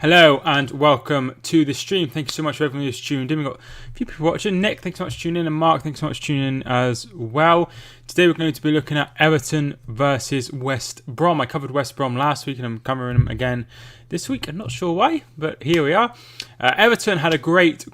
Hello and welcome to the stream. Thank you so much for everyone who's tuned in. We've got a few people watching. Nick, thanks so much for tuning in. And Mark, thanks so much for tuning in as well. Today we're going to be looking at Everton versus West Brom. I covered West Brom last week and I'm covering them again this week. I'm not sure why, but here we are. Everton had a great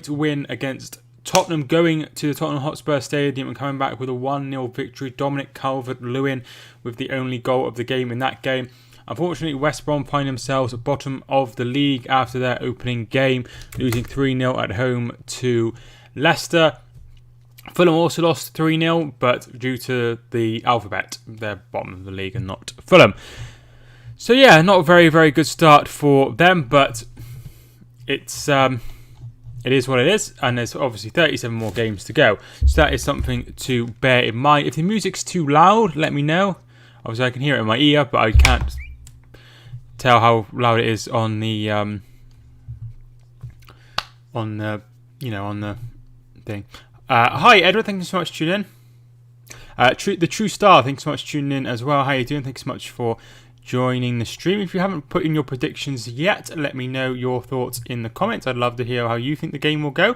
win against Tottenham, going to the Tottenham Hotspur Stadium and coming back with a 1-0 victory. Dominic Calvert-Lewin with the only goal of the game in that game. Unfortunately, West Brom find themselves at bottom of the league after their opening game, losing 3-0 at home to Leicester. Fulham also lost 3-0, but due to the alphabet, they're bottom of the league and not Fulham. So yeah, not a very good start for them, but it is what it is, and there's obviously 37 more games to go. So that is something to bear in mind. If the music's too loud, let me know. Obviously, I can hear it in my ear, but I can't tell how loud it is on the thing. Hi Edward, thank you so much for tuning in. The True Star, thanks so much for tuning in as well. How you doing? Thanks so much for joining the stream. If you haven't put in your predictions yet, let me know your thoughts in the comments. I'd love to hear how you think the game will go.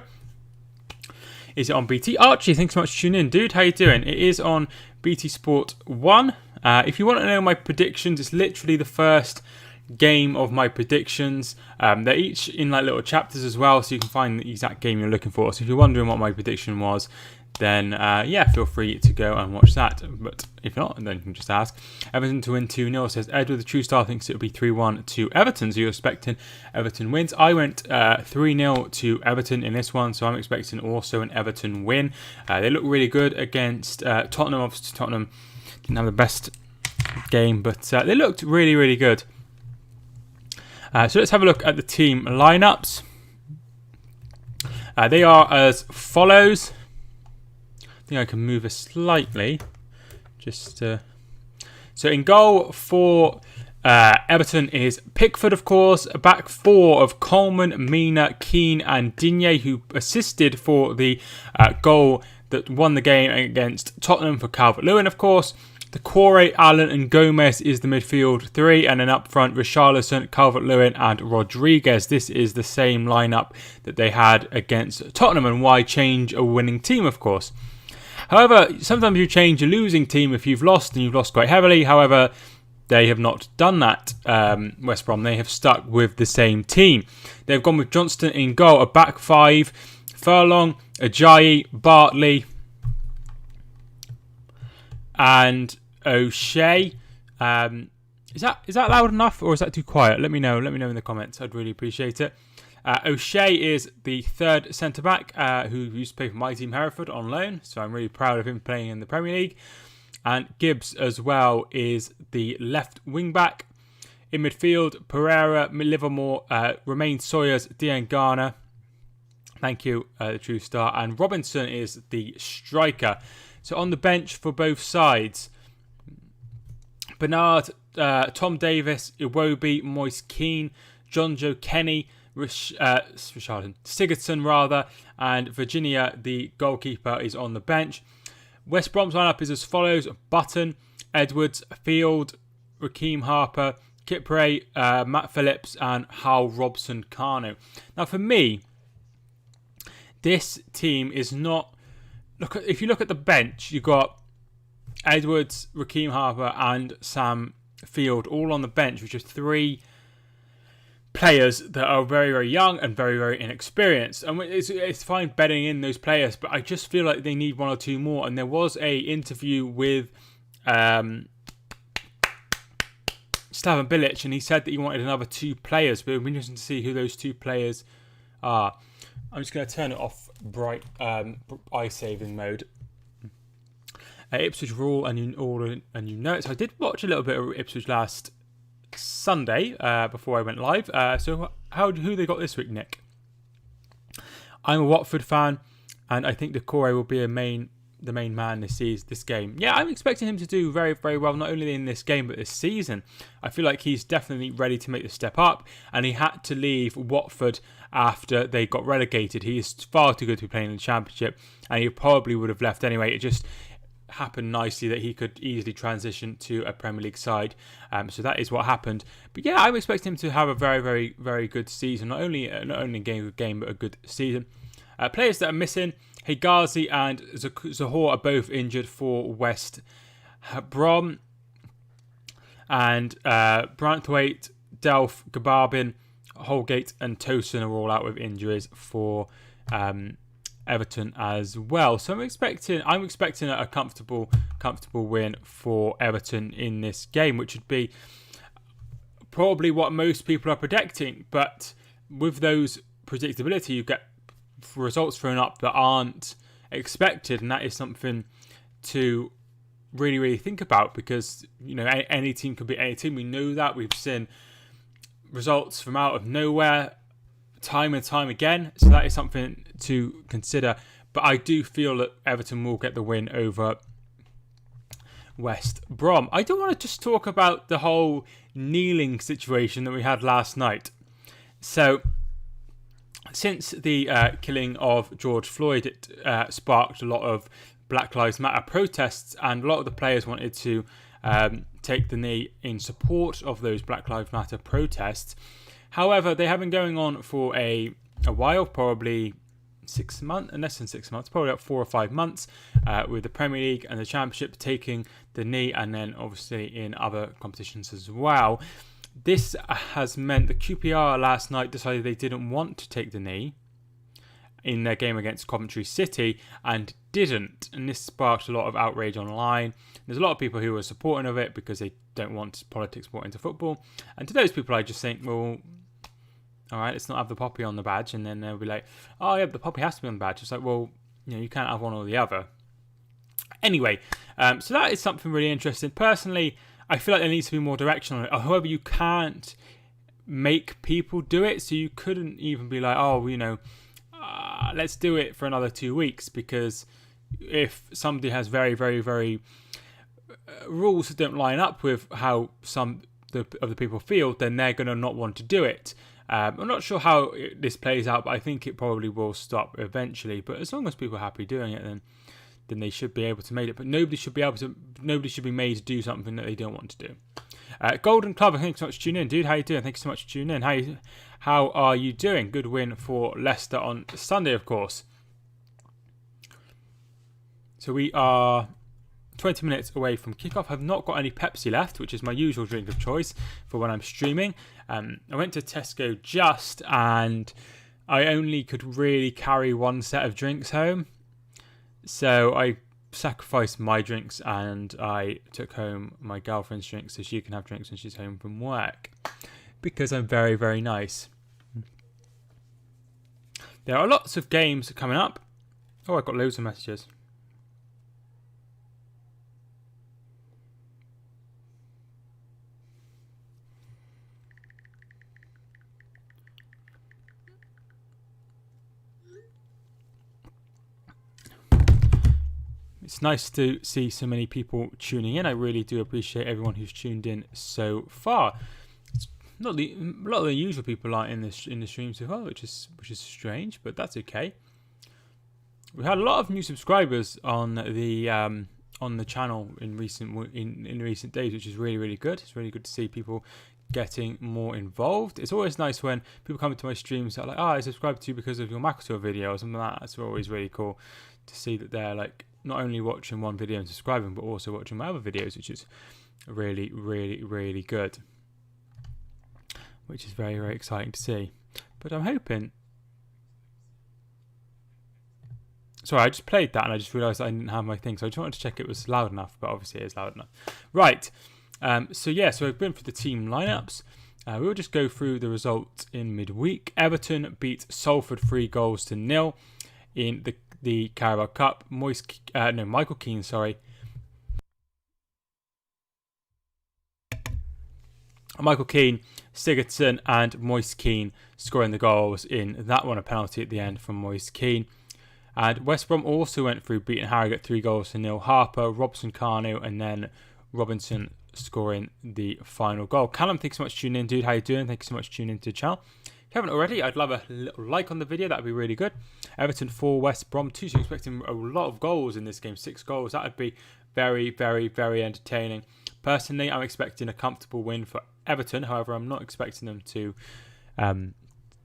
Is it on BT? Archie, thanks so much for tuning in, dude. How you doing? It is on BT Sport 1. If you want to know my predictions, it's literally the first game of my predictions. They're each in like little chapters as well, so you can find the exact game you're looking for. So if you're wondering what my prediction was, then feel free to go and watch that. But if not, then you can just ask. Everton to win 2-0, says Edward. The True Star thinks it'll be 3-1 to Everton, so you're expecting Everton wins. I went 3-0 to Everton in this one, so I'm expecting also an Everton win. They look really good against Tottenham. Obviously Tottenham didn't have the best game, but they looked really good. So let's have a look at the team lineups. They are as follows. I think I can move it slightly. So in goal for Everton is Pickford, of course. A back four of Coleman, Mina, Keane and Digne, who assisted for the goal that won the game against Tottenham for Calvert-Lewin, of course. Decore, Allen and Gomez is the midfield three, and then up front Richarlison, Calvert-Lewin and Rodriguez. This is the same lineup that they had against Tottenham, and why change a winning team, of course. However, sometimes you change a losing team if you've lost, and you've lost quite heavily. However, they have not done that, West Brom. They have stuck with the same team. They've gone with Johnston in goal, a back five, Furlong, Ajayi, Bartley and O'Shea. Is that loud enough, or is that too quiet? Let me know in the comments. I'd really appreciate it. O'Shea is the third centre-back who used to play for my team Hereford on loan, so I'm really proud of him playing in the Premier League. And Gibbs as well is the left wing-back. In midfield, Pereira, Livermore, Romain Sawyers, Diangana. Thank you, the True Star. And Robinson is the striker. So on the bench for both sides, Bernard, Tom Davis, Iwobi, Moise Keane, John Joe Kenny, Sigurdsson rather, and Virginia, the goalkeeper, is on the bench. West Brom's lineup is as follows: Button, Edwards, Field, Raheem Harper, Kipre, Matt Phillips, and Hal Robson-Kanu. Now for me, this team is not... If you look at the bench, you've got Edwards, Raheem Harper and Sam Field all on the bench, which are three players that are very young and very inexperienced. And it's fine betting in those players, but I just feel like they need one or two more. And there was a interview with Slaven Bilic, and he said that he wanted another two players, but it'll be interesting to see who those two players are. I'm just going to turn it off bright eye saving mode. Ipswich rule and you know it. So I did watch a little bit of Ipswich last Sunday before I went live. So who they got this week, Nick? I'm a Watford fan, and I think Decore will be the main man this game. Yeah, I'm expecting him to do very well, not only in this game but this season. I feel like he's definitely ready to make the step up, and he had to leave Watford after they got relegated. He is far too good to be playing in the Championship, and he probably would have left anyway. It just happened nicely that he could easily transition to a Premier League side. So that is what happened. But yeah, I'm expecting him to have a very, very, very good season. Not only a good game, but a good season. Players that are missing: Hegazi and Zahor are both injured for West Brom. And Branthwaite, Delph, Gabarbin, Holgate and Tosin are all out with injuries for Everton as well. So I'm expecting a comfortable win for Everton in this game, which would be probably what most people are predicting. But with those predictability, you get results thrown up that aren't expected, and that is something to really, really think about, because any team could be any team. We know that. We've seen results from out of nowhere time and time again, so that is something to consider. But I do feel that Everton will get the win over West Brom. I do want to just talk about the whole kneeling situation that we had last night. So since the killing of George Floyd, it sparked a lot of Black Lives Matter protests, and a lot of the players wanted to take the knee in support of those Black Lives Matter protests. However, they have been going on for a while, probably 6 months, less than 6 months, probably about 4 or 5 months, with the Premier League and the Championship taking the knee, and then obviously in other competitions as well. This has meant the QPR last night decided they didn't want to take the knee in their game against Coventry City, and didn't, and this sparked a lot of outrage online. There's a lot of people who are supporting of it because they don't want politics brought into football, and to those people I just think, well, alright, let's not have the poppy on the badge, and then they'll be like, oh yeah, the poppy has to be on the badge. It's like, well, you can't have one or the other. Anyway, so that is something really interesting. Personally, I feel like there needs to be more direction on it. However, you can't make people do it, so you couldn't even be like, oh, let's do it for another 2 weeks, because if somebody has very, very, very rules that don't line up with how some of the people feel, then they're going to not want to do it. I'm not sure how this plays out, but I think it probably will stop eventually. But as long as people are happy doing it, then they should be able to make it. But nobody should be made to do something that they don't want to do. Golden Clover, thanks so much for tuning in, dude. How you doing? Thanks so much for tuning in. How are you doing? Good win for Leicester on Sunday, of course. So we are 20 minutes away from kickoff. I've not got any Pepsi left, which is my usual drink of choice for when I'm streaming. I went to Tesco just, and I only could really carry one set of drinks home. So I sacrificed my drinks and I took home my girlfriend's drinks so she can have drinks when she's home from work, because I'm very, very nice. There are lots of games coming up. Oh, I got loads of messages. It's nice to see so many people tuning in. I really do appreciate everyone who's tuned in so far. It's not a lot of the usual people aren't in the stream so far, which is strange, but that's okay. We had a lot of new subscribers on the channel in recent days, which is really, really good. It's really good to see people getting more involved. It's always nice when people come into my streams that are like, I subscribed to you because of your Makator video or something like that. That's always really cool to see that they're like not only watching one video and subscribing, but also watching my other videos, which is really, really, really good. Which is very, very exciting to see. But I'm hoping... Sorry, I just played that and I just realised I didn't have my thing, so I just wanted to check it was loud enough, but obviously it is loud enough. Right, so I've been through the team lineups. We'll just go through the results in midweek. Everton beat Salford 3-0 in the Carabao Cup. Michael Keane, Michael Keane, Sigurdsson and Moise Keane scoring the goals in that one, a penalty at the end from Moise Keane. And West Brom also went through, beating Harrogate 3-0. Harper, Robson Carno and then Robinson scoring the final goal. Callum, thanks so much for tuning in, dude. How you doing? Thanks so much for tuning into the channel. you haven't already, I'd love a little like on the video. That'd be really good. Everton 4, West Brom 2. So expecting a lot of goals in this game. 6 goals. That would be very, very, very entertaining. Personally, I'm expecting a comfortable win for Everton. However, I'm not expecting them to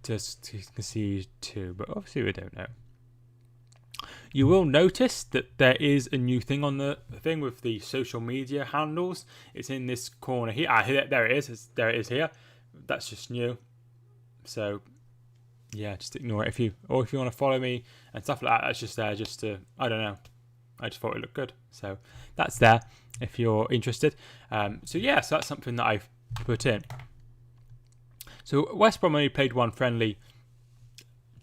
just to concede 2. But obviously, we don't know. You will notice that there is a new thing on the thing with the social media handles. It's in this corner here. There it is. There it is here. That's just new. So, yeah, just ignore it if you want to follow me and stuff like that. That's just there, just to, I don't know. I just thought it looked good, so that's there if you're interested. So that's something that I've put in. So West Brom only played 1 friendly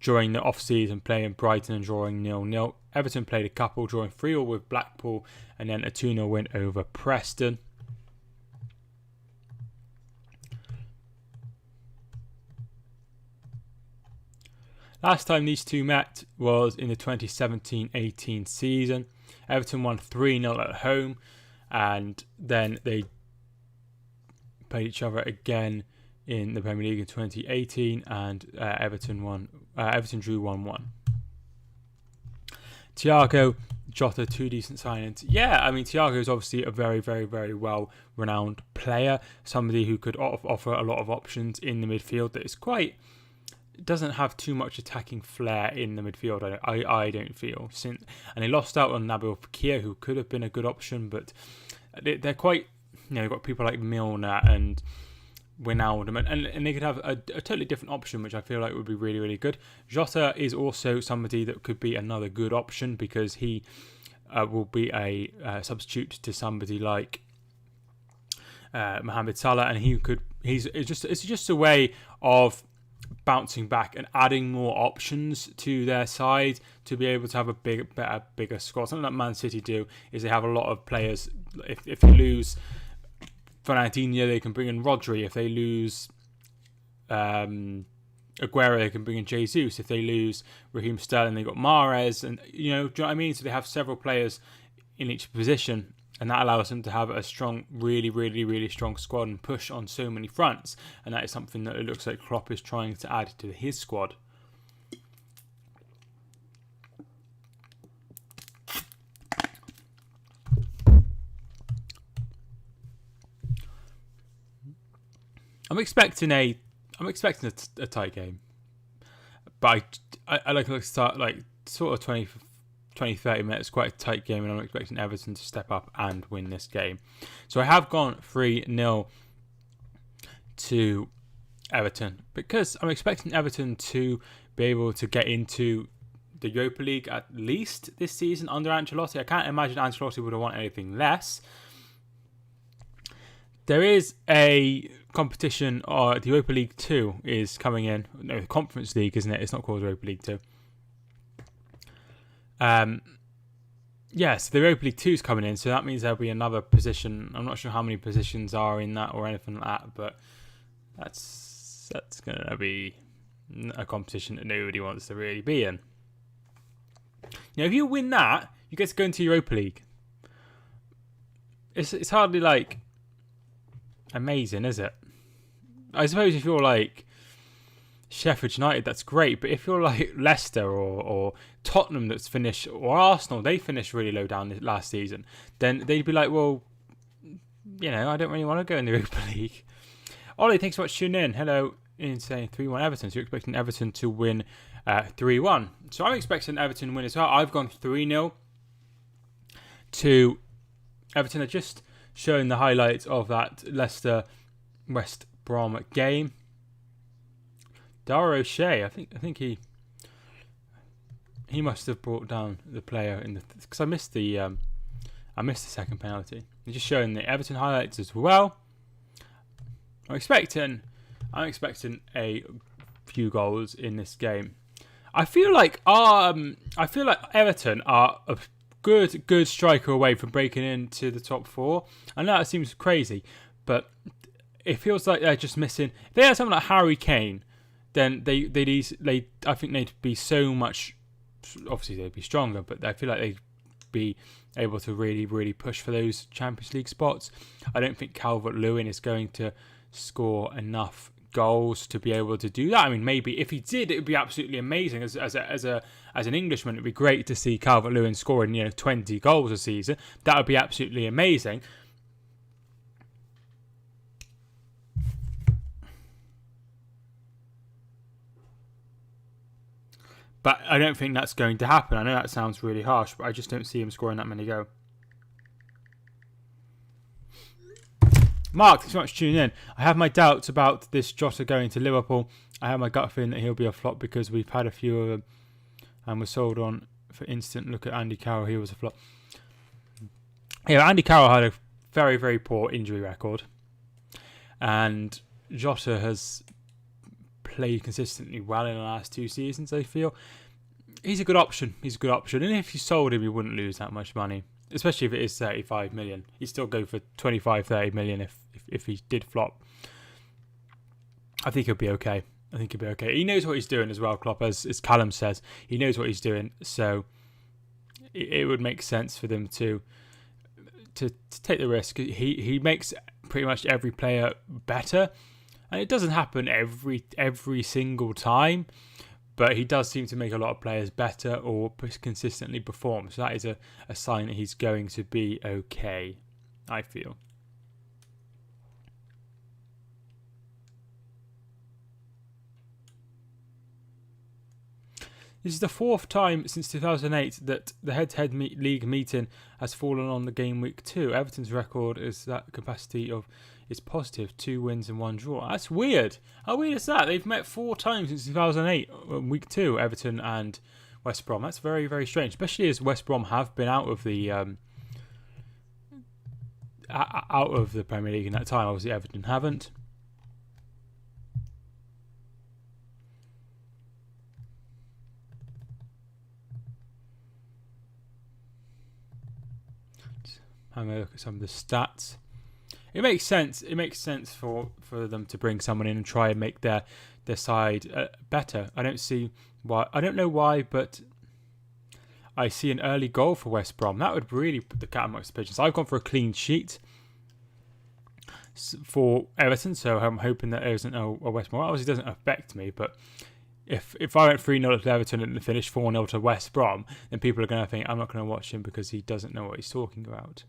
during the off-season, playing Brighton and drawing 0-0. Everton played a couple, drawing 3-3 with Blackpool, and then a 2-0 win over Preston. Last time these two met was in the 2017-18 season. Everton won 3-0 at home, and then they played each other again in the Premier League in 2018, and Everton drew 1-1. Thiago, Jota, 2 decent signings. Yeah, I mean, Thiago is obviously a very, very, very well-renowned player, somebody who could offer a lot of options in the midfield that is quite... doesn't have too much attacking flair in the midfield, I don't feel. And they lost out on Nabil Fekir, who could have been a good option, but they're quite... you've got people like Milner and Wijnaldum, and they could have a totally different option, which I feel like would be really, really good. Jota is also somebody that could be another good option, because he will be a substitute to somebody like Mohamed Salah, and it's just a way of bouncing back and adding more options to their side to be able to have a bigger squad. Something that Man City do is they have a lot of players. If they lose Fernandinho, they can bring in Rodri. If they lose Aguero, they can bring in Jesus. If they lose Raheem Sterling, they got Mahrez, and do you know what I mean? So they have several players in each position, and that allows them to have a strong, really, really, really strong squad and push on so many fronts. And that is something that it looks like Klopp is trying to add to his squad. I'm expecting a tight game, but I like to start like sort of 20, 30 minutes, quite a tight game, and I'm expecting Everton to step up and win this game. So I have gone 3-0 to Everton, because I'm expecting Everton to be able to get into the Europa League at least this season under Ancelotti. I can't imagine Ancelotti would have wanted anything less. There is a competition, the Europa League 2 is coming in. No, the Conference League, isn't it? It's not called Europa League 2. Yes, the Europa League 2 is coming in, so that means there'll be another position. I'm not sure how many positions are in that or anything like that, but that's going to be a competition that nobody wants to really be in. If you win that, you get to go into Europa League. It's hardly like amazing, is it? I suppose if you're like Sheffield United, that's great, but if you're like Leicester or Tottenham, that's finished, or Arsenal, they finished really low down last season, then they'd be like, well, I don't really want to go in the Europa League. Ollie, thanks so much for tuning in. Hello, in saying 3-1 Everton. So you're expecting Everton to win 3-1. So I'm expecting Everton to win as well. I've gone 3-0 to Everton. I've just shown the highlights of that Leicester West Brom game. Dara O'Shea, I think he must have brought down the player in the, because I missed the second penalty. They're just showing the Everton highlights as well. I'm expecting a few goals in this game. I feel like Everton are a good striker away from breaking into the top 4. I know that seems crazy, but it feels like they're just missing. If they had someone like Harry Kane, then I think they'd be so much. Obviously, they'd be stronger, but I feel like they'd be able to really, really push for those Champions League spots. I don't think Calvert-Lewin is going to score enough goals to be able to do that. I mean, maybe if he did, it would be absolutely amazing. As an Englishman, it'd be great to see Calvert-Lewin scoring 20 goals a season. That would be absolutely amazing. But I don't think that's going to happen. I know that sounds really harsh, but I just don't see him scoring that many goals. Mark, thanks so much for tuning in. I have my doubts about this Jota going to Liverpool. I have my gut feeling that he'll be a flop because we've had a few of them and we're sold on. For instance, look at Andy Carroll. He was a flop. Yeah, Andy Carroll had a very, very poor injury record. And Jota has played consistently well in the last 2 seasons, I feel. He's a good option. And if you sold him, you wouldn't lose that much money. Especially if it is 35 million. He'd still go for 25, 30 million if he did flop. I think he'll be okay. He knows what he's doing as well, Klopp, as Callum says. He knows what he's doing, so it would make sense for them to take the risk. He makes pretty much every player better, and it doesn't happen every single time, but he does seem to make a lot of players better or consistently perform. So that is a sign that he's going to be okay, I feel. This is the 4th time since 2008 that the head-to-head league meeting has fallen on the game week 2. Everton's record is that capacity is positive, 2 wins and 1 draw. That's weird. How weird is that? They've met 4 times since 2008, week 2, Everton and West Brom. That's very, very strange, especially as West Brom have been out of the Premier League in that time. Obviously, Everton haven't. Having a look at some of the stats. It makes sense. It makes sense for them to bring someone in and try and make their side better. I don't see why. I don't know why, but I see an early goal for West Brom. That would really put the cat amongst the pigeons. I've gone for a clean sheet for Everton, so I'm hoping that there isn't a West Brom. Obviously, it doesn't affect me, but if I went 3-0 to Everton and finished 4-0 to West Brom, then people are going to think I'm not going to watch him because he doesn't know what he's talking about.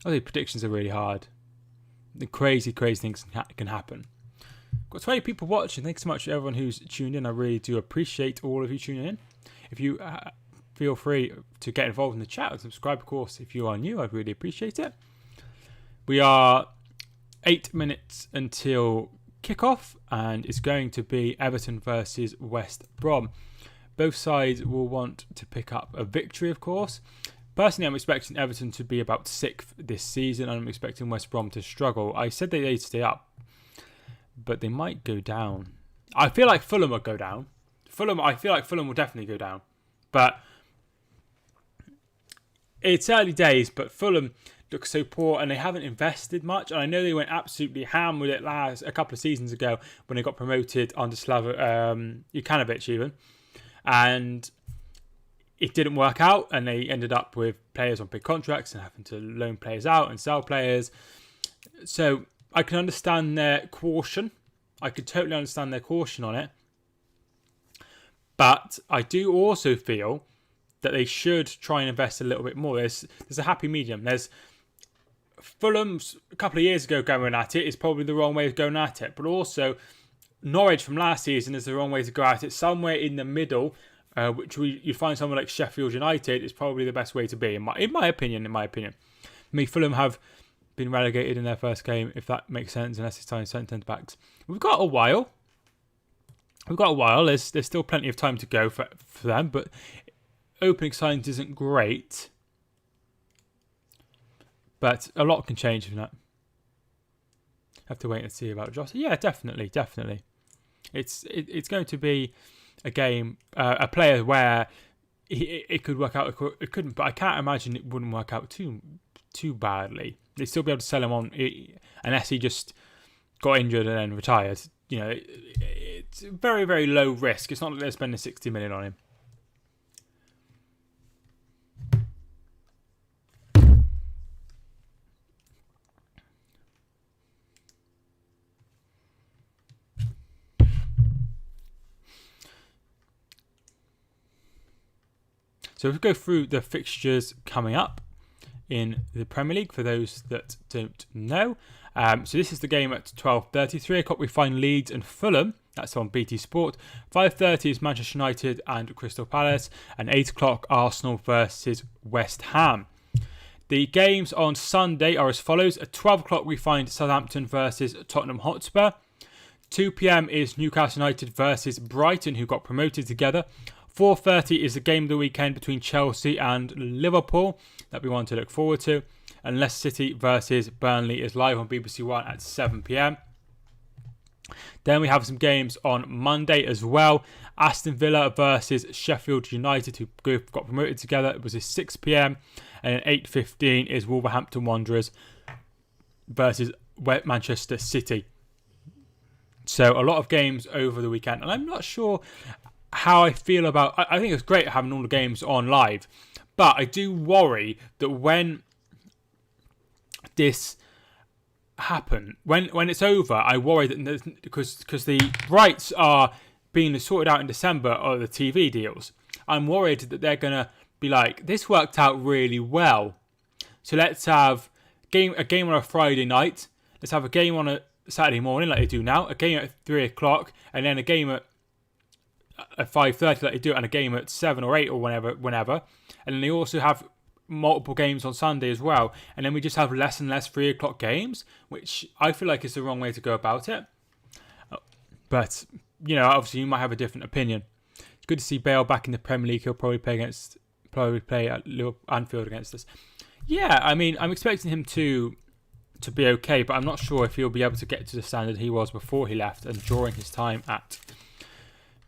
I think predictions are really hard. The crazy things can happen. Got 20 people watching. Thanks so much to everyone who's tuned in. I really do appreciate all of you tuning in. If you feel free to get involved in the chat and subscribe, of course, if you are new, I'd really appreciate it. We are 8 minutes until kickoff, and it's going to be Everton versus West Brom. Both sides will want to pick up a victory, of course. Personally, I'm expecting Everton to be about 6th this season, and I'm expecting West Brom to struggle. I said they'd stay up, but they might go down. I feel like Fulham will go down. I feel like Fulham will definitely go down. But it's early days, but Fulham look so poor and they haven't invested much. And I know they went absolutely ham with it a couple of seasons ago when they got promoted under Jukanovic even. And it didn't work out, and they ended up with players on big contracts and having to loan players out and sell players. So I can understand their caution. I could totally understand their caution on it. But I do also feel that they should try and invest a little bit more. There's a happy medium. There's Fulham's a couple of years ago going at it is probably the wrong way of going at it. But also Norwich from last season is the wrong way to go at it. Somewhere in the middle, which you find someone like Sheffield United is probably the best way to be, in my opinion. I mean, Fulham have been relegated in their first game, if that makes sense, unless it's time to send centre-backs. We've got a while. There's still plenty of time to go for them, but opening signs isn't great. But a lot can change from that. Have to wait and see about Jota. Yeah, definitely. It's going to be a game, a player where it could work out. It couldn't, but I can't imagine it wouldn't work out too badly. They'd still be able to sell him on unless he just got injured and then retired. You know, it's very, very low risk. It's not like they're spending 60 million on him. So we'll go through the fixtures coming up in the Premier League for those that don't know. So this is the game at 12:30. 3 o'clock we find Leeds and Fulham. That's on BT Sport. 5:30 is Manchester United and Crystal Palace. And 8 o'clock Arsenal versus West Ham. The games on Sunday are as follows. At 12 o'clock we find Southampton versus Tottenham Hotspur. 2 p.m. is Newcastle United versus Brighton, who got promoted together. 4:30 is the game of the weekend between Chelsea and Liverpool that we want to look forward to. And Leicester City versus Burnley is live on BBC One at 7 p.m. Then we have some games on Monday as well. Aston Villa versus Sheffield United, who got promoted together. It was at 6 p.m. And at 8:15 is Wolverhampton Wanderers versus Manchester City. So a lot of games over the weekend. And I'm not sure how I feel about... I think it's great having all the games on live. But I do worry that when this happen, when it's over, I worry that because the rights are being sorted out in December, or the TV deals, I'm worried that they're gonna be like, this worked out really well, so let's have a game on a Friday night, let's have a game on a Saturday morning like they do now, a game at 3 o'clock, and then a game at 5:30 like they do, and a game at 7 or 8 or whenever, and then they also have multiple games on Sunday as well, and then we just have less and less 3 o'clock games, which I feel like is the wrong way to go about it. But obviously you might have a different opinion. It's good to see Bale back in the Premier League. He'll probably play at Anfield against us. Yeah, I mean, I'm expecting him to be okay, but I'm not sure if he'll be able to get to the standard he was before he left and during his time at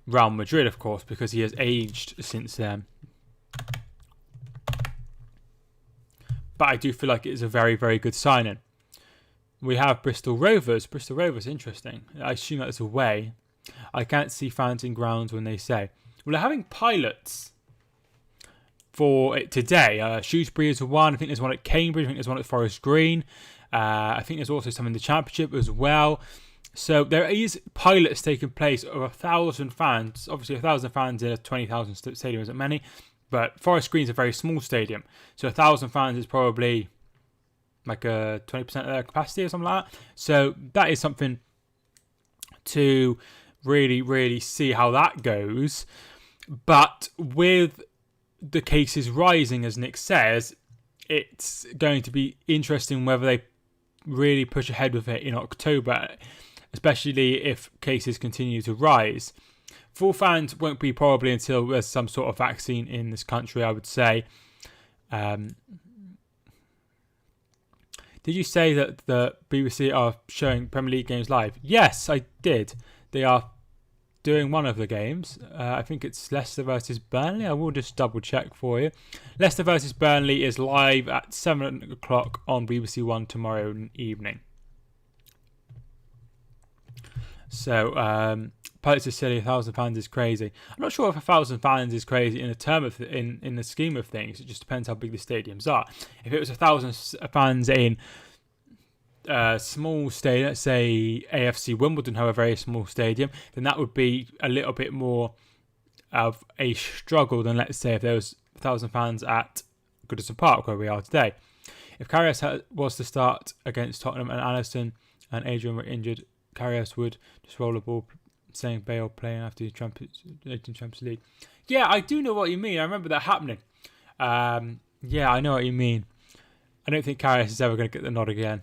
Real Madrid, of course, because he has aged since then. But I do feel like it is a very, very good signing. We have Bristol Rovers. Bristol Rovers, interesting. I assume that's away. I can't see fans in grounds when they say. Well, they're having pilots for it today. Shrewsbury is one. I think there's one at Cambridge. I think there's one at Forest Green. I think there's also some in the Championship as well. So there is pilots taking place of 1,000 fans. Obviously, 1,000 fans in a 20,000 stadium isn't many. But Forest Green is a very small stadium. So 1,000 fans is probably like a 20% of their capacity or something like that. So that is something to really, really see how that goes. But with the cases rising, as Nick says, it's going to be interesting whether they really push ahead with it in October, especially if cases continue to rise. Full fans won't be probably until there's some sort of vaccine in this country, I would say. Did you say that the BBC are showing Premier League games live? Yes, I did. They are doing one of the games. I think it's Leicester versus Burnley. I will just double check for you. Leicester versus Burnley is live at 7 o'clock on BBC One tomorrow evening. So, Pilots are silly. 1,000 fans is crazy. I'm not sure if 1,000 fans is crazy in the term of in the scheme of things. It just depends how big the stadiums are. If it was 1,000 fans in a small stadium, let's say AFC Wimbledon have a very small stadium, then that would be a little bit more of a struggle than, let's say, if there was 1,000 fans at Goodison Park, where we are today. If Karius was to start against Tottenham and Alisson and Adrian were injured, Karius would just roll the ball, saying Bale playing after the Champions League. Yeah, I do know what you mean. I remember that happening. Yeah, I know what you mean. I don't think Karius is ever going to get the nod again.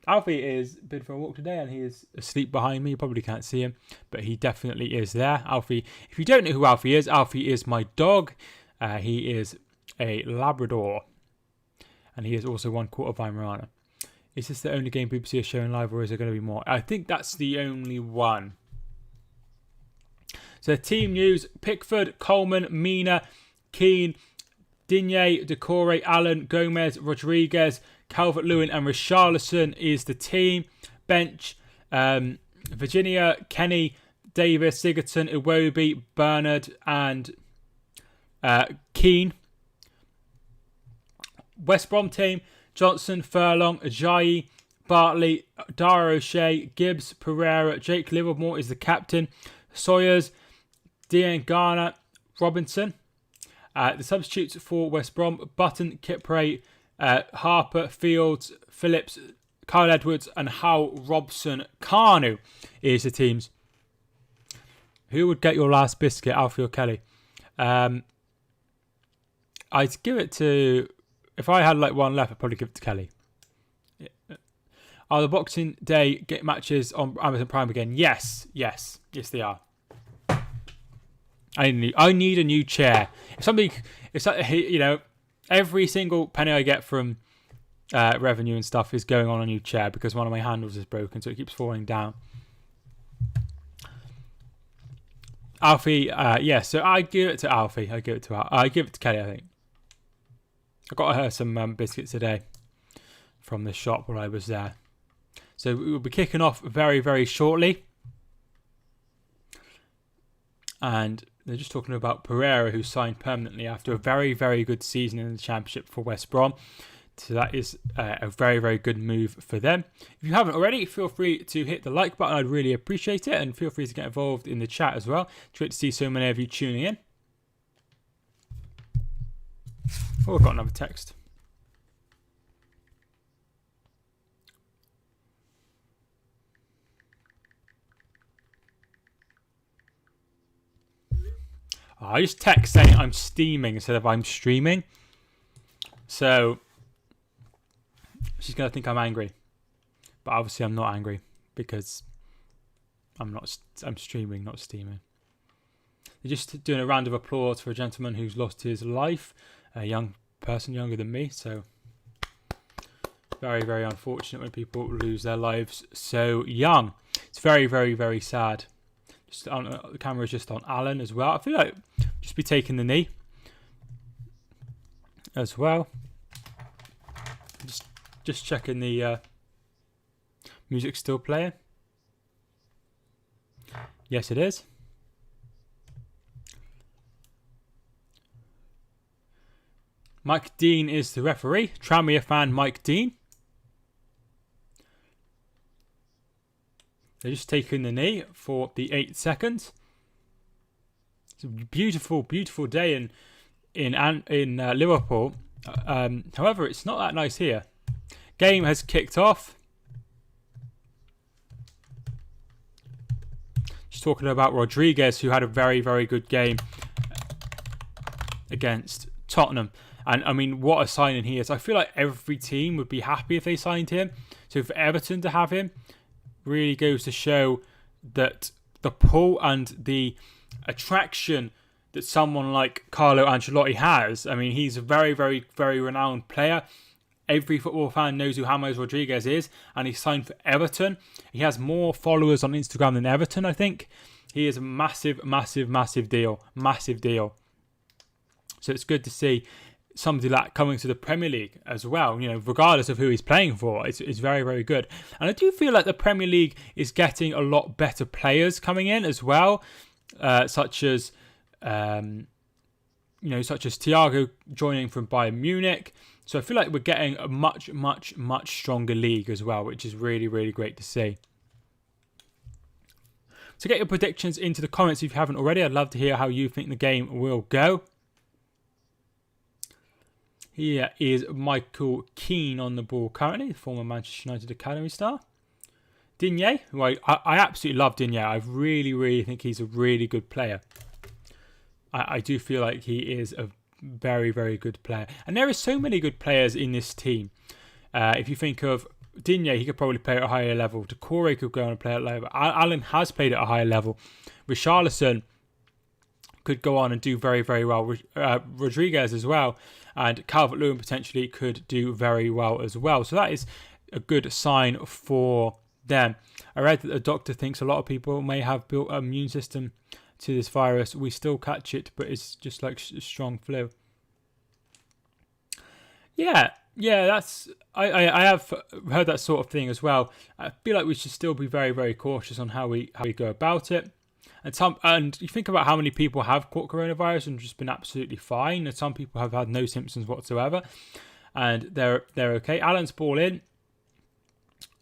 Alfie is been for a walk today and he is asleep behind me. You probably can't see him, but he definitely is there. Alfie, if you don't know who Alfie is my dog. He is a Labrador and he is also 1/4 Weimaraner. Is this the only game BBC is showing live, or is there going to be more? I think that's the only one. So team news: Pickford, Coleman, Mina, Keane, Digne, Decore, Allen, Gomez, Rodriguez, Calvert-Lewin and Richarlison is the team. Bench: Virginia, Kenny, Davis, Sigurdsson, Iwobi, Bernard and Keane. West Brom team: Johnson, Furlong, Ajayi, Bartley, Dara O'Shea, Gibbs, Pereira, Jake Livermore is the captain, Sawyers, Diangana, Robinson. The substitutes for West Brom: Button, Kipre, Harper, Fields, Phillips, Kyle Edwards, and Hal Robson Carnu is the teams. Who would get your last biscuit, Alfie or Kelly? I'd give it to... If I had like one left, I'd probably give it to Kelly. Yeah. Are the Boxing Day matches on Amazon Prime again? Yes, they are. I need a new chair. It's like, you know, every single penny I get from revenue and stuff is going on a new chair because one of my handles is broken, so it keeps falling down. Alfie, so I give it to Alfie. I give it to Kelly, I think. I got her some biscuits today from the shop while I was there. So we'll be kicking off very, very shortly. And they're just talking about Pereira, who signed permanently after a very, very good season in the Championship for West Brom. So that is a very, very good move for them. If you haven't already, feel free to hit the like button. I'd really appreciate it. And feel free to get involved in the chat as well. It's great to see so many of you tuning in. Oh, I've got another text. I just text saying I'm steaming instead of I'm streaming. So she's going to think I'm angry. But obviously I'm not angry because I'm streaming, not steaming. They're just doing a round of applause for a gentleman who's lost his life. A young person, younger than me. So very, very unfortunate when people lose their lives so young. It's very, very, very sad. The camera is just on Alan as well. I feel like just be taking the knee as well. Just checking the music's still playing. Yes, it is. Mike Dean is the referee. Tranmere fan Mike Dean. They're just taking the knee for the 8 seconds. It's a beautiful, beautiful day in Liverpool. However, it's not that nice here. Game has kicked off. Just talking about Rodriguez, who had a very, very good game against Tottenham. And I mean, what a signing he is. I feel like every team would be happy if they signed him. So for Everton to have him really goes to show that the pull and the attraction that someone like Carlo Ancelotti has. I mean, he's a very, very, very renowned player. Every football fan knows who James Rodriguez is, and he's signed for Everton. He has more followers on Instagram than Everton, I think. He is a massive, massive, massive deal. Massive deal. So it's good to see somebody like coming to the Premier League as well, you know, regardless of who he's playing for. It's very, very good. And I do feel like the Premier League is getting a lot better players coming in as well, such as Thiago joining from Bayern Munich. So I feel like we're getting a much, much, much stronger league as well, which is really, really great to see. So get your predictions into the comments if you haven't already. I'd love to hear how you think the game will go. Here is Michael Keane on the ball currently, the former Manchester United Academy star. Digne, who I absolutely love Digne. I really, really think he's a really good player. I do feel like he is a very, very good player. And there are so many good players in this team. If you think of Digne, he could probably play at a higher level. Decore could go on and play at a level. Alan has played at a higher level. Richarlison could go on and do very, very well. Rodriguez as well. And Calvert-Lewin potentially could do very well as well. So that is a good sign for them. I read that the doctor thinks a lot of people may have built an immune system to this virus. We still catch it, but it's just like a strong flu. Yeah, that's I have heard that sort of thing as well. I feel like we should still be very, very cautious on how we go about it. And you think about how many people have caught coronavirus and just been absolutely fine, and some people have had no symptoms whatsoever, and they're okay. Alan's ball in,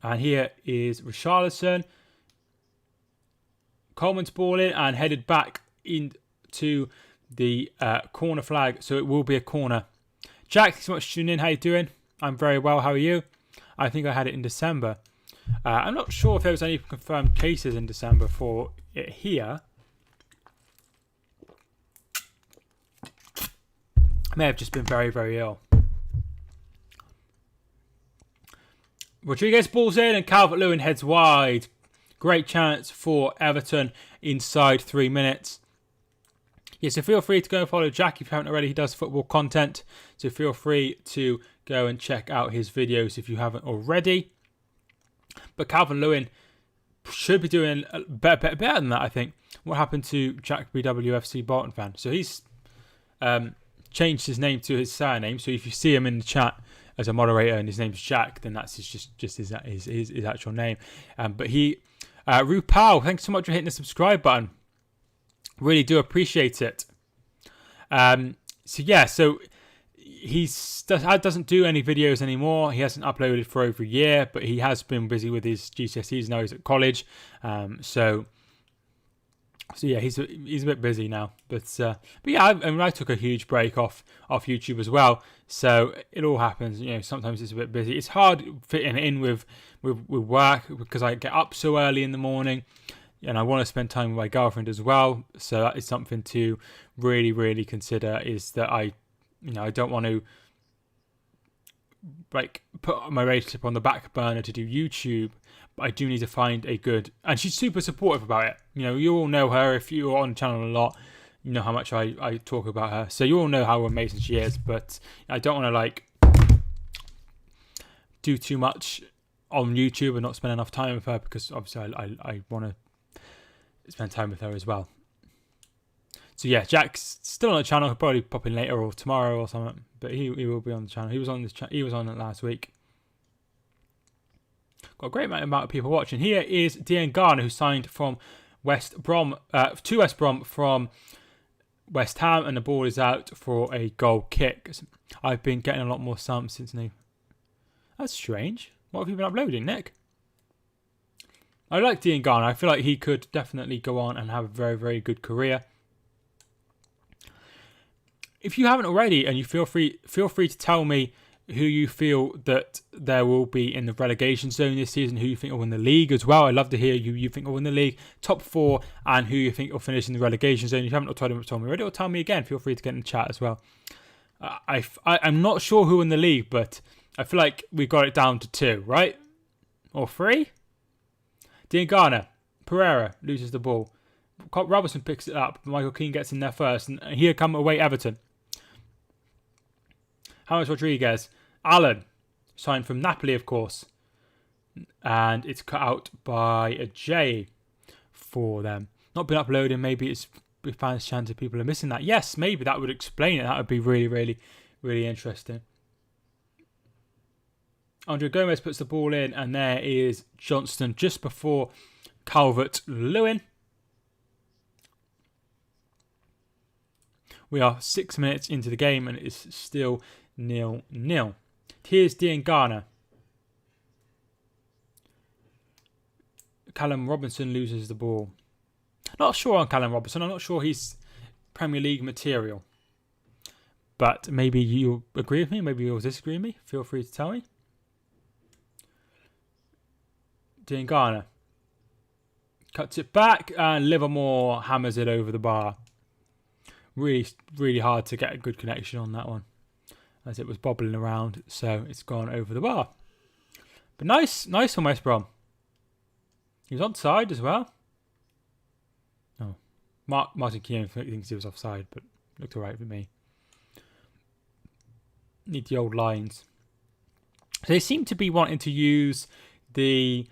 and here is Richarlison. Coleman's ball in and headed back into the corner flag, so it will be a corner. Jack, thanks so much for tuning in. How you doing? I'm very well. How are you? I think I had it in December. I'm not sure if there was any confirmed cases in December for it here. I may have just been very, very ill. Rodriguez balls in and Calvert-Lewin heads wide. Great chance for Everton inside 3 minutes. Yeah, so feel free to go and follow Jack if you haven't already. He does football content, so feel free to go and check out his videos if you haven't already. But Calvert-Lewin should be doing better than that, I think. What happened to Jack BWFC Bolton fan? So he's changed his name to his surname. So if you see him in the chat as a moderator and his name's Jack, then that's just his actual name. But he, Rupal, thanks so much for hitting the subscribe button. Really do appreciate it. So he doesn't do any videos anymore. He hasn't uploaded for over a year, but he has been busy with his GCSEs. Now he's at college, so yeah, he's a bit busy now. But yeah, I took a huge break off YouTube as well. So it all happens. You know, sometimes it's a bit busy. It's hard fitting in with work because I get up so early in the morning. And I want to spend time with my girlfriend as well. So that is something to really, really consider, is that I don't want to put my relationship on the back burner to do YouTube, but I do need to find a good, and she's super supportive about it. You know, you all know her. If you're on the channel a lot, you know how much I talk about her. So you all know how amazing she is, but I don't want to do too much on YouTube and not spend enough time with her, because obviously I want to spend time with her as well. So yeah, Jack's still on the channel. He'll probably pop in later or tomorrow or something, but he will be on the channel. He was on this. He was on it last week. Got a great amount of people watching. Here is Dean Garner, who signed from West Brom to West Brom from West Ham, and the ball is out for a goal kick. I've been getting a lot more sums since now. That's strange. What have you been uploading, Nick? I like Dean Garner. I feel like he could definitely go on and have a very, very good career. If you haven't already, and you feel free to tell me who you feel that there will be in the relegation zone this season, who you think will win the league as well. I'd love to hear who you think will win the league, top 4, and who you think will finish in the relegation zone. If you haven't told me already, or tell me again, feel free to get in the chat as well. I'm not sure who in the league, but I feel like we got it down to 2, right? Or 3? Dean Garner, Pereira loses the ball. Robertson picks it up. Michael Keane gets in there first, and here come away Everton. James Rodriguez. Allen, signed from Napoli, of course. And it's cut out by a J for them. Not been uploading. Maybe it's fans' chance if people are missing that. Yes, maybe that would explain it. That would be really, really, really interesting. Andre Gomez puts the ball in, and there is Johnston just before Calvert-Lewin. We are 6 minutes into the game, and it's still 0-0. Here's Dean Garner. Callum Robinson loses the ball. Not sure on Callum Robinson. I'm not sure he's Premier League material. But maybe you'll agree with me. Maybe you'll disagree with me. Feel free to tell me. Dean Garner cuts it back, and Livermore hammers it over the bar. Really, really hard to get a good connection on that one, as it was bobbling around, so it's gone over the bar. But nice from West Brom. He was onside as well. Oh, Martin Keown thinks he was offside, but looked alright for me. Need the old lines. So they seem to be wanting to use the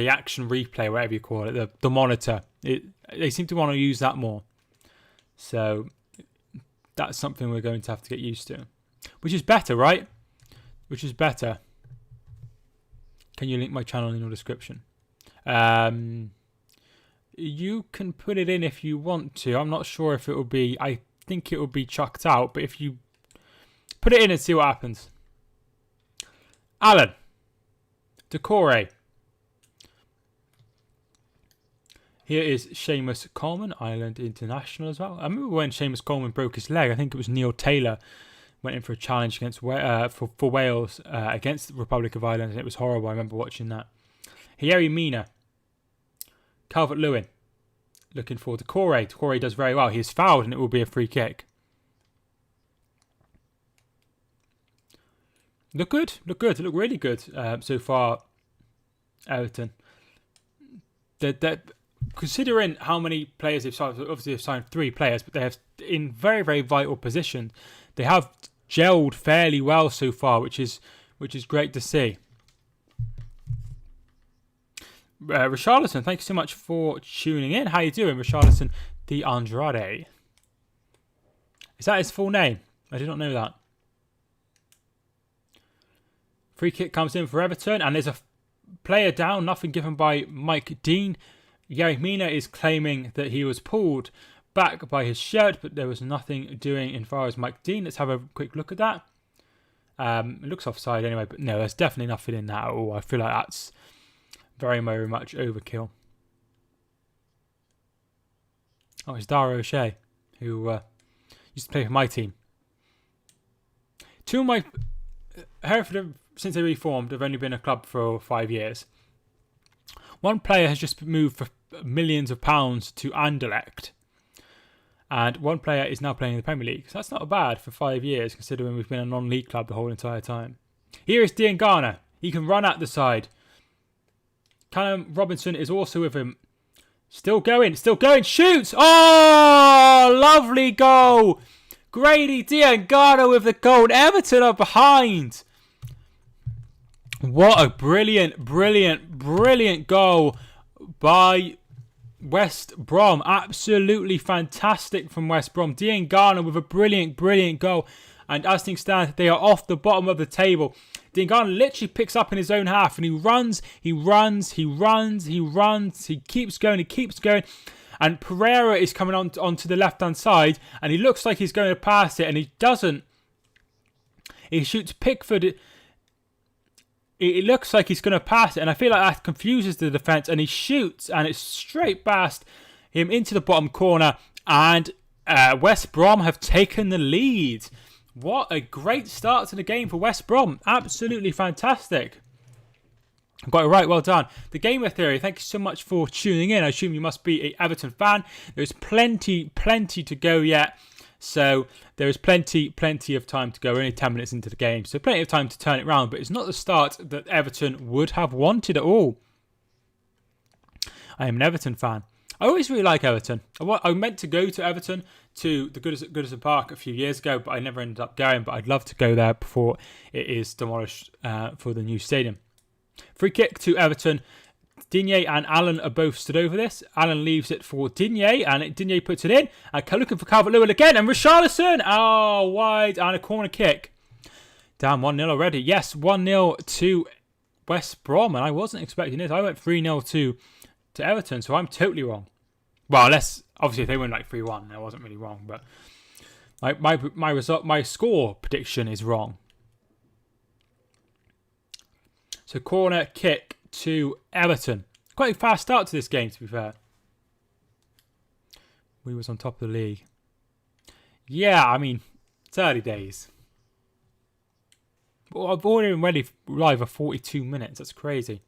action replay, whatever you call it, the monitor. They seem to want to use that more. So that's something we're going to have to get used to. Which is better, right? Which is better. Can you link my channel in your description? You can put it in if you want to. I'm not sure if it will be... I think it will be chucked out. But if you put it in and see what happens. Alan. Decore. Here is Seamus Coleman, Ireland international as well. I remember when Seamus Coleman broke his leg. I think it was Neil Taylor went in for a challenge against for Wales against the Republic of Ireland, and it was horrible. I remember watching that. Yerry Mina, Calvert-Lewin, looking forward to Corey. Corey does very well. He is fouled, and it will be a free kick. Look good. Look really good so far, Everton. Considering how many players they've signed, obviously they've signed 3 players, but they have in very, very vital positions. They have gelled fairly well so far, which is great to see. Richarlison, thank you so much for tuning in. How you doing, Richarlison de Andrade? Is that his full name? I did not know that. Free kick comes in for Everton, and there's a player down, nothing given by Mike Dean. Yerry Mina is claiming that he was pulled back by his shirt, but there was nothing doing in far as Mike Dean. Let's have a quick look at that. It looks offside anyway, but no, there's definitely nothing in that at all. I feel like that's very, very much overkill. Oh, it's Dara O'Shea, who used to play for my team. 2 of my... Hereford, since they reformed, have only been a club for 5 years. One player has just moved for millions of pounds to Anderlecht. And one player is now playing in the Premier League. So that's not bad for 5 years, considering we've been a non-league club the whole entire time. Here is Dean Garner. He can run at the side. Callum Robinson is also with him. Still going, shoots! Oh, lovely goal! Grady Dean Garner with the goal. Everton are behind. What a brilliant goal by West Brom. Absolutely fantastic from West Brom. Dean Garner with a brilliant goal. And as things stand, they are off the bottom of the table. Dean Garner literally picks up in his own half, and he runs. He keeps going. And Pereira is coming onto the left-hand side, and he looks like he's going to pass it, and he doesn't. He shoots Pickford. It looks like he's going to pass it, and I feel like that confuses the defence, and he shoots, and it's straight past him into the bottom corner, and West Brom have taken the lead. What a great start to the game for West Brom. Absolutely fantastic. Got it right, well done. The Gamer Theory, thank you so much for tuning in. I assume you must be an Everton fan. There's plenty to go yet. So there is plenty of time to go. We're only 10 minutes into the game, so plenty of time to turn it around. But it's not the start that Everton would have wanted at all. I am an Everton fan. I always really like Everton. I meant to go to Everton, to the Goodison Park a few years ago, but I never ended up going. But I'd love to go there before it is demolished for the new stadium. Free kick to Everton. Digne and Allen are both stood over this. Allen leaves it for Digne, and Digne puts it in. And looking for Calvert-Lewin again, and Richarlison! Oh, wide, and a corner kick. Down 1-0 already. Yes, 1-0 to West Brom, and I wasn't expecting this. I went 3-0 to Everton, so I'm totally wrong. Well, obviously if they win like 3-1, I wasn't really wrong, but my score prediction is wrong. So corner kick to Everton. Quite a fast start to this game, to be fair. We was on top of the league. Yeah, I mean, it's early days. Well, I've already been ready live for 42 minutes. That's crazy.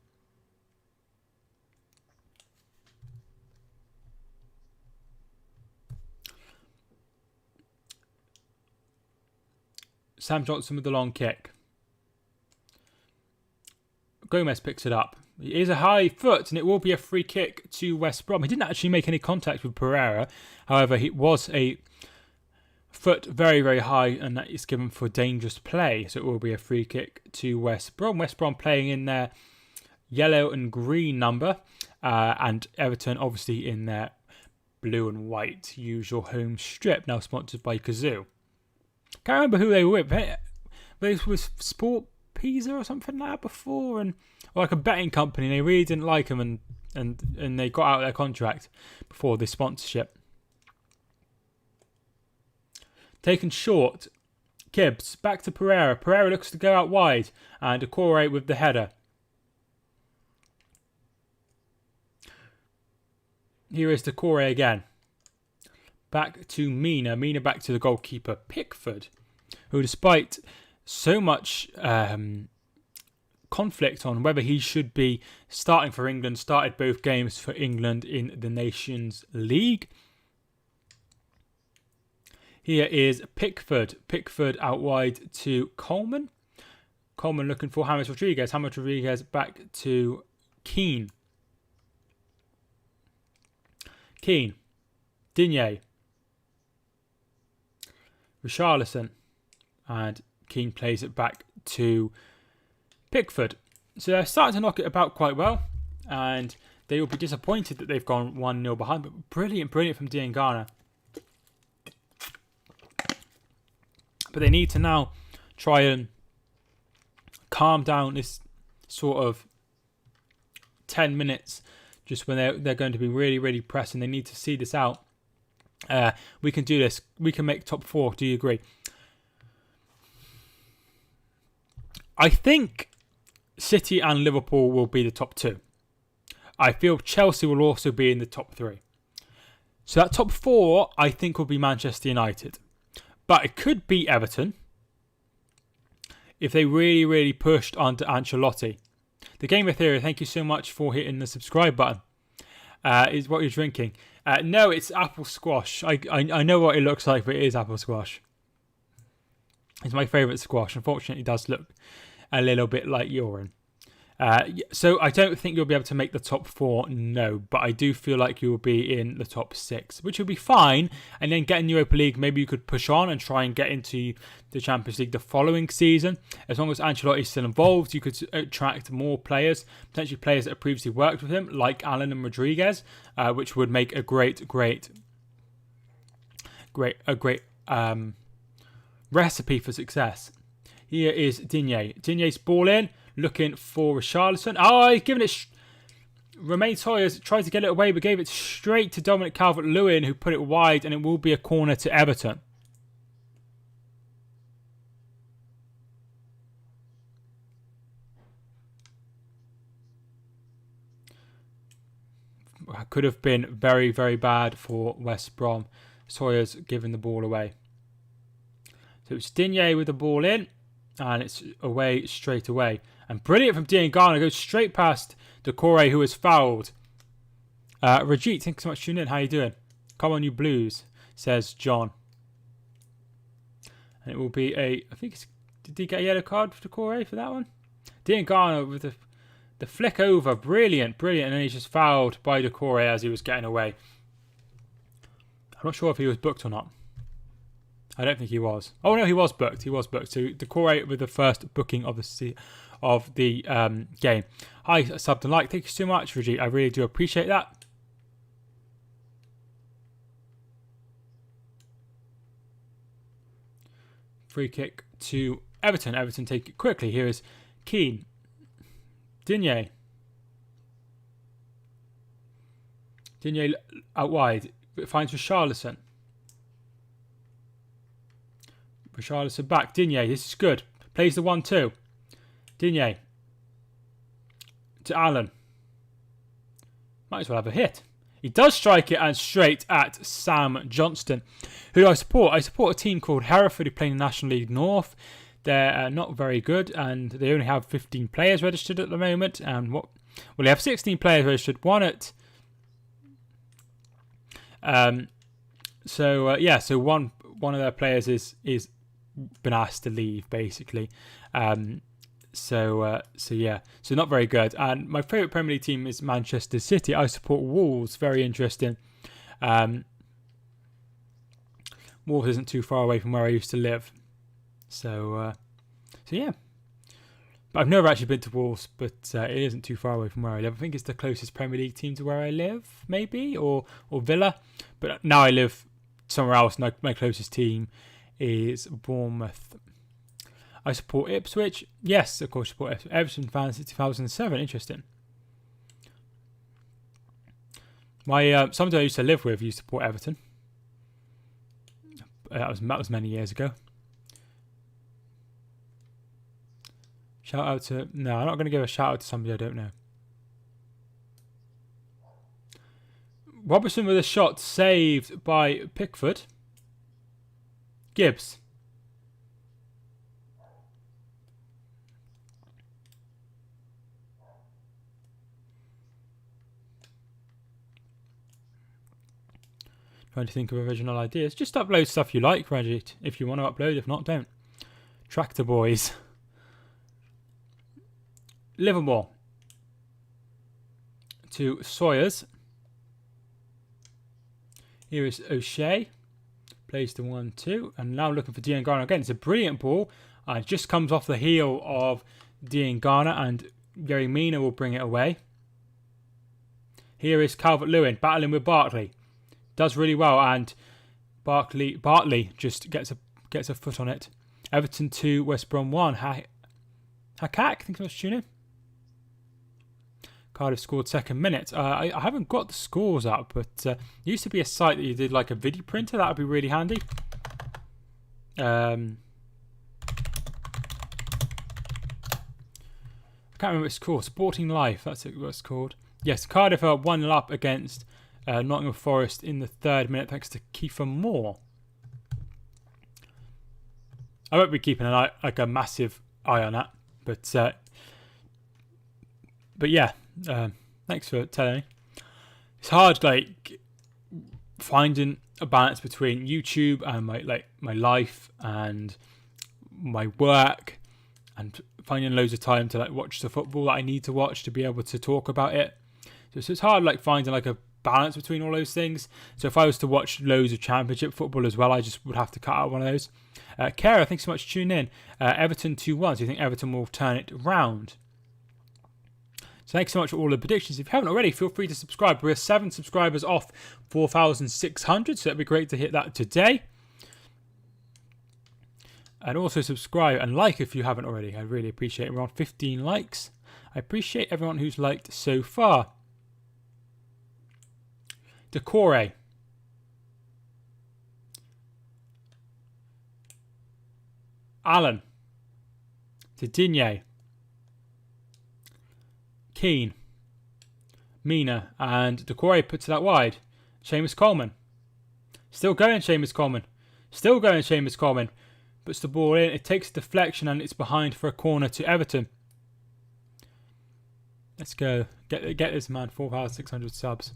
Sam Johnson with the long kick. Gomez picks it up. It is a high foot, and it will be a free kick to West Brom. He didn't actually make any contact with Pereira. However, it was a foot very, very high, and that is given for dangerous play. So it will be a free kick to West Brom. West Brom playing in their yellow and green number, and Everton obviously in their blue and white usual home strip, now sponsored by Kazoo. Can't remember who they were with. They was Sport Pisa or something like that before, or like a betting company. They really didn't like them, and they got out of their contract before this sponsorship. Taken short. Kibbs back to Pereira. Pereira looks to go out wide, and Decore with the header. Here is Decore again. Back to Mina. Mina back to the goalkeeper, Pickford, who despite so much conflict on whether he should be starting for England, started both games for England in the Nations League. Here is Pickford. Pickford out wide to Coleman. Coleman looking for James Rodriguez. James Rodriguez back to Keane. Keane. Digne. Richarlison. And Keane plays it back to Pickford. So they're starting to knock it about quite well. And they will be disappointed that they've gone 1-0 behind. But brilliant from Diangana. But they need to now try and calm down this sort of 10 minutes just when they're going to be really pressing. They need to see this out. We can do this. We can make top 4. Do you agree? I think City and Liverpool will be the top 2. I feel Chelsea will also be in the top 3. So that top 4, I think, will be Manchester United. But it could be Everton if they really pushed onto Ancelotti. The Gamer Theory, thank you so much for hitting the subscribe button. Is what you're drinking. No, it's apple squash. I know what it looks like, but it is apple squash. It's my favourite squash. Unfortunately, it does look a little bit like urine. So I don't think you'll be able to make the top 4, no. But I do feel like you will be in the top 6, which will be fine. And then get in Europa League, maybe you could push on and try and get into the Champions League the following season. As long as Ancelotti is still involved, you could attract more players, potentially players that have previously worked with him, like Allen and Rodriguez, which would make a great recipe for success. Here is Digne. Digne's ball in. Looking for Richarlison. Oh, he's given it... Romain Sawyers tried to get it away, but gave it straight to Dominic Calvert-Lewin, who put it wide, and it will be a corner to Everton. Could have been very bad for West Brom. Sawyers giving the ball away. So it's Digne with the ball in, and it's away straight away. And brilliant from Diangana, goes straight past Decore, who is fouled. Rajit, thanks so much for tuning in. How you doing? Come on, you Blues, says John. And it will be a... I think it's... Did he get a yellow card for Decore for that one? Diangana with the flick over. Brilliant. And then he's just fouled by Decore as he was getting away. I'm not sure if he was booked or not. I don't think he was. Oh, no, he was booked. So Decore with the first booking of the game. Hi, subbed and like. Thank you so much, Rajit. I really do appreciate that. Free kick to Everton. Everton take it quickly. Here is Keane. Digne out wide. It finds Richarlison. Richarlison back. Digne, this is good. Plays the 1-2. Digne to Allen. Might as well have a hit. He does strike it and straight at Sam Johnston, who I support. I support a team called Hereford who play in the National League North. They're not very good and they only have 15 players registered at the moment. And they have 16 players registered. One at... So one of their players is been asked to leave, basically. So not very good. And my favourite Premier League team is Manchester City. I support Wolves. Very interesting. Wolves isn't too far away from where I used to live. So yeah. But I've never actually been to Wolves, but it isn't too far away from where I live. I think it's the closest Premier League team to where I live, maybe, or Villa. But now I live somewhere else, and my closest team is Bournemouth. I support Ipswich. Yes, of course, I support Ipswich. Everton fan since 2007. Interesting. Somebody I used to live with used to support Everton. That was many years ago. Shout out to... No, I'm not going to give a shout out to somebody I don't know. Robertson with a shot saved by Pickford. Gibbs. Trying to think of original ideas. Just upload stuff you like, Reggie. If you want to upload, if not, don't. Tractor Boys. Livermore. To Sawyers. Here is O'Shea. Plays the 1-2. And now looking for Dean Garner again. It's a brilliant ball. It just comes off the heel of Dean Garner. And Gary Mina will bring it away. Here is Calvert-Lewin battling with Barkley. Does really well, and Bartley just gets a foot on it. Everton 2, West Brom 1. Hakak, I think that's tuning. Cardiff scored second minute. I haven't got the scores up, but there used to be a site that you did like a video printer. That would be really handy. I can't remember what it's called. Sporting Life, that's what it's called. Yes, Cardiff are 1-0 up against Nottingham Forest in the 3rd minute, thanks to Kiefer Moore. I won't be keeping an eye, like a massive eye on that, but yeah, thanks for telling me. It's hard, like finding a balance between YouTube and my life and my work, and finding loads of time to watch the football that I need to watch to be able to talk about it. So it's hard, finding a balance between all those things. So if I was to watch loads of Championship football as well, I just would have to cut out one of those. Kara, thanks so much for tuning in. Everton 2-1. So you think Everton will turn it round? So thanks so much for all the predictions. If you haven't already, feel free to subscribe. We're 7 subscribers off 4,600, so it'd be great to hit that today. And also subscribe and like if you haven't already. I really appreciate it. We're on 15 likes. I appreciate everyone who's liked so far. Decore. Allen. Didier. Keane. Mina. And Decore puts it out wide. Seamus Coleman. Still going Seamus Coleman. Still going Seamus Coleman. Puts the ball in. It takes a deflection and it's behind for a corner to Everton. Let's go. Get this man 4,600 subs.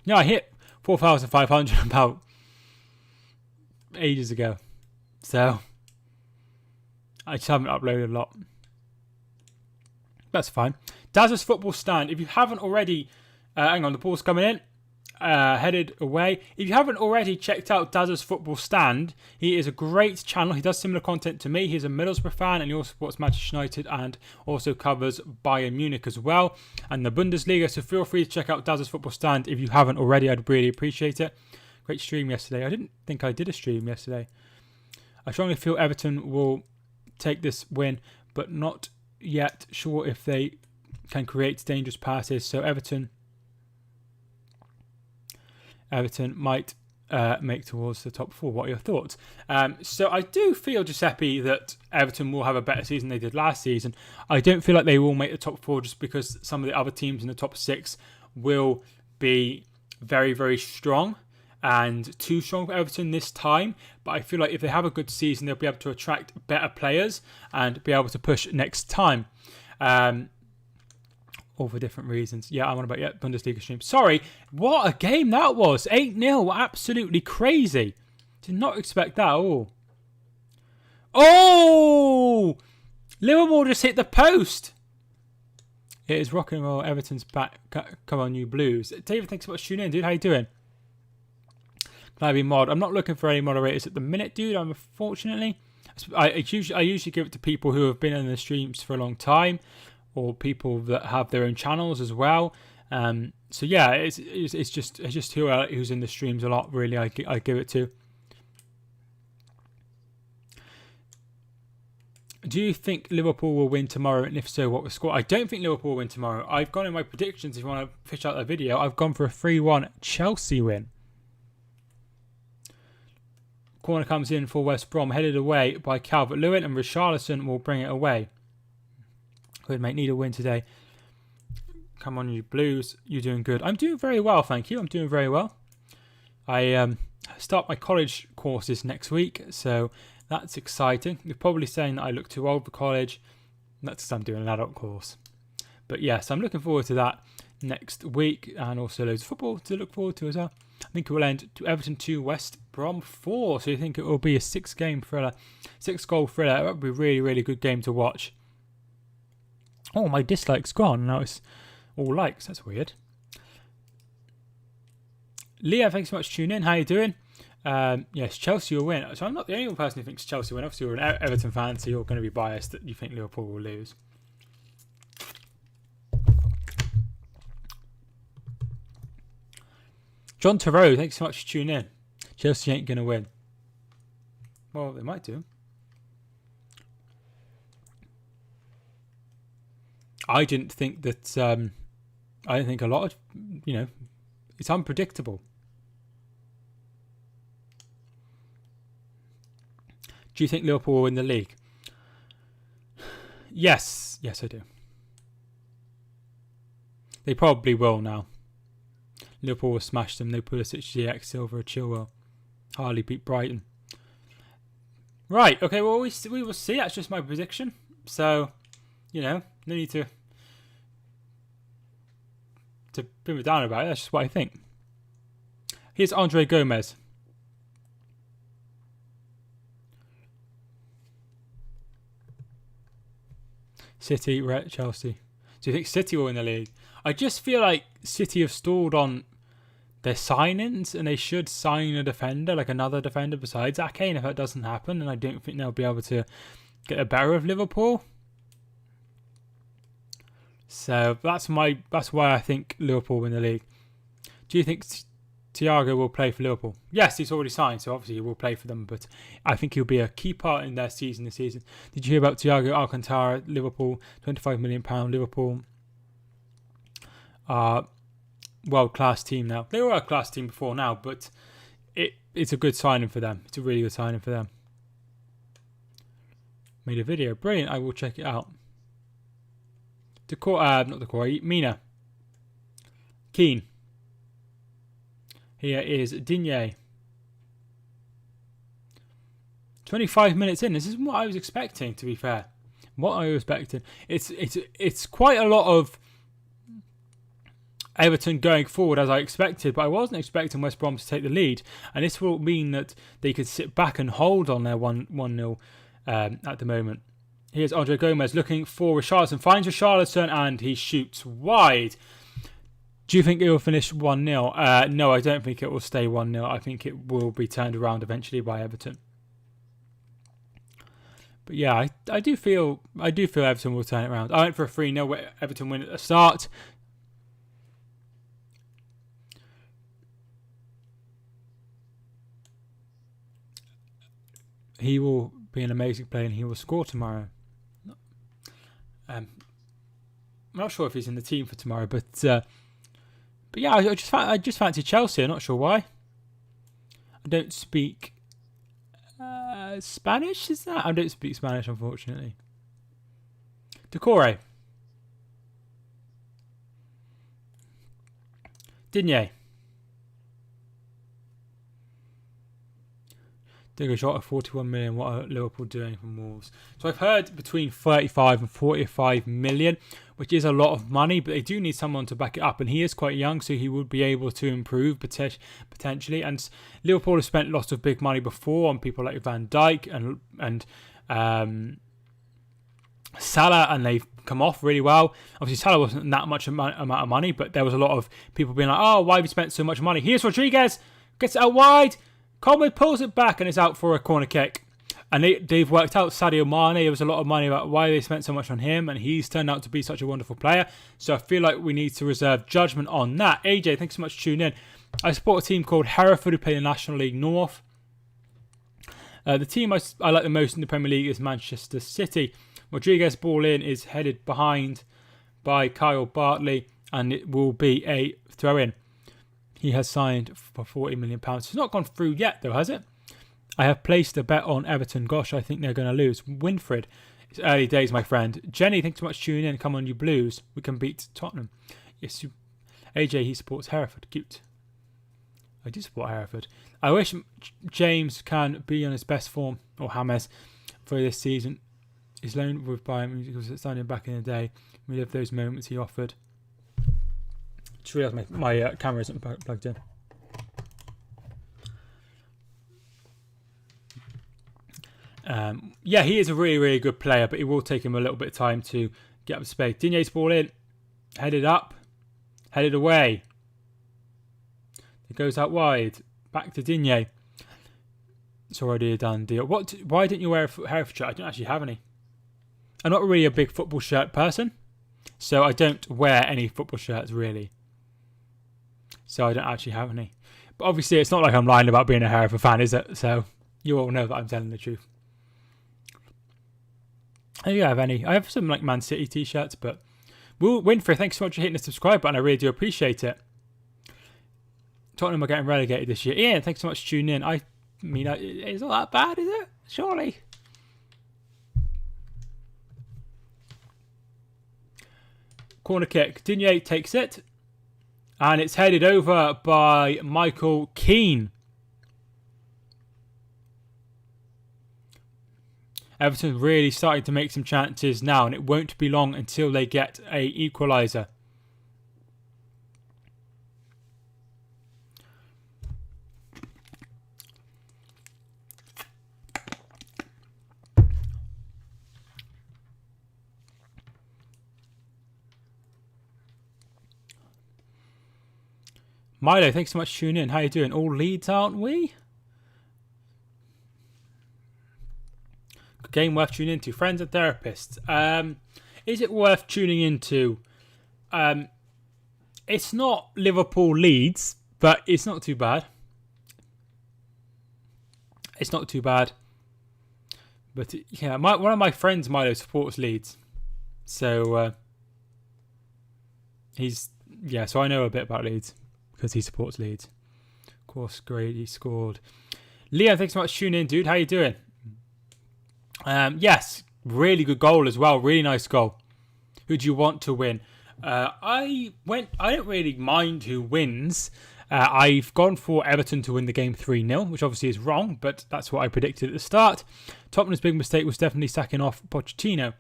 No, I hit 4,500 about ages ago. So I just haven't uploaded a lot. That's fine. Daz's football stand. If you haven't already, hang on, the ball's coming in. Headed away. If you haven't already checked out Daz's football stand, he is a great channel. He does similar content to me. He's a Middlesbrough fan and he also supports Manchester United and also covers Bayern Munich as well and the Bundesliga. So feel free to check out Daz's football stand if you haven't already. I'd really appreciate it. Great stream yesterday. I didn't think I did a stream yesterday. I strongly feel Everton will take this win, but not yet sure if they can create dangerous passes. So Everton might make towards the top 4. What are your thoughts? So I do feel, Giuseppe, that Everton will have a better season than they did last season. I don't feel like they will make the top 4 just because some of the other teams in the top 6 will be very, very strong and too strong for Everton this time. But I feel like if they have a good season, they'll be able to attract better players and be able to push next time. All for different reasons. Yeah, I'm on about Bundesliga stream. Sorry, what a game that was. 8-0, absolutely crazy. Did not expect that at all. Oh! Liverpool just hit the post. It is rock and roll. Everton's back. Come on, you Blues. David, thanks so much for tuning in, dude. How you doing? Can I be mod? I'm not looking for any moderators at the minute, dude. Unfortunately. I usually give it to people who have been in the streams for a long time, or people that have their own channels as well. So yeah, it's just who's in the streams a lot. Really, I give it to. Do you think Liverpool will win tomorrow? And if so, what was the score? I don't think Liverpool will win tomorrow. I've gone in my predictions. If you want to fish out that video, I've gone for a 3-1 Chelsea win. Corner comes in for West Brom, headed away by Calvert-Lewin, and Richarlison will bring it away. Good, mate. Need a win today. Come on, you Blues. You're doing good. I'm doing very well, thank you. I'm doing very well. I start my college courses next week, so that's exciting. You're probably saying that I look too old for college. That's because I'm doing an adult course. But yes, I'm looking forward to that next week, and also loads of football to look forward to as well. I think it will end to Everton 2, West Brom 4. So you think it will be a 6-goal thriller. That would be a really, really good game to watch. Oh, my dislikes gone. Now it's all likes. That's weird. Leah, thanks so much for tuning in. How you doing? Yes, Chelsea will win. So I'm not the only person who thinks Chelsea will win. Obviously, you're an Everton fan, so you're going to be biased that you think Liverpool will lose. John Terreau, thanks so much for tuning in. Chelsea ain't going to win. Well, they might do. I didn't think that... I don't think a lot of... it's unpredictable. Do you think Liverpool will win the league? Yes. Yes, I do. They probably will now. Liverpool will smash them. They put a 6GX Silver, Chilwell. Hardly beat Brighton. Right, okay, well, we will see. That's just my prediction. So, no need to put me down about it. That's just what I think. Here's Andre Gomez. City, Chelsea. Do you think City will win the league? I just feel like City have stalled on their signings, and they should sign a defender, like another defender besides Ake. And if that doesn't happen, then I don't think they'll be able to get the better of Liverpool. So that's why I think Liverpool win the league. Do you think Thiago will play for Liverpool? Yes, he's already signed, so obviously he will play for them. But I think he'll be a key part in their season this season. Did you hear about Thiago Alcantara, Liverpool, £25 million, Liverpool? World-class team now. They were a class team before now, but it's a good signing for them. It's a really good signing for them. Made a video. Brilliant. I will check it out. Mina. Keane. Here is Digne. 25 minutes in. This is what I was expecting, to be fair. What I was expecting. It's quite a lot of Everton going forward as I expected, but I wasn't expecting West Brom to take the lead, and this will mean that they could sit back and hold on their 1-0 at the moment. Here's Andre Gomez looking for Richarlison, finds Richarlison, and he shoots wide. Do you think it will finish 1-0? No, I don't think it will stay 1-0. I think it will be turned around eventually by Everton. But yeah, I do feel Everton will turn it around. I went for a 3-0 where Everton win at the start. He will be an amazing player and he will score tomorrow. I'm not sure if he's in the team for tomorrow, but yeah, I just fancy Chelsea. I'm not sure why. I don't speak Spanish. Is that? I don't speak Spanish, unfortunately. Decore. Digne. Dig a shot of 41 million. What are Liverpool doing from Wolves? So I've heard between 35 and 45 million, which is a lot of money, but they do need someone to back it up. And he is quite young, so he would be able to improve potentially. And Liverpool have spent lots of big money before on people like Van Dijk and Salah, and they've come off really well. Obviously, Salah wasn't that much amount of money, but there was a lot of people being like, "Oh, why have you spent so much money?" Here's Rodriguez, gets it out wide. Conway pulls it back and it's out for a corner kick. And they've worked out Sadio Mane. There was a lot of money about why they spent so much on him, and he's turned out to be such a wonderful player. So I feel like we need to reserve judgment on that. AJ, thanks so much for tuning in. I support a team called Hereford who play in the National League North. The team I like the most in the Premier League is Manchester City. Rodriguez ball in is headed behind by Kyle Bartley, and it will be a throw-in. He has signed for £40 million. It's not gone through yet, though, has it? I have placed a bet on Everton. Gosh, I think they're going to lose. Winfred, it's early days, my friend. Jenny, thanks so much for tuning in. Come on, you Blues. We can beat Tottenham. Yes, AJ, he supports Hereford. Cute. I do support Hereford. I wish James can be on his best form, or James, for this season. His loan with Bayern Munich was outstanding back in the day. We lived those moments he offered. Just realised my camera isn't plugged in. Yeah, he is a really, really good player, but it will take him a little bit of time to get up to speed. Digne's ball in. Headed up. Headed away. It goes out wide. Back to Digne. It's already a done deal. Why didn't you wear a Hereford shirt? I don't actually have any. I'm not really a big football shirt person, so I don't wear any football shirts really. So I don't actually have any. But obviously it's not like I'm lying about being a Hereford fan, is it? So you all know that I'm telling the truth. I don't have any. I have some like Man City t-shirts, but Winfrey, thanks so much for hitting the subscribe button. I really do appreciate it. Tottenham are getting relegated this year. Ian, thanks so much for tuning in. I mean, it's not that bad, is it? Surely. Corner kick. Digne takes it. And it's headed over by Michael Keane. Everton really starting to make some chances now, and it won't be long until they get a equaliser. Milo, thanks so much for tuning in. How you doing? All Leeds, aren't we? Good game worth tuning into. Friends and therapists. Is it worth tuning into? It's not Liverpool Leeds, but it's not too bad. It's not too bad. But yeah, one of my friends, Milo, supports Leeds. So so I know a bit about Leeds. Because he supports Leeds. Of course, Grady scored. Leo, thanks so much for tuning in, dude. How you doing? Yes, really good goal as well. Really nice goal. Who do you want to win? I don't really mind who wins. I've gone for Everton to win the game 3-0, which obviously is wrong, but that's what I predicted at the start. Tottenham's big mistake was definitely sacking off Pochettino.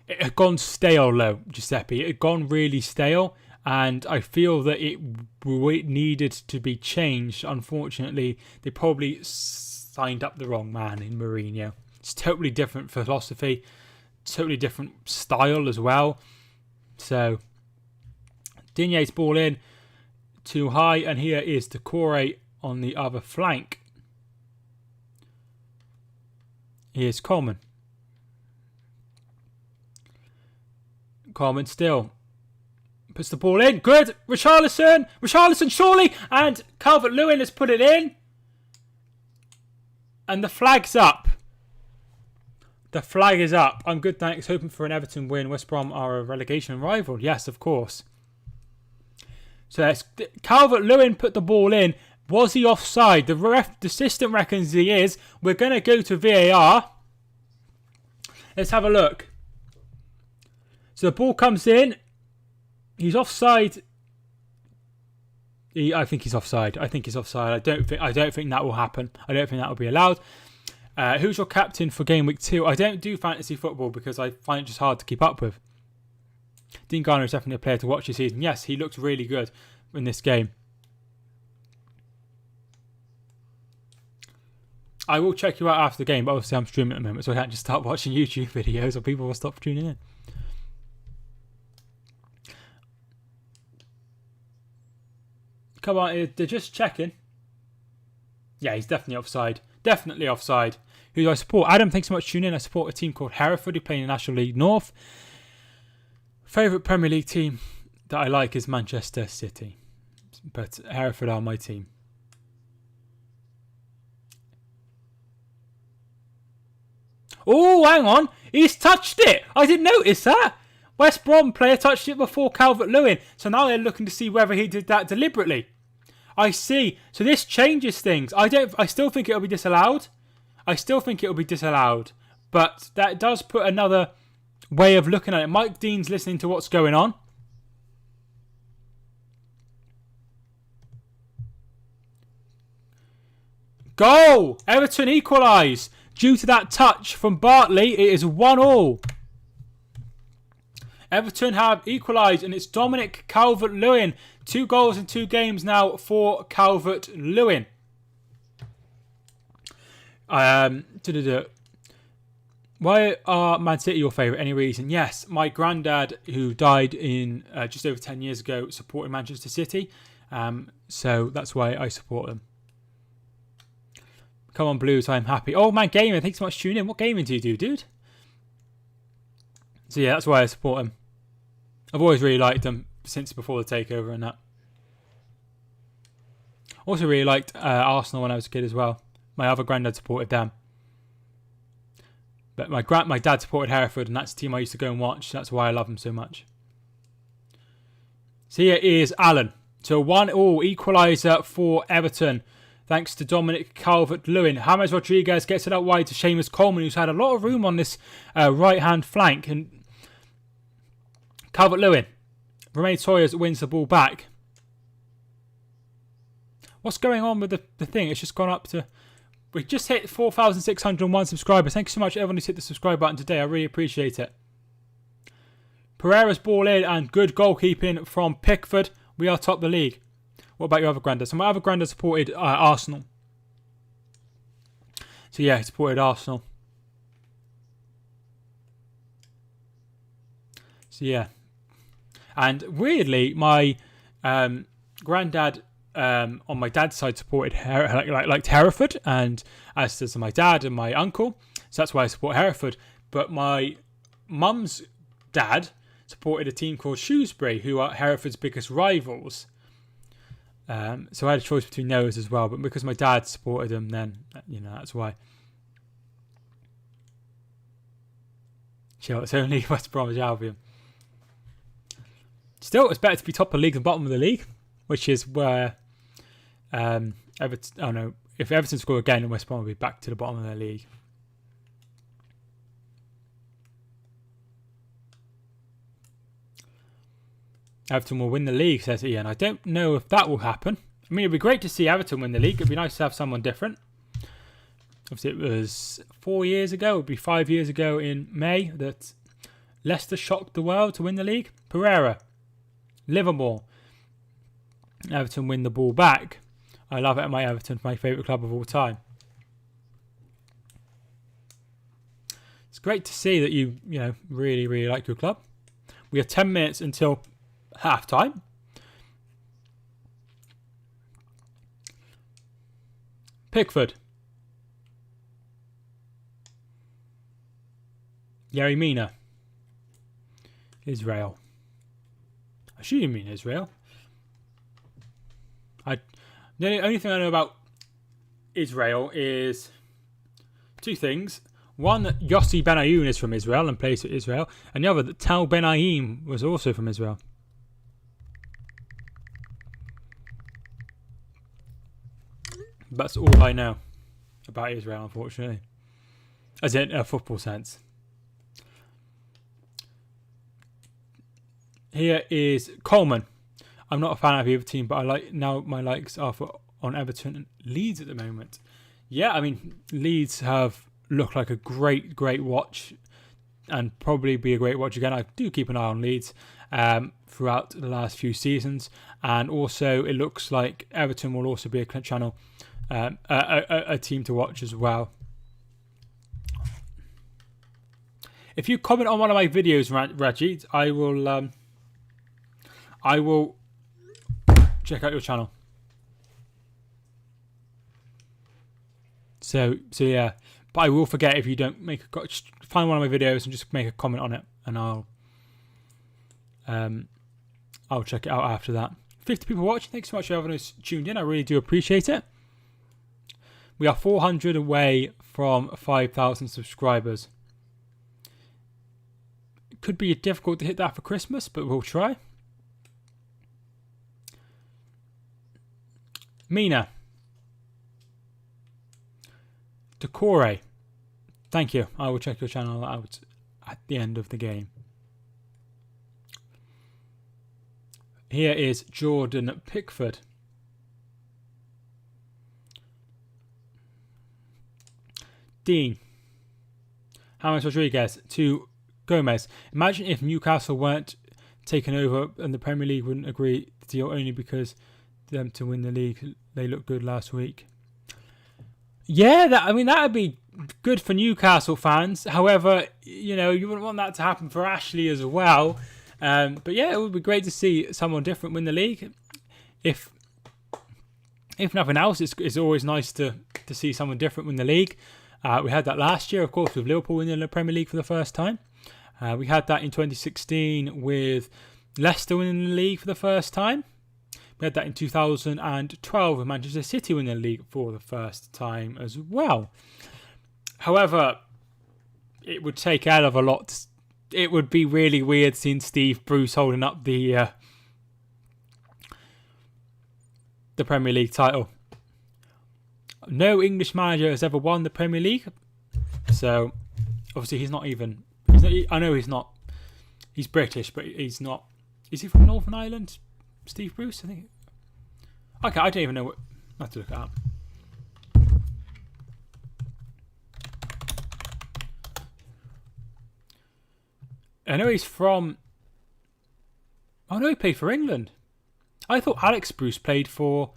It had gone stale, though, Giuseppe. It had gone really stale. And I feel that it needed to be changed. Unfortunately, they probably signed up the wrong man in Mourinho. It's totally different philosophy, totally different style as well. So, Digne's ball in, too high, and here is Decore on the other flank. Here's Coleman. Coleman still. Puts the ball in. Good. Richarlison surely. And Calvert-Lewin has put it in. And the flag's up. The flag is up. I'm good, thanks. Hoping for an Everton win. West Brom are a relegation rival. Yes, of course. So Calvert-Lewin put the ball in. Was he offside? The assistant reckons he is. We're going to go to VAR. Let's have a look. So the ball comes in. He's offside. I think he's offside. I don't think that will happen. I don't think that will be allowed. Who's your captain for game week 2? I don't do fantasy football because I find it just hard to keep up with. Dean Garner is definitely a player to watch this season. Yes, he looks really good in this game. I will check you out after the game, but obviously I'm streaming at the moment, so I can't just start watching YouTube videos or people will stop tuning in. Come on, they're just checking. Yeah, he's definitely offside. Definitely offside. Who do I support? Adam, thanks so much for tuning in. I support a team called Hereford who play in the National League North. Favourite Premier League team that I like is Manchester City. But Hereford are my team. Oh, hang on. He's touched it. I didn't notice that. West Brom player touched it before Calvert-Lewin. So now they're looking to see whether he did that deliberately. I see. So this changes things. I still think it'll be disallowed. But that does put another way of looking at it. Mike Dean's listening to what's going on. Goal! Everton equalise. Due to that touch from Bartley, it is 1-1. Everton have equalised, and it's Dominic Calvert-Lewin. 2 goals in 2 games now for Calvert-Lewin. Why are Man City your favourite? Any reason? Yes, my granddad, who died in just over 10 years ago, supported Manchester City. So that's why I support them. Come on, Blues, I'm happy. Oh, man, Gaming, thanks so much for tuning in. What gaming do you do, dude? So yeah, that's why I support them. I've always really liked them since before the takeover and that. Also really liked Arsenal when I was a kid as well. My other granddad supported them. But my dad supported Hereford, and that's the team I used to go and watch. That's why I love them so much. So here is Allen. So 1-1 equaliser for Everton. Thanks to Dominic Calvert-Lewin. James Rodriguez gets it out wide to Seamus Coleman, who's had a lot of room on this right-hand flank. And Calvert-Lewin. Romain Sawyers wins the ball back. What's going on with the thing? It's just gone up to... We just hit 4,601 subscribers. Thank you so much everyone who's hit the subscribe button today. I really appreciate it. Pereira's ball in and good goalkeeping from Pickford. We are top the league. What about your other granddad? So my other granddad supported Arsenal. So yeah, he supported Arsenal. So yeah. And weirdly, my granddad... on my dad's side supported liked Hereford, and as does my dad and my uncle, so that's why I support Hereford. But my mum's dad supported a team called Shrewsbury, who are Hereford's biggest rivals. So I had a choice between those as well, but because my dad supported them, then that's why. Chill, it's only West Bromwich Albion. Still, it's better to be top of the league than bottom of the league, which is where Everton. Oh no! If Everton score again, then West Brom will be back to the bottom of their league. Everton will win the league, says Ian. I don't know if that will happen. I mean, it'd be great to see Everton win the league. It'd be nice to have someone different. Obviously, it was 4 years ago. It would be 5 years ago in May that Leicester shocked the world to win the league. Pereira, Liverpool. Everton win the ball back. I love it at my Everton, my favourite club of all time. It's great to see that you really, really like your club. We have 10 minutes until half time. Pickford. Yerry Mina. Israel. I assume you mean Israel. The only thing I know about Israel is 2 things. One, that Yossi Benayoun is from Israel and plays for Israel. And the other, that Tal Benaim was also from Israel. That's all I know about Israel, unfortunately. As in a football sense. Here is Coleman. I'm not a fan of either team, but I like now my likes are on Everton and Leeds at the moment. Yeah, I mean, Leeds have looked like a great watch and probably be a great watch again. I do keep an eye on Leeds throughout the last few seasons. And also, it looks like Everton will also be a channel, a team to watch as well. If you comment on one of my videos, Rajit, I will check out your channel. So yeah, but I will forget if you don't just find one of my videos and just make a comment on it, and I'll check it out after that. 50 people watching. Thanks so much for having us tuned in. I really do appreciate it. We are 400 away from 5,000 subscribers. It could be difficult to hit that for Christmas, but we'll try. Mina. Decore. Thank you. I will check your channel out at the end of the game. Here is Jordan Pickford. Dean. James Rodriguez to Gomez. Imagine if Newcastle weren't taken over and the Premier League wouldn't agree the deal only because them to win the league. They looked good last week. Yeah, that would be good for Newcastle fans. However, you wouldn't want that to happen for Ashley as well. But yeah, it would be great to see someone different win the league. If nothing else, it's always nice to see someone different win the league. We had that last year, of course, with Liverpool winning the Premier League for the first time. We had that in 2016 with Leicester winning the league for the first time. We had that in 2012 with Manchester City winning the league for the first time as well. However, it would take out of a lot. It would be really weird seeing Steve Bruce holding up the Premier League title. No English manager has ever won the Premier League. So, obviously he's not. I know he's not. He's British, but he's not. Is he from Northern Ireland? Steve Bruce, I think. Okay, I don't even know what. I have to look it up. I know he's from. Oh no, he played for England. I thought Alex Bruce played for.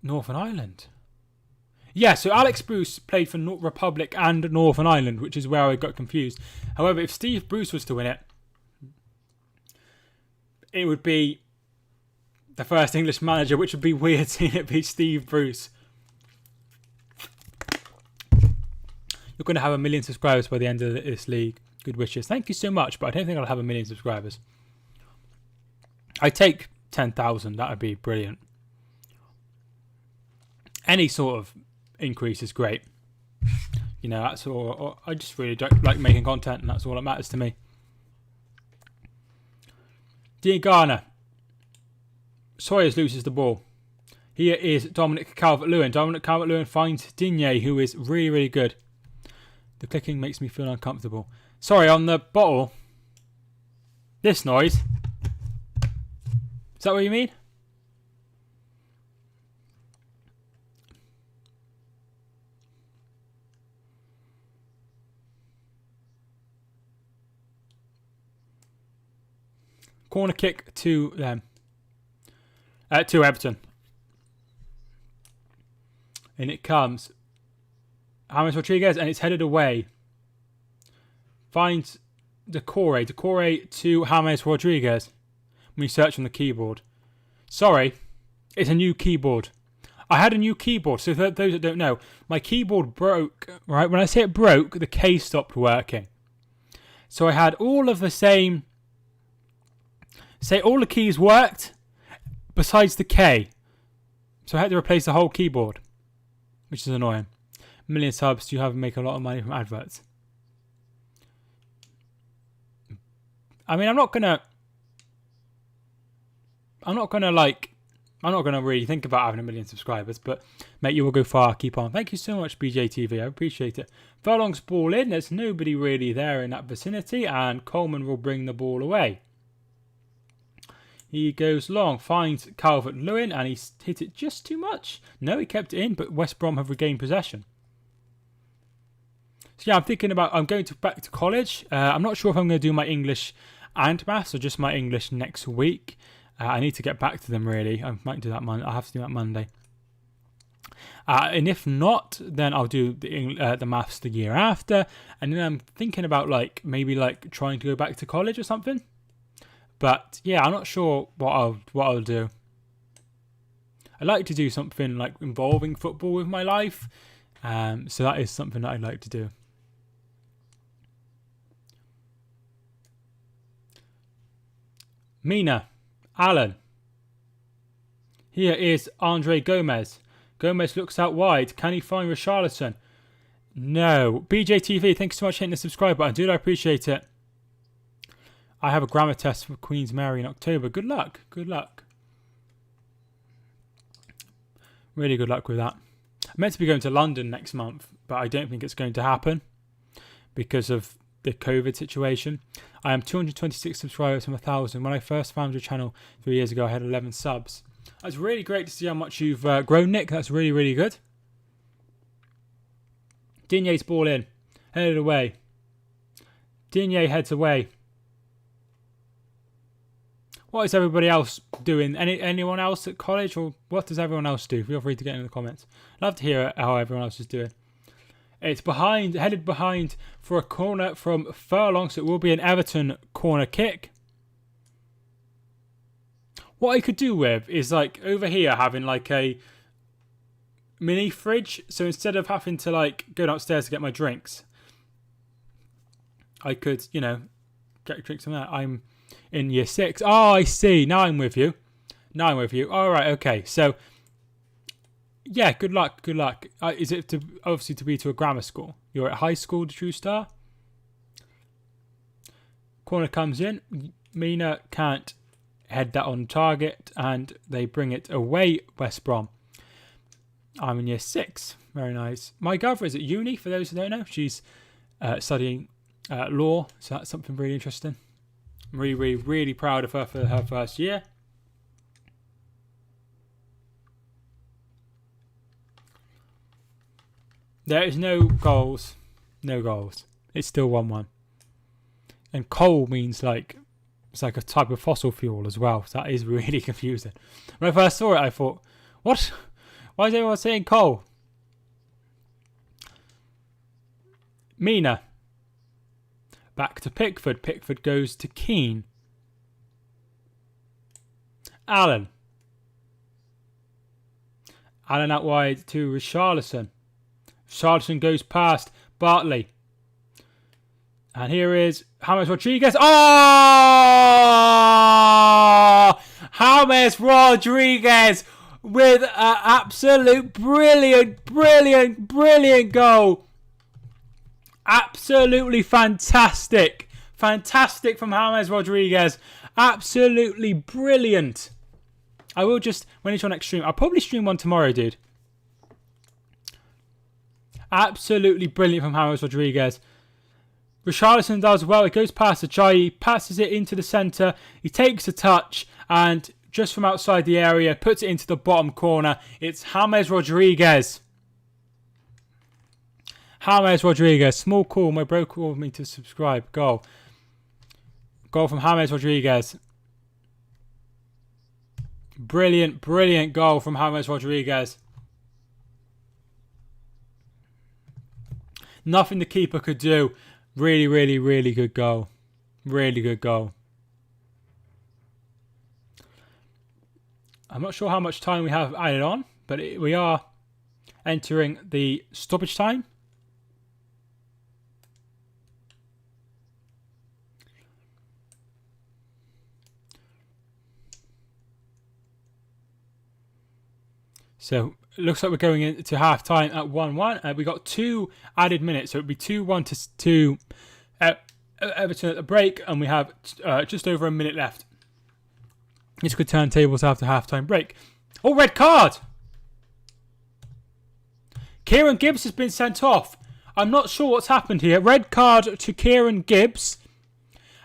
Northern Ireland. Yeah, so Alex Bruce played for Republic and Northern Ireland, which is where I got confused. However, if Steve Bruce was to win it, it would be the first English manager, which would be weird seeing it be Steve Bruce. You're going to have 1 million subscribers by the end of this league. Good wishes. Thank you so much, but I don't think I'll have 1 million subscribers. I'd take 10,000. That would be brilliant. Any sort of increase is great. That's all. I just really don't like making content, and that's all that matters to me. Dean Garner. Sawyers loses the ball. Here is Dominic Calvert-Lewin. Dominic Calvert-Lewin finds Digne, who is really, really good. The clicking makes me feel uncomfortable. Sorry, on the bottle. This noise. Is that what you mean? Corner kick to them. To Everton. And it comes. James Rodriguez, and it's headed away. Finds Decore. Decore to James Rodriguez. When you search on the keyboard. Sorry, it's a new keyboard. I had a new keyboard, so for those that don't know, my keyboard broke, right? When I say it broke, the K stopped working. So I had all of the same... Say all the keys worked, besides the K. So I had to replace the whole keyboard, which is annoying. 1 million subs, you have make a lot of money from adverts. I mean, I'm not gonna really think about having 1 million subscribers, but mate, you will go far. Keep on. Thank you so much, BJTV. I appreciate it. Furlong's ball in. There's nobody really there in that vicinity, and Coleman will bring the ball away. He goes long, finds Calvert-Lewin, and he's hit it just too much. No, he kept it in, but West Brom have regained possession. So yeah, I'm going back to college. I'm not sure if I'm going to do my English and maths or just my English next week. I need to get back to them really. I might do that I'll have to do that Monday. And if not, then I'll do the maths the year after. And then I'm thinking about maybe trying to go back to college or something. But yeah, I'm not sure what I'll do. I like to do something involving football with my life. So that is something that I'd like to do. Mina, Alan. Here is Andre Gomez. Gomez looks out wide. Can he find Richarlison? No. BJTV, thanks so much for hitting the subscribe button, dude. I appreciate it. I have a grammar test for Queen's Mary in October. Good luck. Good luck. Really good luck with that. I'm meant to be going to London next month, but I don't think it's going to happen because of COVID situation. I am 226 subscribers from 1,000. When I first found your channel 3 years ago, I had 11 subs. That's really great to see how much you've grown, Nick. That's really, really good. Digne's ball in. Headed away. Digne heads away. What is everybody else doing? Anyone else at college, or what does everyone else do? Feel free to get in the comments. I'd love to hear how everyone else is doing. It's behind, headed behind for a corner from Furlong, so it will be an Everton corner kick. What I could do with is like over here having like a mini fridge, so instead of having to like go downstairs to get my drinks, I could, you know, get drinks from there. I'm in year 6. Oh, I see. Now I'm with you. All right, okay. So, yeah, good luck. Is it obviously to be to a grammar school? You're at high school, the True Star. Corner comes in. Mina can't head that on target, and they bring it away, West Brom. I'm in year 6. Very nice. My girlfriend is at uni, for those who don't know. She's studying law, so that's something really interesting. I'm really, really, really proud of her for her first year. There is no goals. No goals. It's still 1-1. And coal means like, it's like a type of fossil fuel as well. So that is really confusing. When I first saw it, I thought, what? Why is everyone saying coal? Mina. Back to Pickford. Pickford goes to Keane. Allen. Allen out wide to Richarlison. Richarlison goes past Bartley. And here is James Rodriguez. Oh! James Rodriguez with an absolute brilliant goal. Absolutely fantastic. Fantastic from James Rodriguez. Absolutely brilliant. I will just, when it's your next stream, I'll probably stream one tomorrow, dude. Absolutely brilliant from James Rodriguez. Richarlison does well. It goes past Ajayi, passes it into the centre. He takes a touch and just from outside the area, puts it into the bottom corner. It's James Rodriguez. James Rodriguez. Small call. My bro called me to subscribe. Goal. Goal from James Rodriguez. Brilliant goal from James Rodriguez. Nothing the keeper could do. Really good goal. Really good goal. I'm not sure how much time we have added on, but we are entering the stoppage time. So it looks like we're going into half time at 1-1. We got 2 added minutes, so it'd be 2-1 to Everton at the break, and we have just over a minute left. It's good turntables after half time break. Oh, red card! Kieran Gibbs has been sent off. I'm not sure what's happened here. Red card to Kieran Gibbs,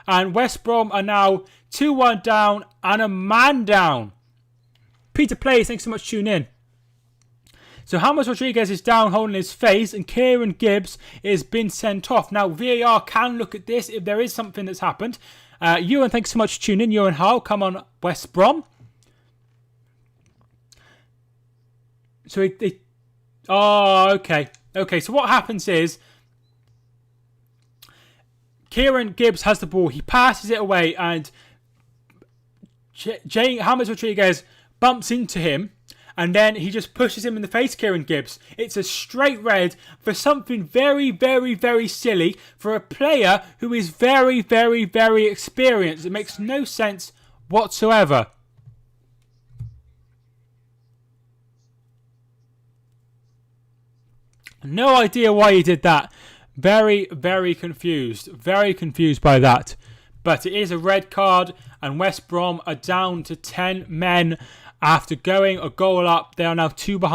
and West Brom are now 2-1 down and a man down. Peter Plays, thanks so much for tuning in. So James Rodriguez is down holding his face and Kieran Gibbs has been sent off. Now VAR can look at this if there is something that's happened. Ewan, thanks so much for tuning in. Ewan Howe, come on West Brom. So okay. Okay, so what happens is Kieran Gibbs has the ball. He passes it away and James Rodriguez bumps into him. And then he just pushes him in the face, Kieran Gibbs. It's a straight red for something very silly for a player who is very experienced. It makes no sense whatsoever. No idea why he did that. Very confused. Very confused by that. But it is a red card and West Brom are down to 10 men. After going a goal up, they are now 2-1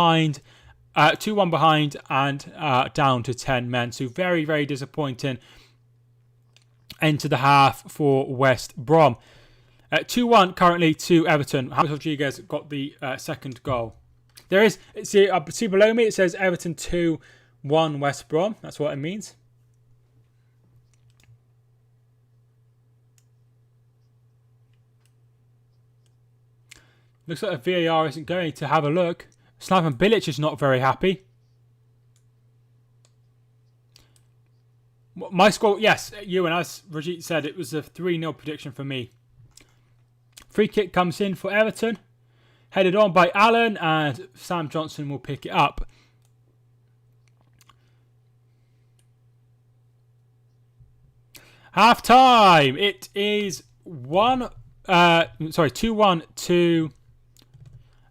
behind and down to 10 men. So very disappointing enter the half for West Brom. 2-1 currently to Everton. James Rodriguez got the second goal. There is, see below me, it says Everton 2-1 West Brom. That's what it means. Looks like the VAR isn't going to have a look. Slaven Bilic is not very happy. My score, yes, you and as Rajit said, it was a 3-0 prediction for me. Free kick comes in for Everton. Headed on by Allen, and Sam Johnson will pick it up. Half time. It is 2-1 to...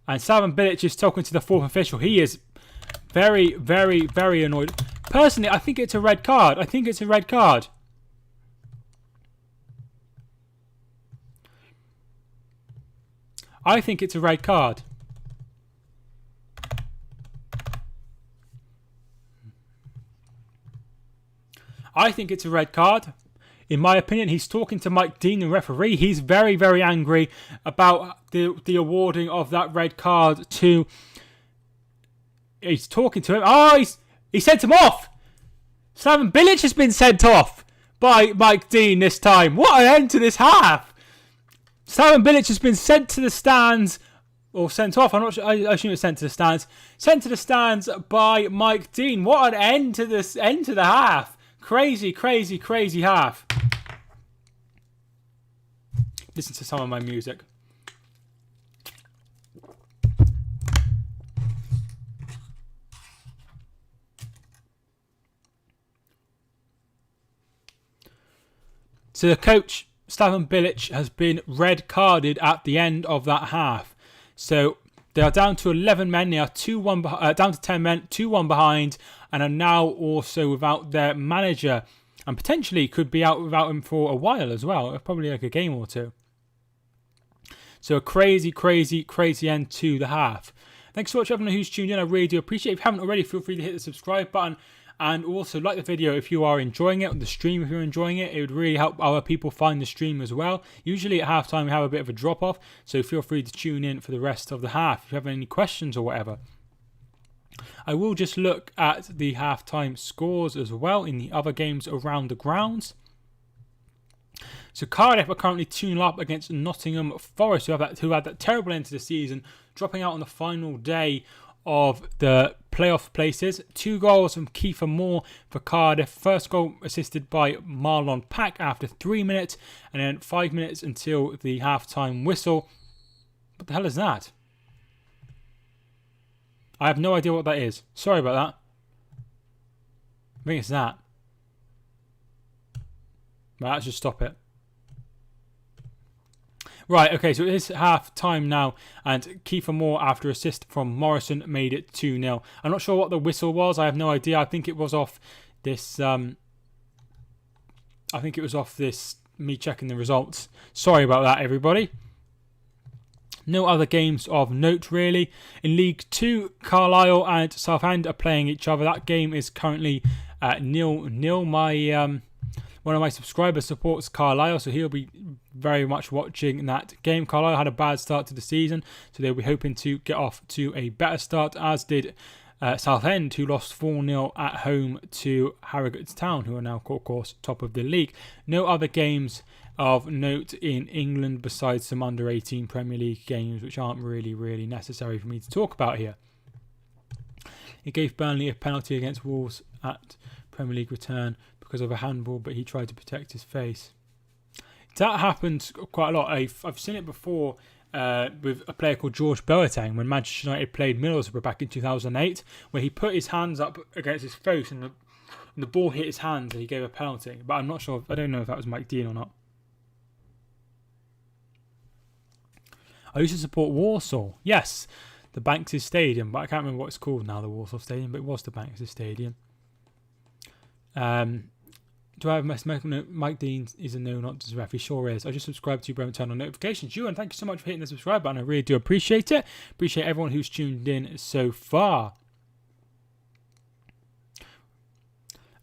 And Slaven Bilic is talking to the fourth official. He is very, very, very annoyed. Personally, I think it's a red card. I think it's a red card. I think it's a red card. I think it's a red card. In my opinion, he's talking to Mike Dean, the referee. He's very, very angry about the awarding of that red card to... He's talking to him. Oh, he sent him off. Slaven Bilic has been sent off by Mike Dean this time. What an end to this half. Slaven Bilic has been sent to the stands, or sent off. I'm not sure. I assume it's sent to the stands. Sent to the stands by Mike Dean. What an end to this end to the half. Crazy, crazy, crazy half. Listen to some of my music. So the coach, Slaven Bilic, has been red carded at the end of that half. So they are down to 11 men. They are down to 10 men, 2-1 behind, and are now also without their manager, and potentially could be out without him for a while as well, probably like a game or two. So a crazy, crazy, crazy end to the half. Thanks so much everyone who's tuned in. I really do appreciate it. If you haven't already, feel free to hit the subscribe button. And also like the video if you are enjoying it, the stream if you're enjoying it. It would really help other people find the stream as well. Usually at halftime we have a bit of a drop off, so feel free to tune in for the rest of the half if you have any questions or whatever. I will just look at the halftime scores as well in the other games around the grounds. So Cardiff are currently 2-0 up against Nottingham Forest, who had that terrible end to the season, dropping out on the final day of the playoff places. 2 goals from Kiefer Moore for Cardiff. First goal assisted by Marlon Pack after 3 minutes, and then 5 minutes until the half-time whistle. What the hell is that? I have no idea what that is. Sorry about that. I think it's that. Right, let's just stop it. Right, okay, so it is half time now, and Kiefer Moore, after assist from Morrison, made it 2-0. I'm not sure what the whistle was. I have no idea. I think it was off this. Me checking the results. Sorry about that, everybody. No other games of note, really. In League 2, Carlisle and Southend are playing each other. That game is currently 0-0. One of my subscribers supports Carlisle, so he'll be very much watching that game. Carlisle had a bad start to the season, so they'll be hoping to get off to a better start, as did Southend, who lost 4-0 at home to Harrogate Town, who are now, of course, top of the league. No other games of note in England besides some under-18 Premier League games, which aren't really necessary for me to talk about here. It gave Burnley a penalty against Wolves at Premier League return because of a handball, but he tried to protect his face. That happened quite a lot. I've seen it before with a player called George Boateng when Manchester United played Middlesbrough back in 2008, where he put his hands up against his face and the ball hit his hands and he gave a penalty. But I'm not sure. I don't know if that was Mike Dean or not. I used to support Warsaw. Yes, the Banks' Stadium, but I can't remember what it's called now, the Warsaw Stadium, but it was the Banks' Stadium. Do I have Mike Dean is a no, not just ref. He sure is. I just subscribed to you, bro, and turn on notifications. You, and thank you so much for hitting the subscribe button. I really do appreciate it. Appreciate everyone who's tuned in so far.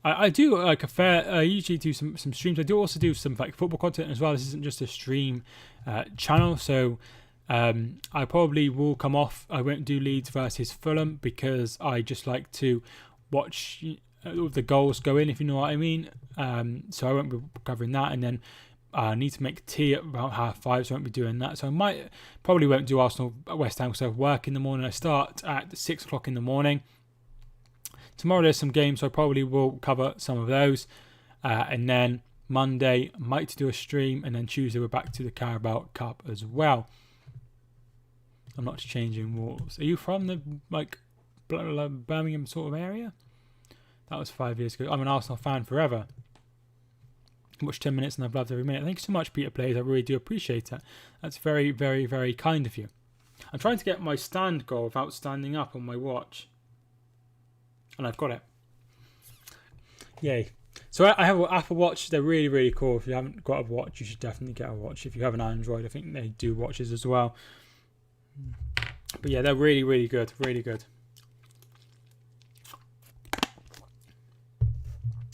I do like a fair. I usually do some streams. I do also do some like football content as well. This isn't just a stream channel, so I probably will come off. I won't do Leeds versus Fulham because I just like to watch the goals go in, if you know what I mean. So I won't be covering that, and then I need to make tea at about 5:30, so I won't be doing that. So I probably won't do Arsenal West Ham because I have work in the morning. I start at 6 o'clock in the morning. Tomorrow there's some games, so I probably will cover some of those. And then Monday, I might do a stream, and then Tuesday we're back to the Carabao Cup as well. I'm not changing walls. Are you from the Birmingham sort of area? That was 5 years ago. I'm an Arsenal fan forever. Watch 10 minutes and I've loved every minute. Thank you so much, Peter Plays. I really do appreciate that. That's very, very, very kind of you. I'm trying to get my stand goal without standing up on my watch. And I've got it. Yay. So I have an Apple Watch. They're really, really cool. If you haven't got a watch, you should definitely get a watch. If you have an Android, I think they do watches as well. But yeah, they're really, really good. Really good.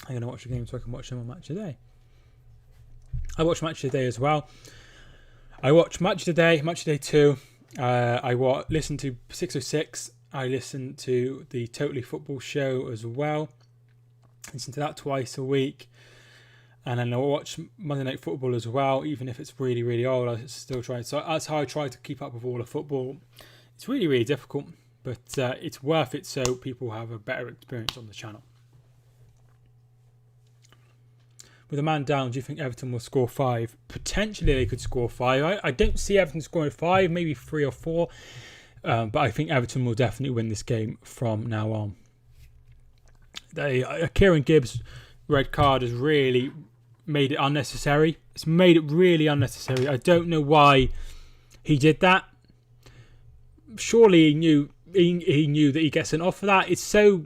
I'm going to watch the game so I can watch them on Match Today. I watch Match Today as well. I watch Match Today, Match Today 2. I listen to 606. I listen to the Totally Football show as well. Listen to that twice a week. And then I watch Monday Night Football as well, even if it's really, really old. I still try. So that's how I try to keep up with all the football. It's really, really difficult, but it's worth it so people have a better experience on the channel. With a man down, do you think Everton will score 5? Potentially they could score 5. I don't see Everton scoring 5, maybe 3 or 4. But I think Everton will definitely win this game from now on. Kieran Gibbs' red card has really made it unnecessary. It's made it really unnecessary. I don't know why he did that. Surely he knew that he gets sent off for that. It's so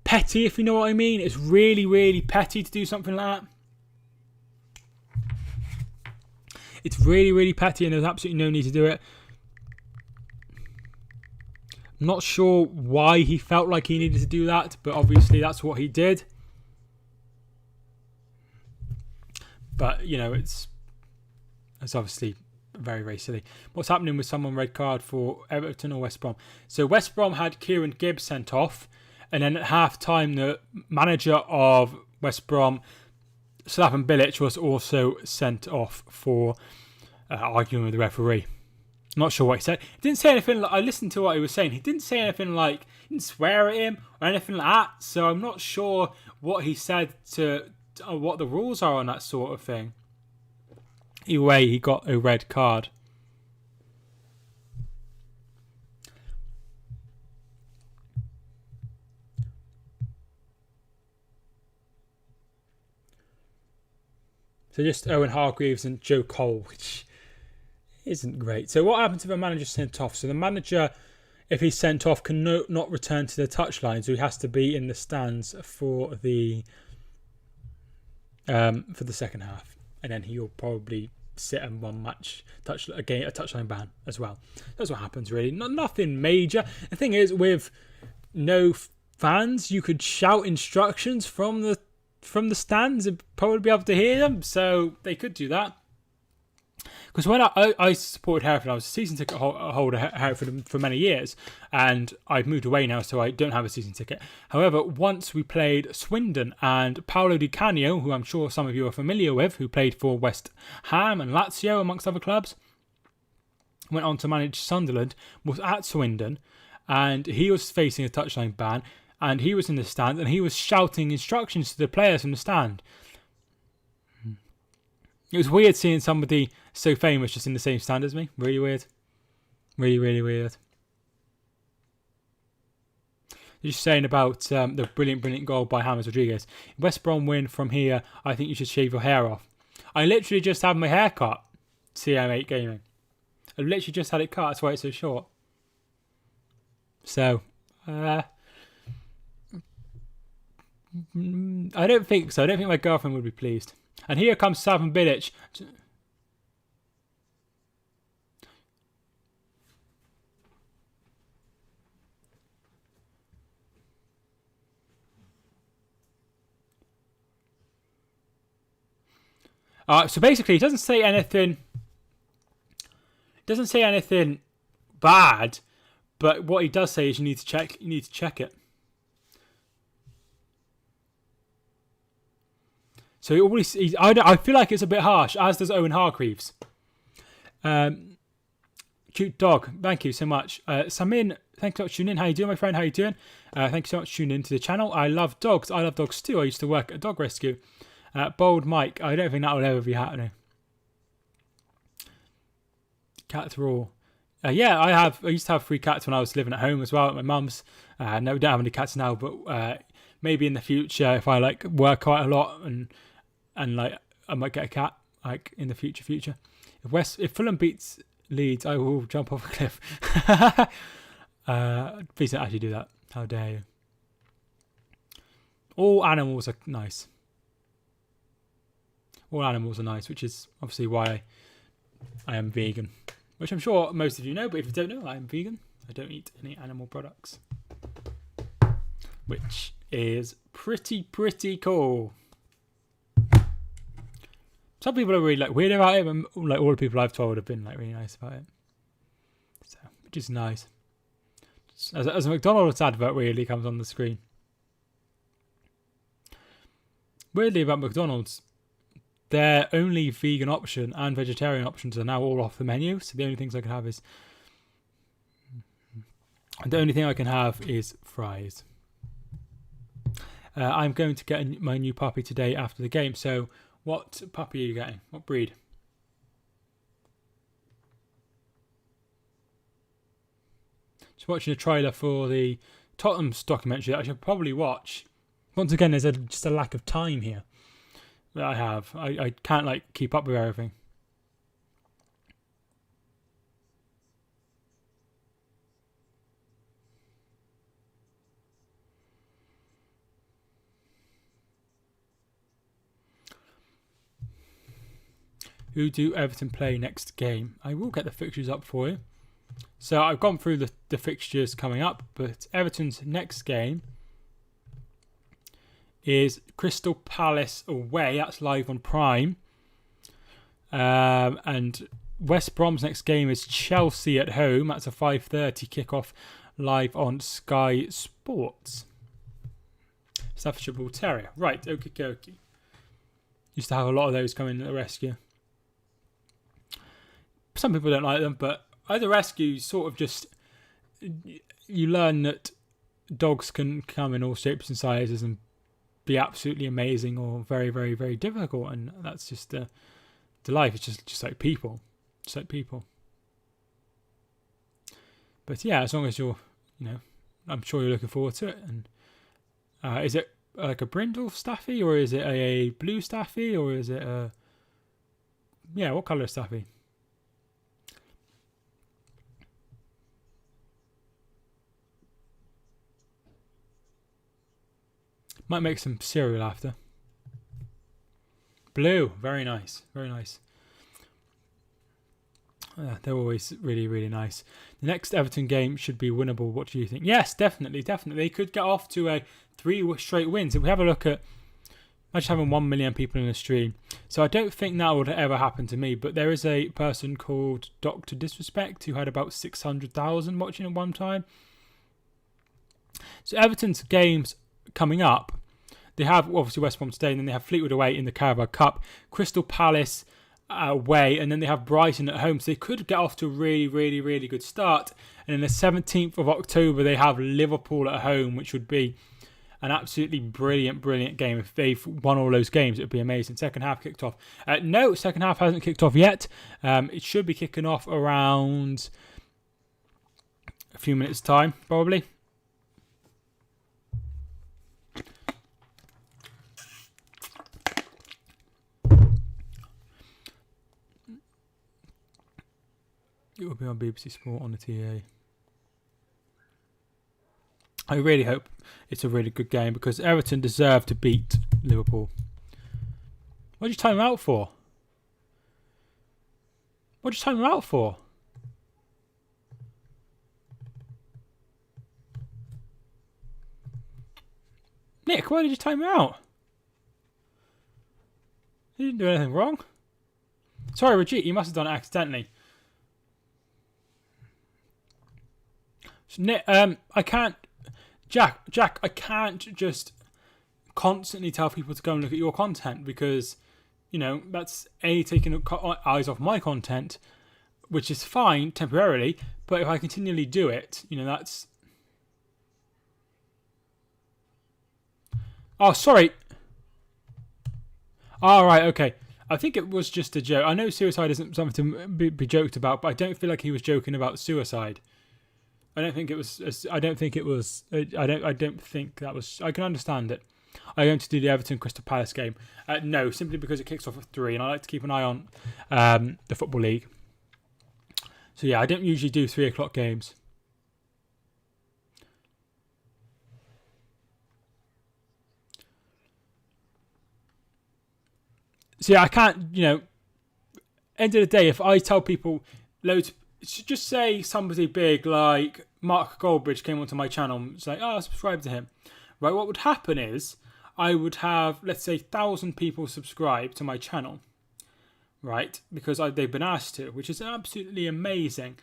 petty, if you know what I mean. It's really, really petty to do something like that. It's really, really petty, and there's absolutely no need to do it. I'm not sure why he felt like he needed to do that, but obviously that's what he did. But, you know, it's obviously very, very silly. What's happening with someone red card for Everton or West Brom? So West Brom had Kieran Gibbs sent off, and then at half-time the manager of West Brom, Slaven Bilic, was also sent off for arguing with the referee. Not sure what he said. He didn't say anything. I listened to what he was saying. He didn't say anything like, he didn't swear at him or anything like that. So I'm not sure what he said to what the rules are on that sort of thing. Either way, he got a red card. So just Owen Hargreaves and Joe Cole, which isn't great. So what happens if a manager's sent off? So the manager, if he's sent off, can not return to the touchline. So he has to be in the stands for the second half, and then he'll probably sit and one match a touchline ban as well. That's what happens really. Nothing major. The thing is, with no fans, you could shout instructions from the stands and probably be able to hear them. So they could do that. Because when I supported Hereford, I was a season ticket holder at Hereford for many years, and I've moved away now, so I don't have a season ticket. However, once we played Swindon, and Paolo Di Canio, who I'm sure some of you are familiar with, who played for West Ham and Lazio, amongst other clubs, went on to manage Sunderland, was at Swindon, and he was facing a touchline ban, and he was in the stand, and he was shouting instructions to the players in the stand. It was weird seeing somebody so famous just in the same stand as me. Really weird. Really, really weird. Just saying about the brilliant goal by James Rodriguez. If West Brom win from here, I think you should shave your hair off. I literally just had my hair cut. CM8 Gaming. I literally just had it cut. That's why it's so short. So, I don't think so. I don't think my girlfriend would be pleased. And here comes Slaven Bilic. So basically, it doesn't say anything. It doesn't say anything bad, but what he does say is you need to check. You need to check it. So he always. I feel like it's a bit harsh, as does Owen Hargreaves. Cute dog. Thank you so much. Samin, thanks so much for tuning in. How you doing, my friend? How you doing? Thank you so much for tuning into the channel. I love dogs. I love dogs too. I used to work at a dog rescue. Bold Mike. I don't think that will ever be happening. Cats raw. Yeah, I used to have 3 cats when I was living at home as well at my mum's. No, we don't have any cats now, but maybe in the future if I like work quite a lot and like I might get a cat like in the future. If Fulham beats Leeds, I will jump off a cliff. Please don't actually do that. How dare you? All animals are nice. All animals are nice, which is obviously why I am vegan. Which I'm sure most of you know, but if you don't know, I am vegan. I don't eat any animal products. Which is pretty cool. Some people are really like weird about it, but like all the people I've told have been like really nice about it. So, which is nice. As a McDonald's advert weirdly comes on the screen. Weirdly about McDonald's, their only vegan option and vegetarian options are now all off the menu. So the only things I can have is fries. I'm going to get my new puppy today after the game. So what puppy are you getting? What breed? Just watching a trailer for the Tottenham's documentary that I should probably watch. Once again, there's just a lack of time here that I have. I can't like keep up with everything. Who do Everton play next game? I will get the fixtures up for you. So I've gone through the fixtures coming up, but Everton's next game is Crystal Palace away. That's live on Prime. And West Brom's next game is Chelsea at home. That's a 5:30 kickoff live on Sky Sports. Staffordshire Bull Terrier. Right, okie dokie. Used to have a lot of those coming at the rescue. Some people don't like them, but at the rescue, sort of just you learn that dogs can come in all shapes and sizes and be absolutely amazing or very, very, very difficult, and that's just the life. It's just like people, But yeah, as long as you're, I'm sure you're looking forward to it. And is it like a brindle staffy, or is it a blue staffy, or is it a what colour is staffy? Might make some cereal after. Blue, very nice, very nice. They're always really, really nice. The next Everton game should be winnable. What do you think? Yes, definitely. They could get off to a 3 straight wins. If we have a look at, imagine having 1 million people in the stream. So I don't think that would ever happen to me, but there is a person called Dr. Disrespect who had about 600,000 watching at one time. So Everton's games coming up, they have obviously West Brom today, and then they have Fleetwood away in the Carabao Cup, Crystal Palace away, and then they have Brighton at home. So they could get off to a really, really, really good start. And then the 17th of October, they have Liverpool at home, which would be an absolutely brilliant, brilliant game. If they've won all those games, it would be amazing. Second half kicked off. No, second half hasn't kicked off yet. It should be kicking off around a few minutes' time, probably. It will be on BBC Sport on the TA. I really hope it's a really good game because Everton deserve to beat Liverpool. What did you time him out for? What did you time him out for? Nick, why did you time him out? He didn't do anything wrong. Sorry, Rajit, you must have done it accidentally. I can't... Jack, I can't just constantly tell people to go and look at your content because, that's taking eyes off my content, which is fine temporarily, but if I continually do it, that's... Oh, sorry. All right, okay. I think it was just a joke. I know suicide isn't something to be joked about, but I don't feel like he was joking about suicide. I don't think that was... I can understand it. I'm going to do the Everton Crystal Palace game. No, simply because it kicks off at 3, and I like to keep an eye on the Football League. So yeah, I don't usually do 3 o'clock games. So yeah, I can't, end of the day, if I tell people loads, just say somebody big like Mark Goldbridge came onto my channel and say, oh, subscribe to him. Right, what would happen is I would have, let's say, 1,000 people subscribe to my channel, right, because they've been asked to, which is absolutely amazing.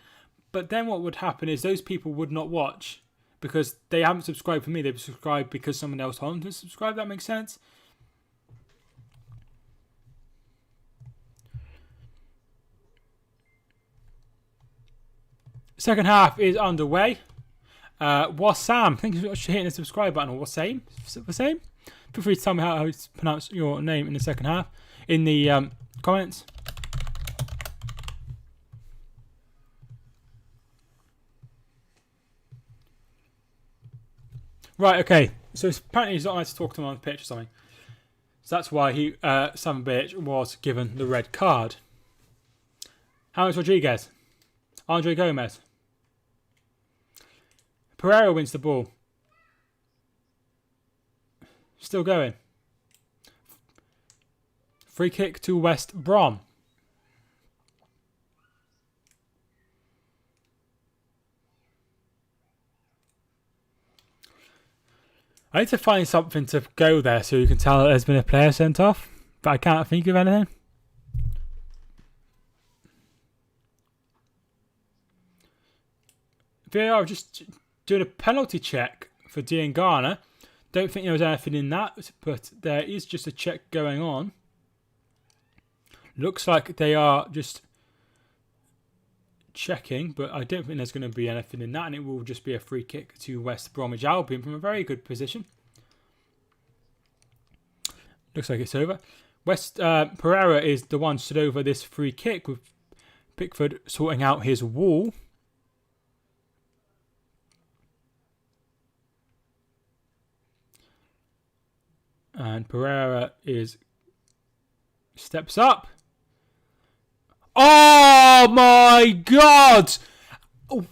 But then what would happen is those people would not watch because they haven't subscribed for me. They've subscribed because someone else told them to subscribe. That makes sense? Second half is underway. Wassam, thank you so much for hitting the subscribe button. Or Wassam? Feel free to tell me how to pronounce your name in the second half in the comments. Right, okay. So apparently he's not allowed to talk to him on the pitch or something. So that's why Sam Bitch was given the red card. James Rodriguez. Andre Gomez. Pereira wins the ball. Still going. Free kick to West Brom. I need to find something to go there so you can tell that there's been a player sent off, but I can't think of anything. VAR just doing a penalty check for Dean Garner. Don't think there was anything in that, but there is just a check going on. Looks like they are just checking, but I don't think there's going to be anything in that, and it will just be a free kick to West Bromwich Albion from a very good position. Looks like it's over. Pereira is the one stood over this free kick with Pickford sorting out his wall. And Pereira steps up. Oh my God!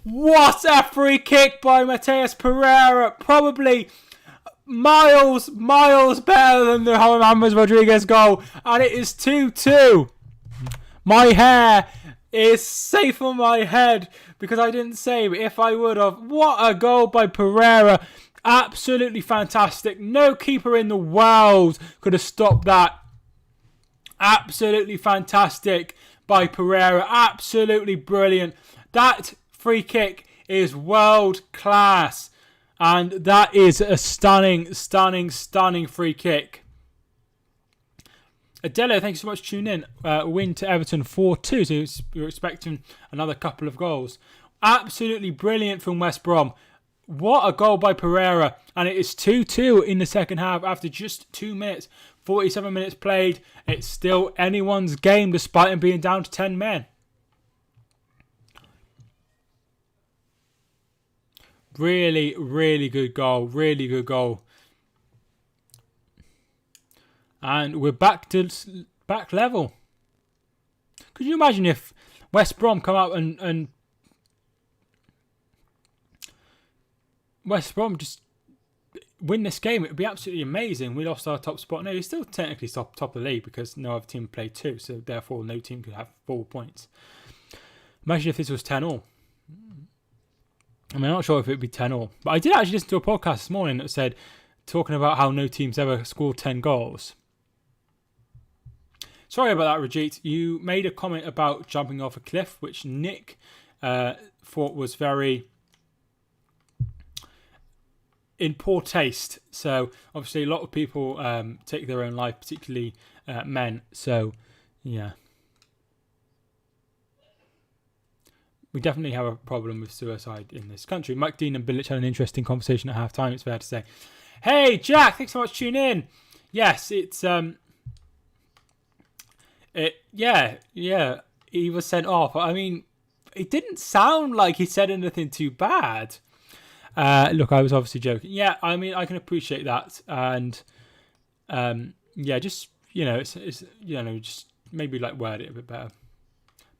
What a free kick by Mateus Pereira. Probably miles better than the James Rodriguez goal. And it is 2-2. My hair is safe on my head because I didn't save. If I would have. What a goal by Pereira. Absolutely fantastic. No keeper in the world could have stopped that. Absolutely fantastic by Pereira. Absolutely brilliant. That free kick is world class. And that is a stunning free kick. Adelo, thank you so much for tuning in. Win to Everton 4-2. So you're expecting another couple of goals. Absolutely brilliant from West Brom. What a goal by Pereira. And it is 2-2 in the second half after just 2 minutes. 47 minutes played. It's still anyone's game despite him being down to 10 men. Really, really good goal. Really good goal. And we're back level. Could you imagine if West Brom come out and West Brom just win this game? It would be absolutely amazing. We lost our top spot. No, he's still technically top of the league because no other team played 2, so therefore no team could have 4 points. Imagine if this was 10-all. I mean, I'm not sure if it would be 10-all. But I did actually listen to a podcast this morning that said, talking about how no team's ever scored 10 goals. Sorry about that, Rajit. You made a comment about jumping off a cliff, which Nick thought was very in poor taste. So obviously a lot of people take their own life, particularly men. So yeah, we definitely have a problem with suicide in this country. Mike Dean and Bilic had an interesting conversation at half time, it's fair to say. Hey Jack, thanks so much for tuning in. Yes, it's he was sent off. I mean, it didn't sound like he said anything too bad. Look, I was obviously joking. Yeah, I mean, I can appreciate that, and just it's just maybe like word it a bit better.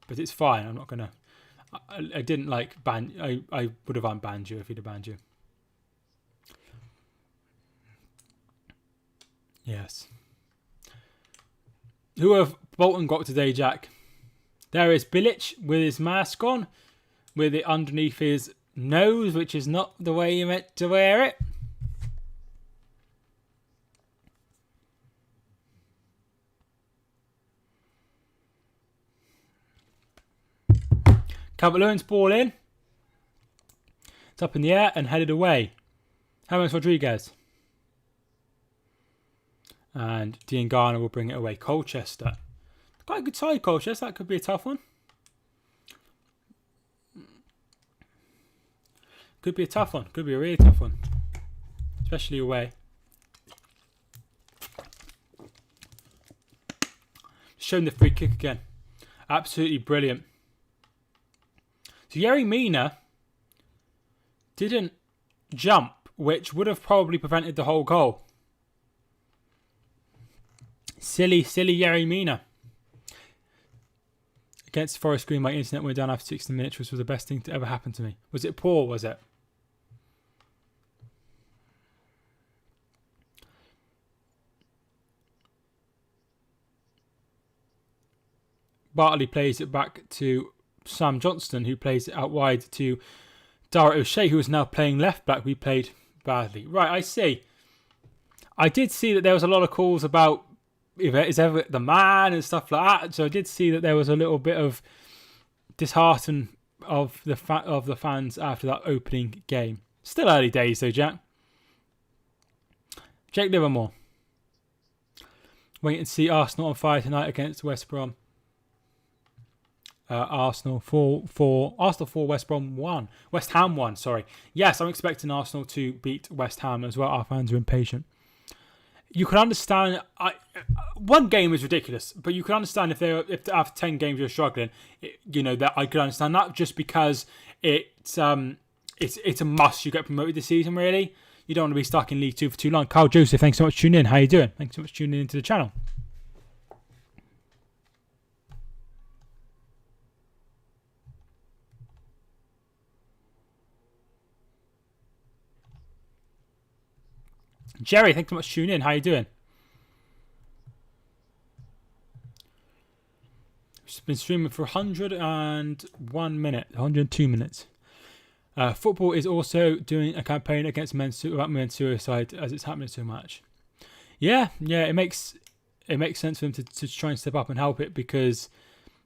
But it's fine. I'm not gonna. I didn't like ban. I would have unbanned you if he'd have banned you. Yes. Who have Bolton got today, Jack? There is Bilic with his mask on, with it underneath his nose, which is not the way you meant to wear it. Calvert-Lewin's ball in. It's up in the air and headed away. James Rodriguez. And Dean Garner will bring it away. Colchester. Quite a good side, Colchester. That could be a tough one. Could be a tough one. Could be a really tough one. Especially away. Showing the free kick again. Absolutely brilliant. So Yerry Mina didn't jump, which would have probably prevented the whole goal. Silly Yerry Mina. Against Forest Green, my internet went down after 60 minutes, which was the best thing to ever happen to me. Was it poor, was it? Bartley plays it back to Sam Johnston, who plays it out wide to Dara O'Shea, who is now playing left back. We played badly. Right, I see. I did see that there was a lot of calls about is Everett the man and stuff like that. So I did see that there was a little bit of disheartened of the fans after that opening game. Still early days though, Jack. Jake Livermore. Wait and see Arsenal on fire tonight against West Brom. Arsenal 4, West Brom 1. West Ham 1, sorry. Yes, I'm expecting Arsenal to beat West Ham as well. Our fans are impatient. You can understand. One game is ridiculous, but you can understand if after 10 games you're struggling. That I could understand that just because it's a must. You get promoted this season, really. You don't want to be stuck in League 2 for too long. Carl Joseph, thanks so much for tuning in. How you doing? Thanks so much for tuning into the channel. Jerry, thanks so much for tuning in. How you doing? It's been streaming for 101 minutes, 102 minutes. Football is also doing a campaign against men's suicide as it's happening so much. Yeah, it makes sense for them to try and step up and help it because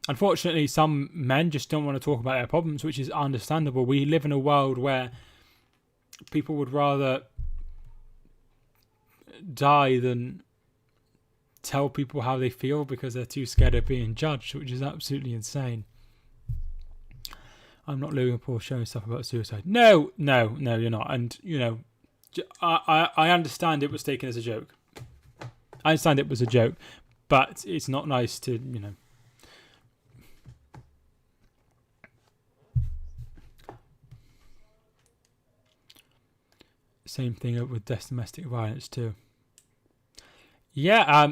unfortunately some men just don't want to talk about their problems, which is understandable. We live in a world where people would rather die than tell people how they feel because they're too scared of being judged, which is absolutely insane. I'm not Logan Paul showing stuff about suicide. No, you're not. And, I understand it was taken as a joke. I understand it was a joke, but it's not nice to, Same thing with domestic violence too. Yeah,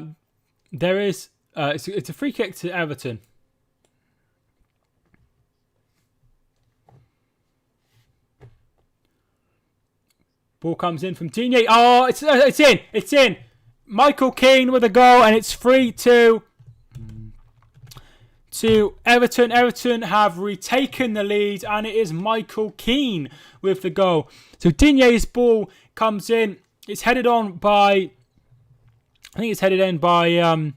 there is. It's a free kick to Everton. Ball comes in from Digne. Oh, it's in. It's in. Michael Keane with a goal, and it's 3-2 to Everton. Everton have retaken the lead, and it is Michael Keane with the goal. So Digne's ball comes in. It's headed on by. I think it's headed in by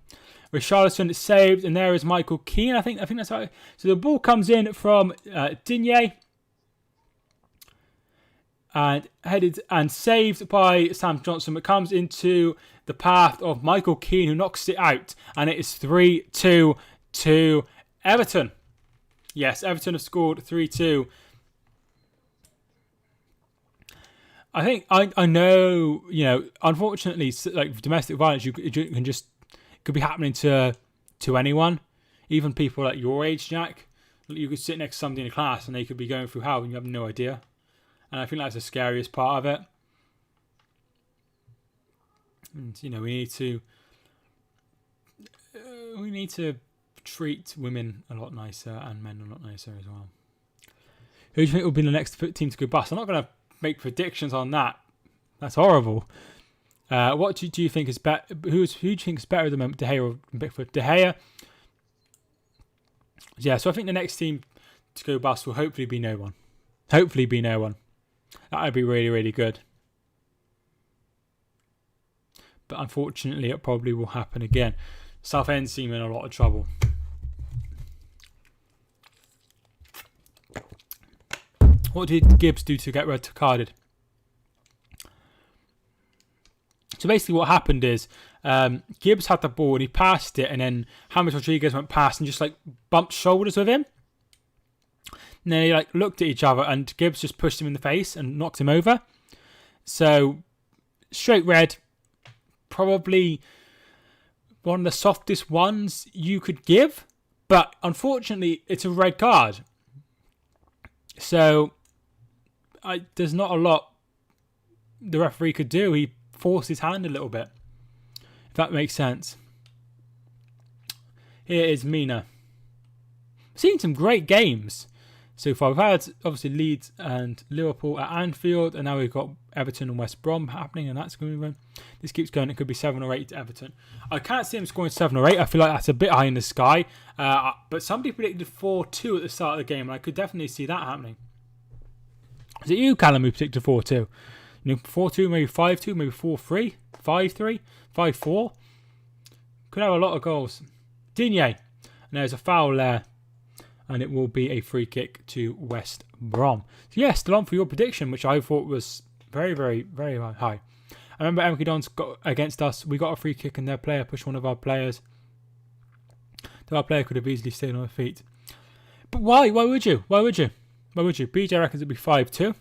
Richarlison saved, and there is Michael Keane. I think that's right. So the ball comes in from Digne and headed and saved by Sam Johnson, but comes into the path of Michael Keane, who knocks it out, and it is 3-2 to Everton. Yes, Everton have scored 3-2. I think I know, unfortunately, like domestic violence, you can just could be happening to anyone, even people like your age, Jack. You could sit next to somebody in a class and they could be going through hell and you have no idea. And I think that's the scariest part of it. And we need to treat women a lot nicer and men a lot nicer as well. Who do you think will be the next team to go bust? I'm not going to make predictions on that. That's horrible. What do you think is better? Who do you think is better at the moment, De Gea or Pickford? De Gea. Yeah, so I think the next team to go bust will hopefully be no one. That would be really, really good. But unfortunately, it probably will happen again. Southend seem in a lot of trouble. What did Gibbs do to get red carded? So basically what happened is Gibbs had the ball and he passed it, and then James Rodriguez went past and just bumped shoulders with him. And then they looked at each other and Gibbs just pushed him in the face and knocked him over. So straight red, probably one of the softest ones you could give, but unfortunately it's a red card. So there's not a lot the referee could do. He forced his hand a little bit, if that makes sense. Here is Mina. Seen some great games so far. We've had obviously Leeds and Liverpool at Anfield, and now we've got Everton and West Brom happening, and that's going to win. This keeps going. It could be 7 or 8 to Everton. I can't see him scoring 7 or 8. I feel like that's a bit high in the sky. But somebody predicted 4-2 at the start of the game, and I could definitely see that happening. Is it you, Callum, who predicted 4-2? 4-2, maybe 5-2, maybe 4-3, 5-3, 5-4. Could have a lot of goals. Digne. And there's a foul there. And it will be a free kick to West Brom. So yeah, still on for your prediction, which I thought was very, very, very high. I remember Emke Don's got against us. We got a free kick and their player pushed one of our players. So our player could have easily stayed on their feet. But why? Why would you? BJ reckons it'd be 5-2.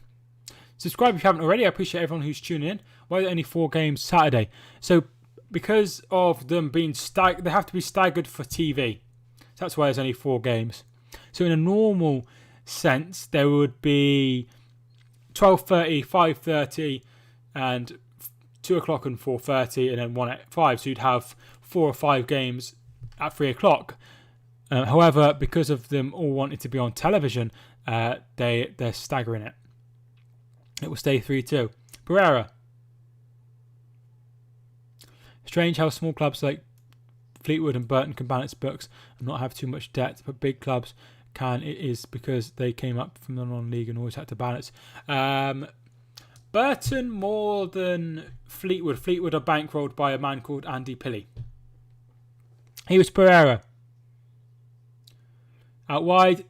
Subscribe if you haven't already. I appreciate everyone who's tuning in. Why are there only 4 games Saturday? So because of them being they have to be staggered for TV. So that's why there's only 4 games. So in a normal sense, there would be 12:30, 5:30, and 2 o'clock and 4:30, and then 1 at 5. So you'd have 4 or 5 games at 3 o'clock. However, because of them all wanting to be on television, they're staggering it. It will stay 3-2. Pereira. Strange how small clubs like Fleetwood and Burton can balance books and not have too much debt, but big clubs can. It is because they came up from the non-league and always had to balance. Burton more than Fleetwood. Fleetwood are bankrolled by a man called Andy Pilley. He was Pereira. Out wide,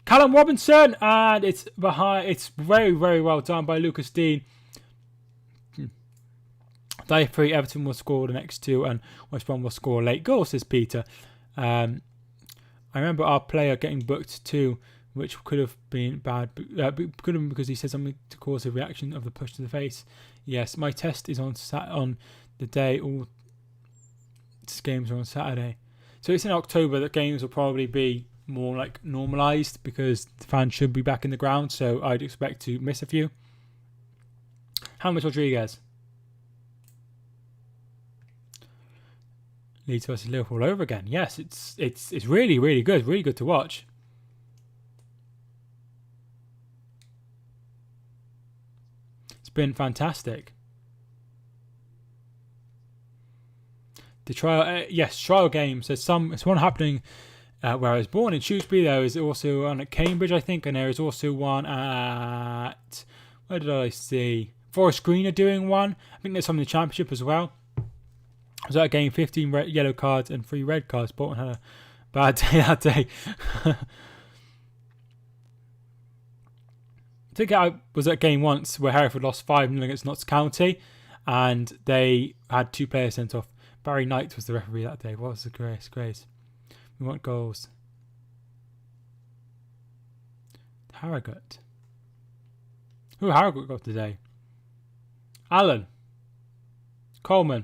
Callum Robinson, and it's behind. It's very, very well done by Lucas Dean. Day 3, Everton will score the next 2, and West Brom will score a late goal, says Peter. I remember our player getting booked too, which could have been bad. Could have been because he said something to cause a reaction of the push to the face. Yes, my test is on the day. All games are on Saturday. So it's in October that games will probably be more normalised because the fans should be back in the ground. So I'd expect to miss a few. James Rodriguez. Leeds versus Liverpool all over again. Yes, it's really, really good. Really good to watch. It's been fantastic. The trial, trial games. There's one happening where I was born in Shrewsbury. There is also one at Cambridge, I think, and there is also one at, where did I see? Forest Green are doing one. I think there's some in the Championship as well. was that game? 15 yellow cards and 3 red cards. Bolton had a bad day that day. I think I was at a game once where Hereford lost 5-0 against Notts County, and they had 2 players sent off. Barry Knight was the referee that day. What was the grace? We want goals. Harrogate. Who Harrogate got today? Allen. Coleman.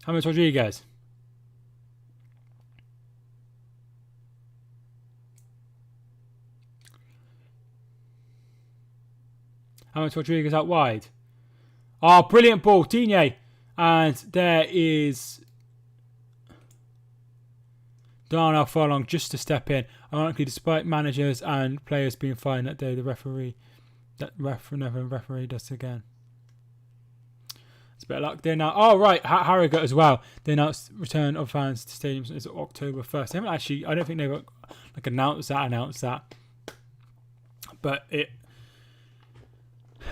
James Rodriguez. James Rodriguez out wide. Oh, brilliant ball. Digne. And there is Darnell Furlong just to step in. Ironically, despite managers and players being fined that day, the referee does it again. It's a bit of luck there now. Oh, right. Harrogate as well. They announced return of fans to stadiums is October 1st. They haven't actually, I don't think they've announced that. But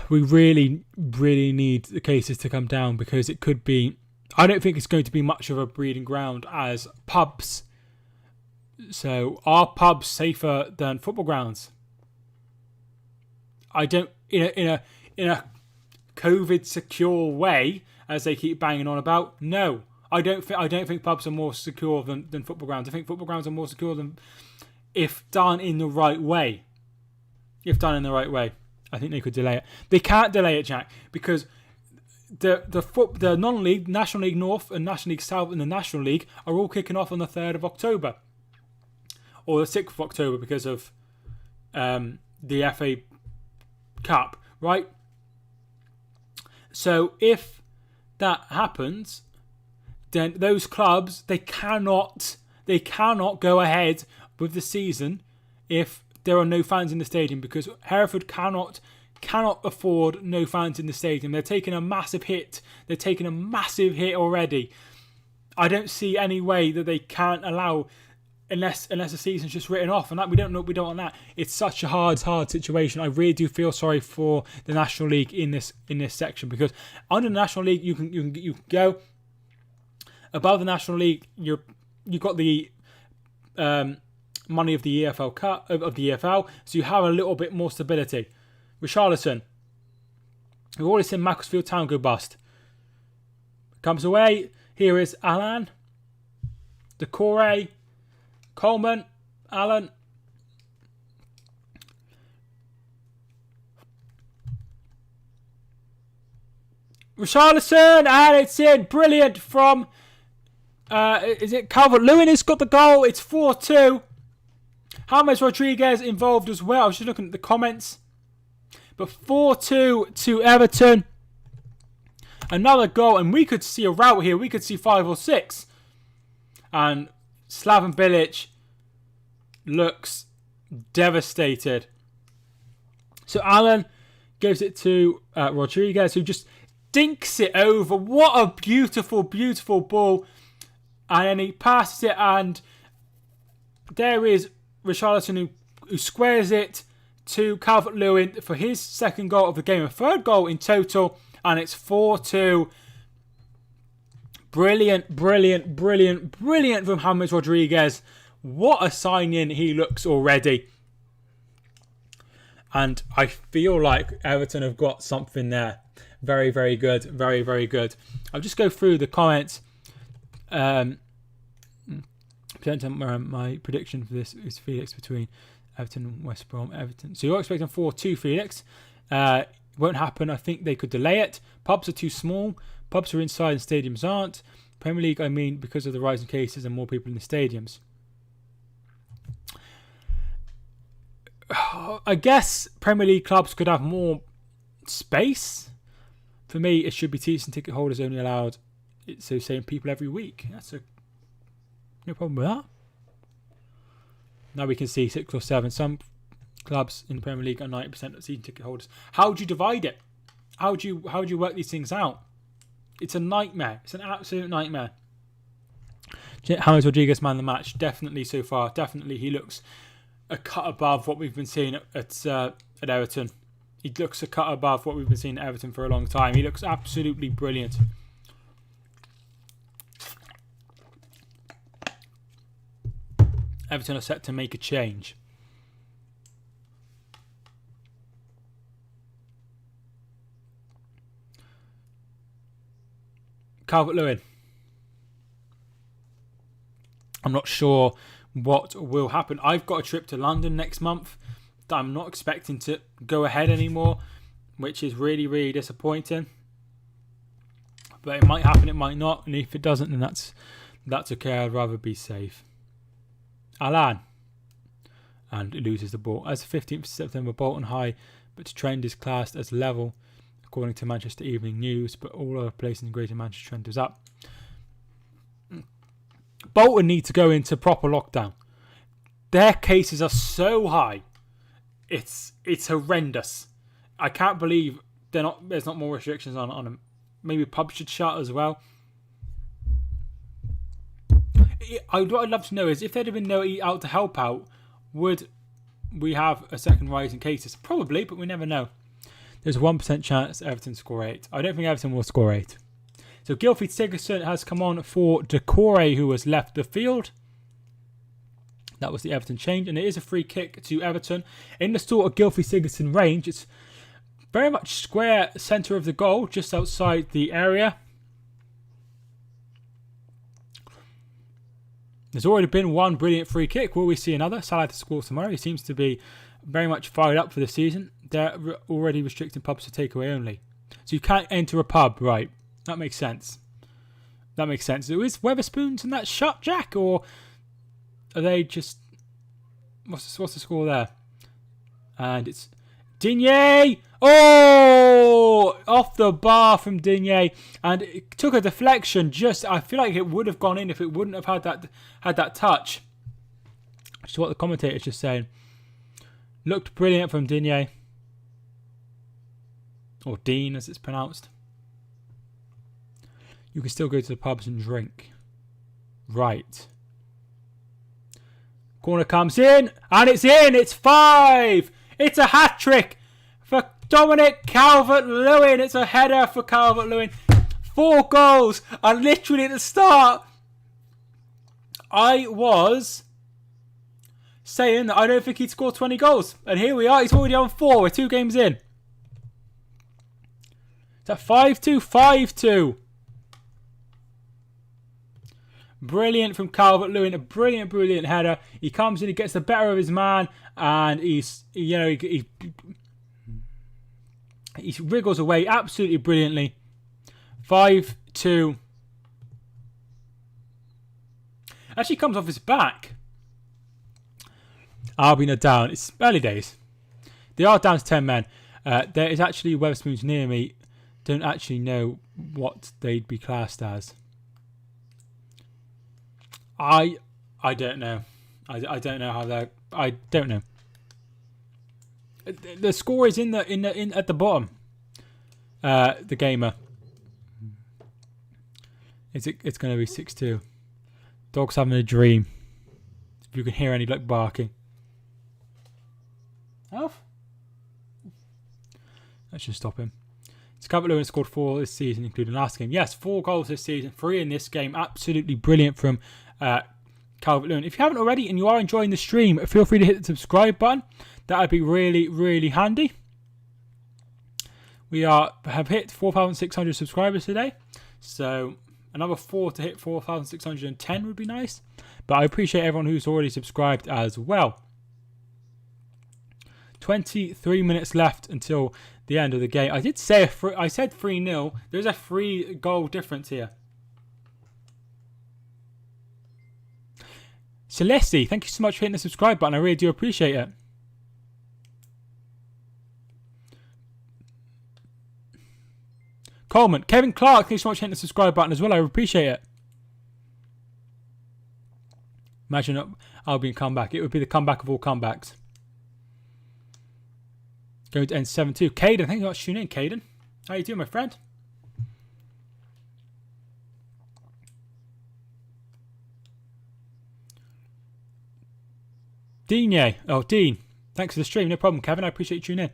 we really, really need the cases to come down, because it could be, I don't think it's going to be much of a breeding ground as pubs. So are pubs safer than football grounds? I don't, in a COVID secure way, as they keep banging on about. No, I don't think pubs are more secure than football grounds. I think football grounds are more secure than, if done in the right way. I think they could delay it. They can't delay it, Jack, because the non-league, National League North and National League South and the National League are all kicking off on the 3rd of October. Or the 6th of October because of the FA Cup, right? So if that happens, then those clubs, they cannot go ahead with the season if there are no fans in the stadium, because Hereford cannot afford no fans in the stadium. They're taking a massive hit. They're taking a massive hit already. I don't see any way that they can't allow, unless the season's just written off, and that we don't want that. It's such a hard situation. I really do feel sorry for the National League in this section, because under the National League you can go above the National League. You've got the money of the EFL Cup of the EFL, so you have a little bit more stability. Richarlison, we've already seen Macclesfield Town go bust. Comes away. Here is Alan, Decore, Coleman, Allen. Richarlison, and it's in. Brilliant from, is it Calvert-Lewin who's got the goal? It's 4-2. James Rodriguez involved as well. I was just looking at the comments. But 4-2 to Everton. Another goal, and we could see a rout here. We could see 5 or 6. And Slaven Bilic looks devastated. So Allen gives it to Rodriguez, who just dinks it over. What a beautiful, beautiful ball. And then he passes it, and there is Richarlison who squares it to Calvert-Lewin for his second goal of the game, a third goal in total, and it's 4-2. Brilliant from James Rodriguez. What a sign-in he looks already. And I feel like Everton have got something there. Very, very good. Very, very good. I'll just go through the comments. My prediction for this is Felix between Everton and West Brom. Everton. So you're expecting 4-2, Felix. Won't happen. I think they could delay it. Pubs are too small. Pubs are inside and stadiums aren't. Premier League, I mean, because of the rising cases and more people in the stadiums. I guess Premier League clubs could have more space. For me, it should be season ticket holders only allowed. So same people every week. No problem with that. Now we can see 6 or 7. Some clubs in the Premier League are 90% of season ticket holders. How do you divide it? How do you work these things out? It's a nightmare. It's an absolute nightmare. James Rodriguez, man of the match. Definitely so far. Definitely he looks a cut above what we've been seeing at Everton. He looks a cut above what we've been seeing at Everton for a long time. He looks absolutely brilliant. Everton are set to make a change. Calvert-Lewin. I'm not sure what will happen. I've got a trip to London next month that I'm not expecting to go ahead anymore, which is really, really disappointing. But it might happen, it might not, and if it doesn't, then that's okay. I'd rather be safe. Alan. And loses the ball. As of 15th of September, Bolton high, but trend is classed as level, according to Manchester Evening News, but all other places in Greater Manchester trend is up. Bolton need to go into proper lockdown. Their cases are so high. It's horrendous. I can't believe there's not more restrictions on them. Maybe pubs should shut as well. What I'd love to know is if there'd have been no Eat Out to help out, would we have a second rise in cases? Probably, but we never know. There's a 1% chance Everton score 8. I don't think Everton will score 8. So Gylfi Sigurdsson has come on for Decore, who has left the field. That was the Everton change, and it is a free kick to Everton. In the sort of Gylfi Sigurdsson range, it's very much square centre of the goal, just outside the area. There's already been one brilliant free kick. Will we see another? Salah to score tomorrow. He seems to be very much fired up for the season. They're already restricting pubs to takeaway only. So you can't enter a pub, right? That makes sense. Is Weatherspoons and that shut, Jack? Or are they just... What's the score there? And it's Digne! Oh! Off the bar from Digne. And it took a deflection. I feel like it would have gone in if it wouldn't have had that touch. Which is what the commentator's just saying. Looked brilliant from Digne. Or Dean, as it's pronounced. You can still go to the pubs and drink. Right. Corner comes in. And it's in. It's 5. It's a hat-trick for Dominic Calvert-Lewin. It's a header for Calvert-Lewin. 4 goals. And literally at the start, I was saying that I don't think he'd score 20 goals. And here we are. He's already on 4. We're 2 games in. Is that 5-2? 5-2. Brilliant from Calvert-Lewin, a brilliant header. He comes in, he gets the better of his man, and he wriggles away absolutely brilliantly. 5-2. Actually comes off his back. Albion are down. It's early days. They are down to 10 men. There is actually Weatherspoons near me. Don't actually know what they'd be classed as. I don't know. I don't know how they're. I don't know. The score is in at the bottom. The gamer. It's going to be 6-2. Dog's having a dream. If you can hear any barking. Alf? That should stop him. Calvert-Lewin scored 4 this season, including last game. Yes, 4 goals this season, 3 in this game. Absolutely brilliant from Calvert-Lewin. If you haven't already and you are enjoying the stream, feel free to hit the subscribe button. That would be really, really handy. We have hit 4,600 subscribers today. So another 4 to hit 4,610 would be nice. But I appreciate everyone who's already subscribed as well. 23 minutes left until the end of the game. I said 3-0. There's a 3 goal difference here. Celeste, thank you so much for hitting the subscribe button. I really do appreciate it. Coleman, Kevin Clark, thank you so much for hitting the subscribe button as well. I appreciate it. Imagine Albion comeback. It would be the comeback of all comebacks. Going to end 7-2. Caden, thank you for tuning in, Caden. How you doing, my friend? Digne. Oh, Dean. Thanks for the stream. No problem, Kevin. I appreciate you tuning in.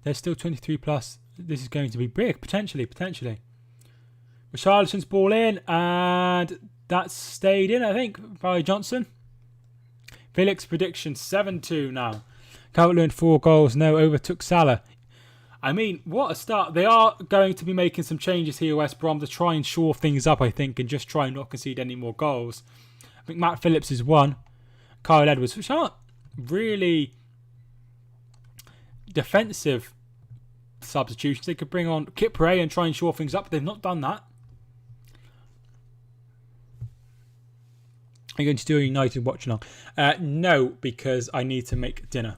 There's still 23 plus. This is going to be big. Potentially. Richarlison's ball in. And that's stayed in, I think, by Johnson. Felix prediction 7-2 now. Calvert-Lewin 4 goals. No, overtook Salah. I mean, what a start. They are going to be making some changes here, West Brom, to try and shore things up, I think, and just try and not concede any more goals. I think Matt Phillips is one. Kyle Edwards, which aren't really defensive substitutions. They could bring on Kip Ray and try and shore things up, but they've not done that. Are you going to do a United watch-along? No, because I need to make dinner.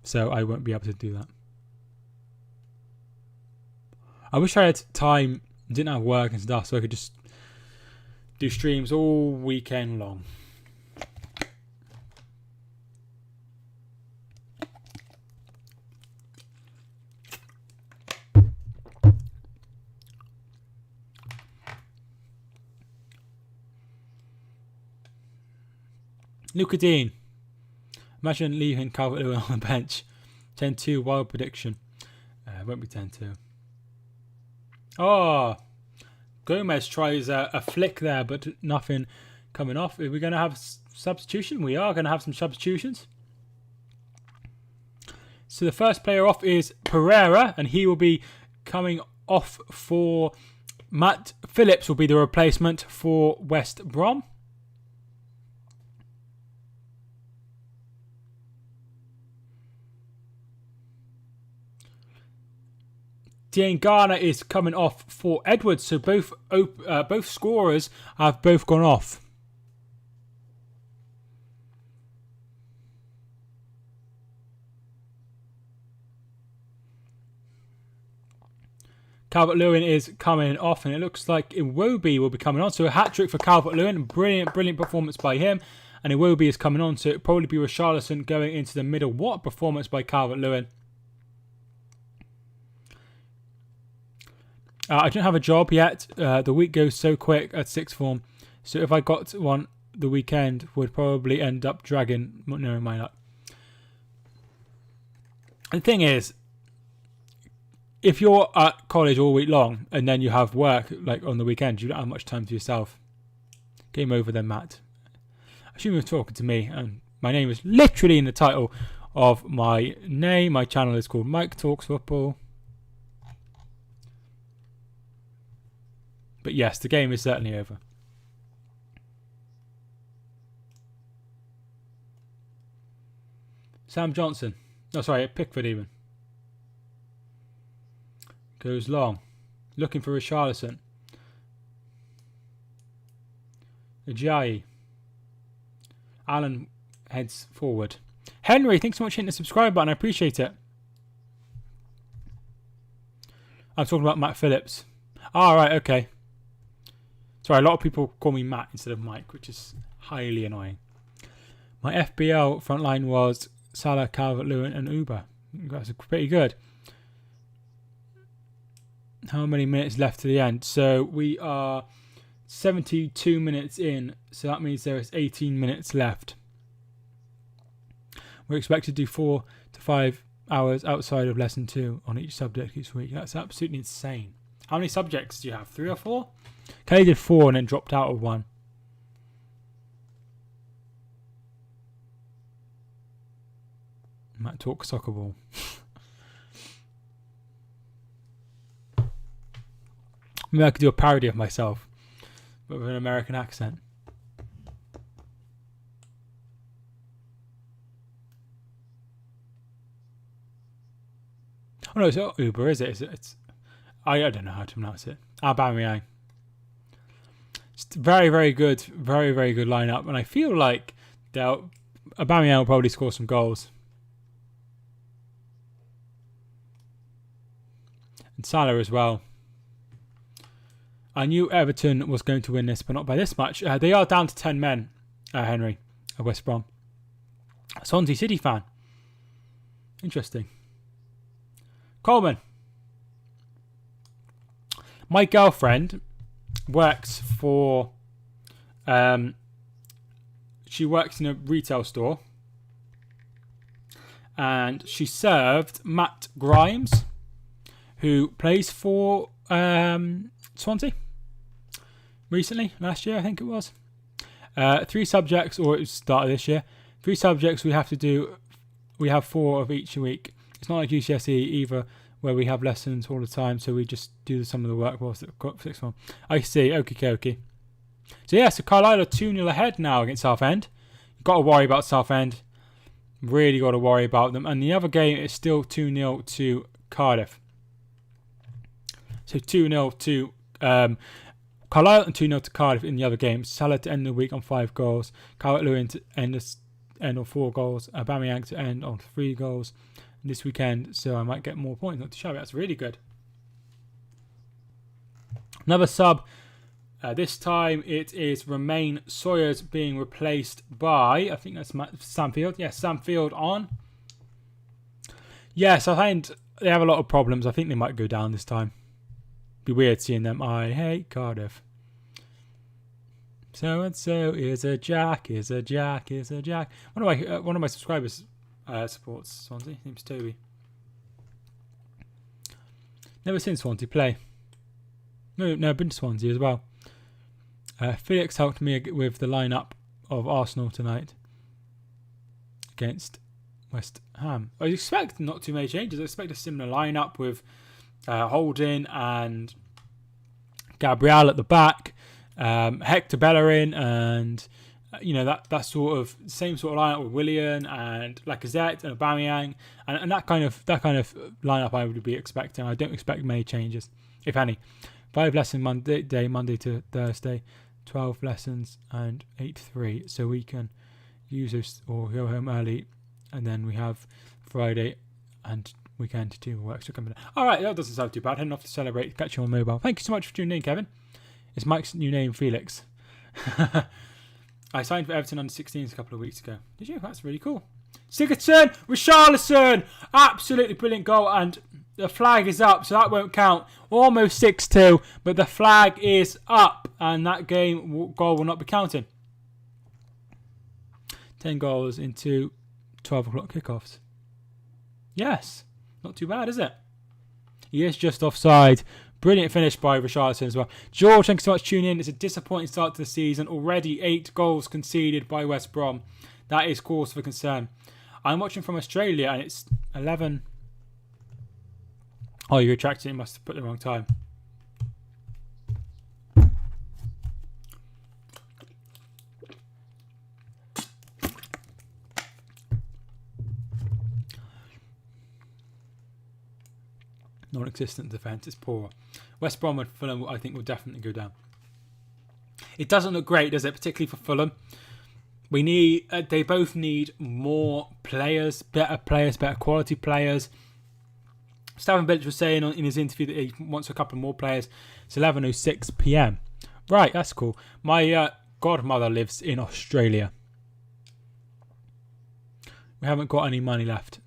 So I won't be able to do that. I wish I had time, didn't have work and stuff, so I could just do streams all weekend long. Luca Dean. Imagine leaving Calvert-Lewin on the bench. 10-2 wild prediction. It won't be 10-2. Oh, Gomez tries a flick there, but nothing coming off. Are we going to have substitution? We are going to have some substitutions. So the first player off is Pereira, and he will be coming off for Matt Phillips. Will be the replacement for West Brom. Diangana is coming off for Edwards, so both scorers have both gone off. Calvert-Lewin is coming off, and it looks like Iwobi will be coming on. So a hat-trick for Calvert-Lewin. Brilliant performance by him. And Iwobi is coming on, so it'll probably be Richarlison going into the middle. What a performance by Calvert-Lewin. I don't have a job yet. The week goes so quick at sixth form. So if I got one the weekend, would probably end up dragging... No, mine up. The thing is, if you're at college all week long and then you have work like on the weekend, you don't have much time to yourself. Game over then, Matt. I assume you're talking to me, and my name is literally in the title of my name. My channel is called Mike Talks Football. But yes, the game is certainly over. Sam Johnson. Oh, sorry, Pickford even. Goes long. Looking for Richarlison. Ajayi. Allen heads forward. Henry, thanks so much for hitting the subscribe button. I appreciate it. I'm talking about Matt Phillips. Ah, right, okay. Sorry, a lot of people call me Matt instead of Mike, which is highly annoying. My FBL front line was Salah, Calvert-Lewin and Uber. That's pretty good. How many minutes left to the end? So we are 72 minutes in, so that means there is 18 minutes left. We're expected to do 4 to 5 hours outside of lesson 2 on each subject each week. That's absolutely insane. How many subjects do you have? 3 or 4? Kelly did 4 and then dropped out of 1. Matt talks soccer ball. Maybe I could do a parody of myself, but with an American accent. Oh no, it's not Uber, is it? It's I don't know how to pronounce it. Aubameyang. It's very, very good lineup, and I feel like Aubameyang will probably score some goals. And Salah as well. I knew Everton was going to win this, but not by this much. They are down to 10 men, Henry, of West Brom. Swansea City fan. Interesting. Coleman. My girlfriend works for... she works in a retail store. And she served Matt Grimes, who plays for Swansea. Recently, last year I think it was. 3 subjects, or it was started this year. 3 subjects we have to do. We have 4 of each week. It's not like GCSE either, where we have lessons all the time, so we just do some of the work whilst it's got 6 months. I see. Okie. So yeah, so Carlisle are 2-0 ahead now against Southend. You've got to worry about Southend. Really got to worry about them. And the other game is still 2-0 to Cardiff. So 2-0 to Carlisle and 2-0 to Cardiff in the other game. Salah to end the week on 5 goals. Calvert-Lewin to end on 4 goals. Aubameyang to end on 3 goals this weekend. So I might get more points. Not too shabby. That's really good. Another sub. This time it is Romain Sawyers being replaced by, I think that's Sam Field. Yes, Sam Field on. Yes, I find they have a lot of problems. I think they might go down this time. Be weird seeing them. I hate Cardiff. So and so is a Jack. One of my subscribers supports Swansea. His name's Toby. Never seen Swansea play. No, I've been to Swansea as well. Felix helped me with the lineup of Arsenal tonight against West Ham. I expect not too many changes. I expect a similar lineup with Holding and Gabriel at the back, Hector Bellerin, and that sort of same sort of lineup with Willian and Lacazette and Aubameyang, and that kind of lineup I would be expecting. I don't expect many changes, if any. 5 lessons Monday to Thursday, 12 lessons and 8-3. So we can use this or go home early, and then we have Friday and weekend to do work. So coming. All right, that doesn't sound too bad. Heading off to celebrate. Catch you on mobile. Thank you so much for tuning in, Kevin. It's Mike's new name, Felix. I signed for Everton under 16s a couple of weeks ago. Did you? That's really cool. Sigurdsson, Richarlison, absolutely brilliant goal, and the flag is up, so that won't count. Almost 6-2, but the flag is up, and that goal will not be counting. 10 goals into 12 o'clock kickoffs. Yes, not too bad, is it? He is just offside. Brilliant finish by Richarlison as well. George, thanks so much for tuning in. It's a disappointing start to the season. Already 8 goals conceded by West Brom. That is cause for concern. I'm watching from Australia, and it's 11. Oh, you're retracting. You must have put the wrong time. Non-existent defence. It's poor. West Brom and Fulham, I think, will definitely go down. It doesn't look great, does it? Particularly for Fulham. They both need more players, better quality players. Stephen Billich was saying in his interview that he wants a couple more players. It's 11:06 p.m. Right, that's cool. My godmother lives in Australia. We haven't got any money left.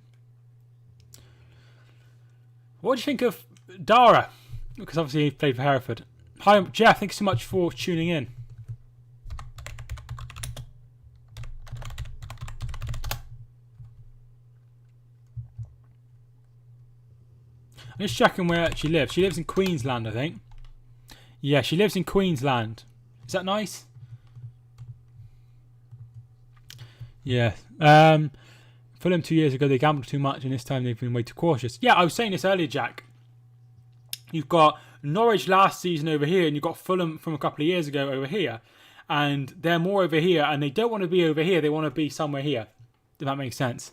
What do you think of Dara? Because obviously he played for Hereford. Hi, Jeff. Thank you so much for tuning in. I'm just checking where she lives. She lives in Queensland, I think. Yeah, she lives in Queensland. Is that nice? Yeah. Fulham 2 years ago, they gambled too much, and this time they've been way too cautious. Yeah, I was saying this earlier, Jack. You've got Norwich last season over here, and you've got Fulham from a couple of years ago over here. And they're more over here, and they don't want to be over here. They want to be somewhere here. If that makes sense.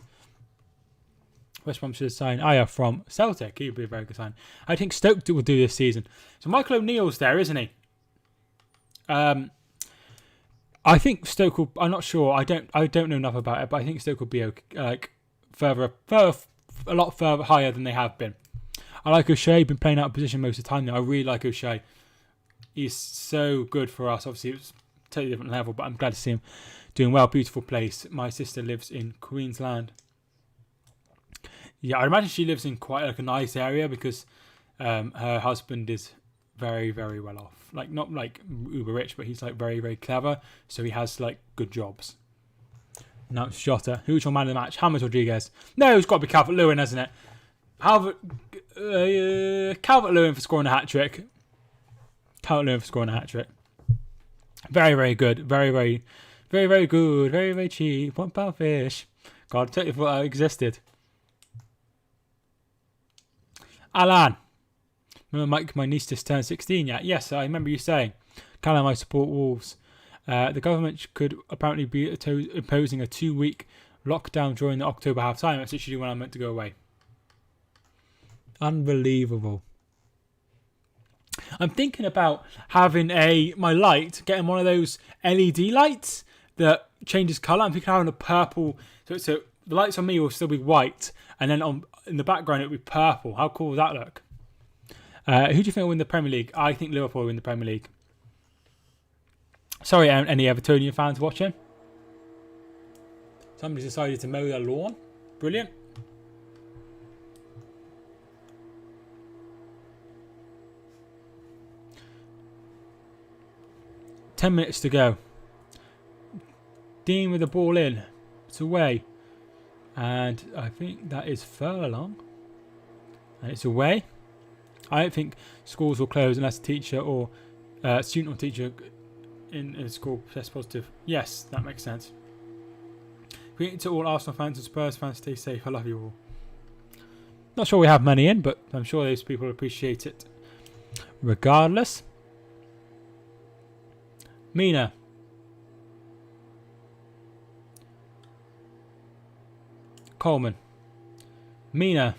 West Brom should sign Aya from Celtic. He would be a very good sign. I think Stoke will do this season. So Michael O'Neill's there, isn't he? I think Stoke will. I'm not sure. I don't know enough about it, but I think Stoke will be okay, like further, a lot further higher than they have been. I like O'Shea. Been playing out of position most of the time now. I really like O'Shea. He's so good for us. Obviously, it's a totally different level, but I'm glad to see him doing well. Beautiful place. My sister lives in Queensland. Yeah, I imagine she lives in quite like a nice area because her husband is very, very well off. Like, not like uber rich, but he's like very, very clever. So he has like good jobs. Now it's Jota. Who's your man of the match? James Rodriguez. No, it's got to be Calvert-Lewin, hasn't it? Calvert-Lewin for scoring a hat-trick. Calvert-Lewin for scoring a hat-trick. Very, very good. Very, very Very, very good. Very, very cheap. £1 fish. God, I totally thought that existed. Alan. Remember Mike, my niece just turned 16 yet? Yes, I remember you saying. Callum, I support Wolves. The government could apparently be imposing a 2-week lockdown during the October half time. That's literally when I'm meant to go away. Unbelievable. I'm thinking about having my light, getting one of those LED lights that changes colour. I'm thinking of having a purple. So the lights on me will still be white, and then in the background it'll be purple. How cool does that look? Who do you think will win the Premier League? I think Liverpool will win the Premier League. Sorry, any Evertonian fans watching? Somebody's decided to mow their lawn. Brilliant. Ten minutes to go. Dean with the ball in. It's away. And I think that is Furlong. And it's away. I don't think schools will close unless a teacher or student or teacher in a school tests positive. Yes, that makes sense. Greeting to all Arsenal fans and Spurs fans, stay safe. I love you all. Not sure we have money in, but I'm sure those people appreciate it. Regardless. Mina. Coleman. Mina.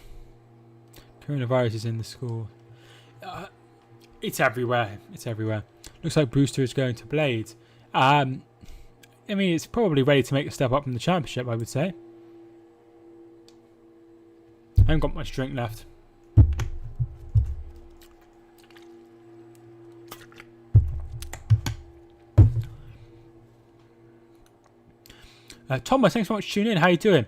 Coronavirus is in the school. It's everywhere. It's everywhere. Looks like Brewster is going to Blades. I mean, it's probably ready to make a step up from the Championship, I would say. I haven't got much drink left. Thomas, thanks so much for tuning in. How you doing?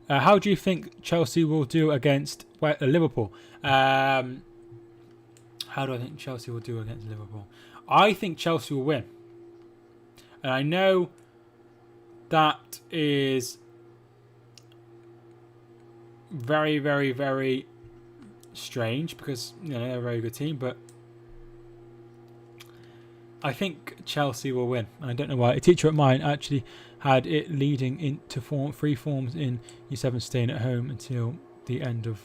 How do you think Chelsea will do against Liverpool? How do I think Chelsea will do against Liverpool? I think Chelsea will win. And I know that is very, very, very strange because they're a very good team, but I think Chelsea will win. And I don't know why. A teacher at mine actually had it leading into free forms in Year 7 staying at home until the end of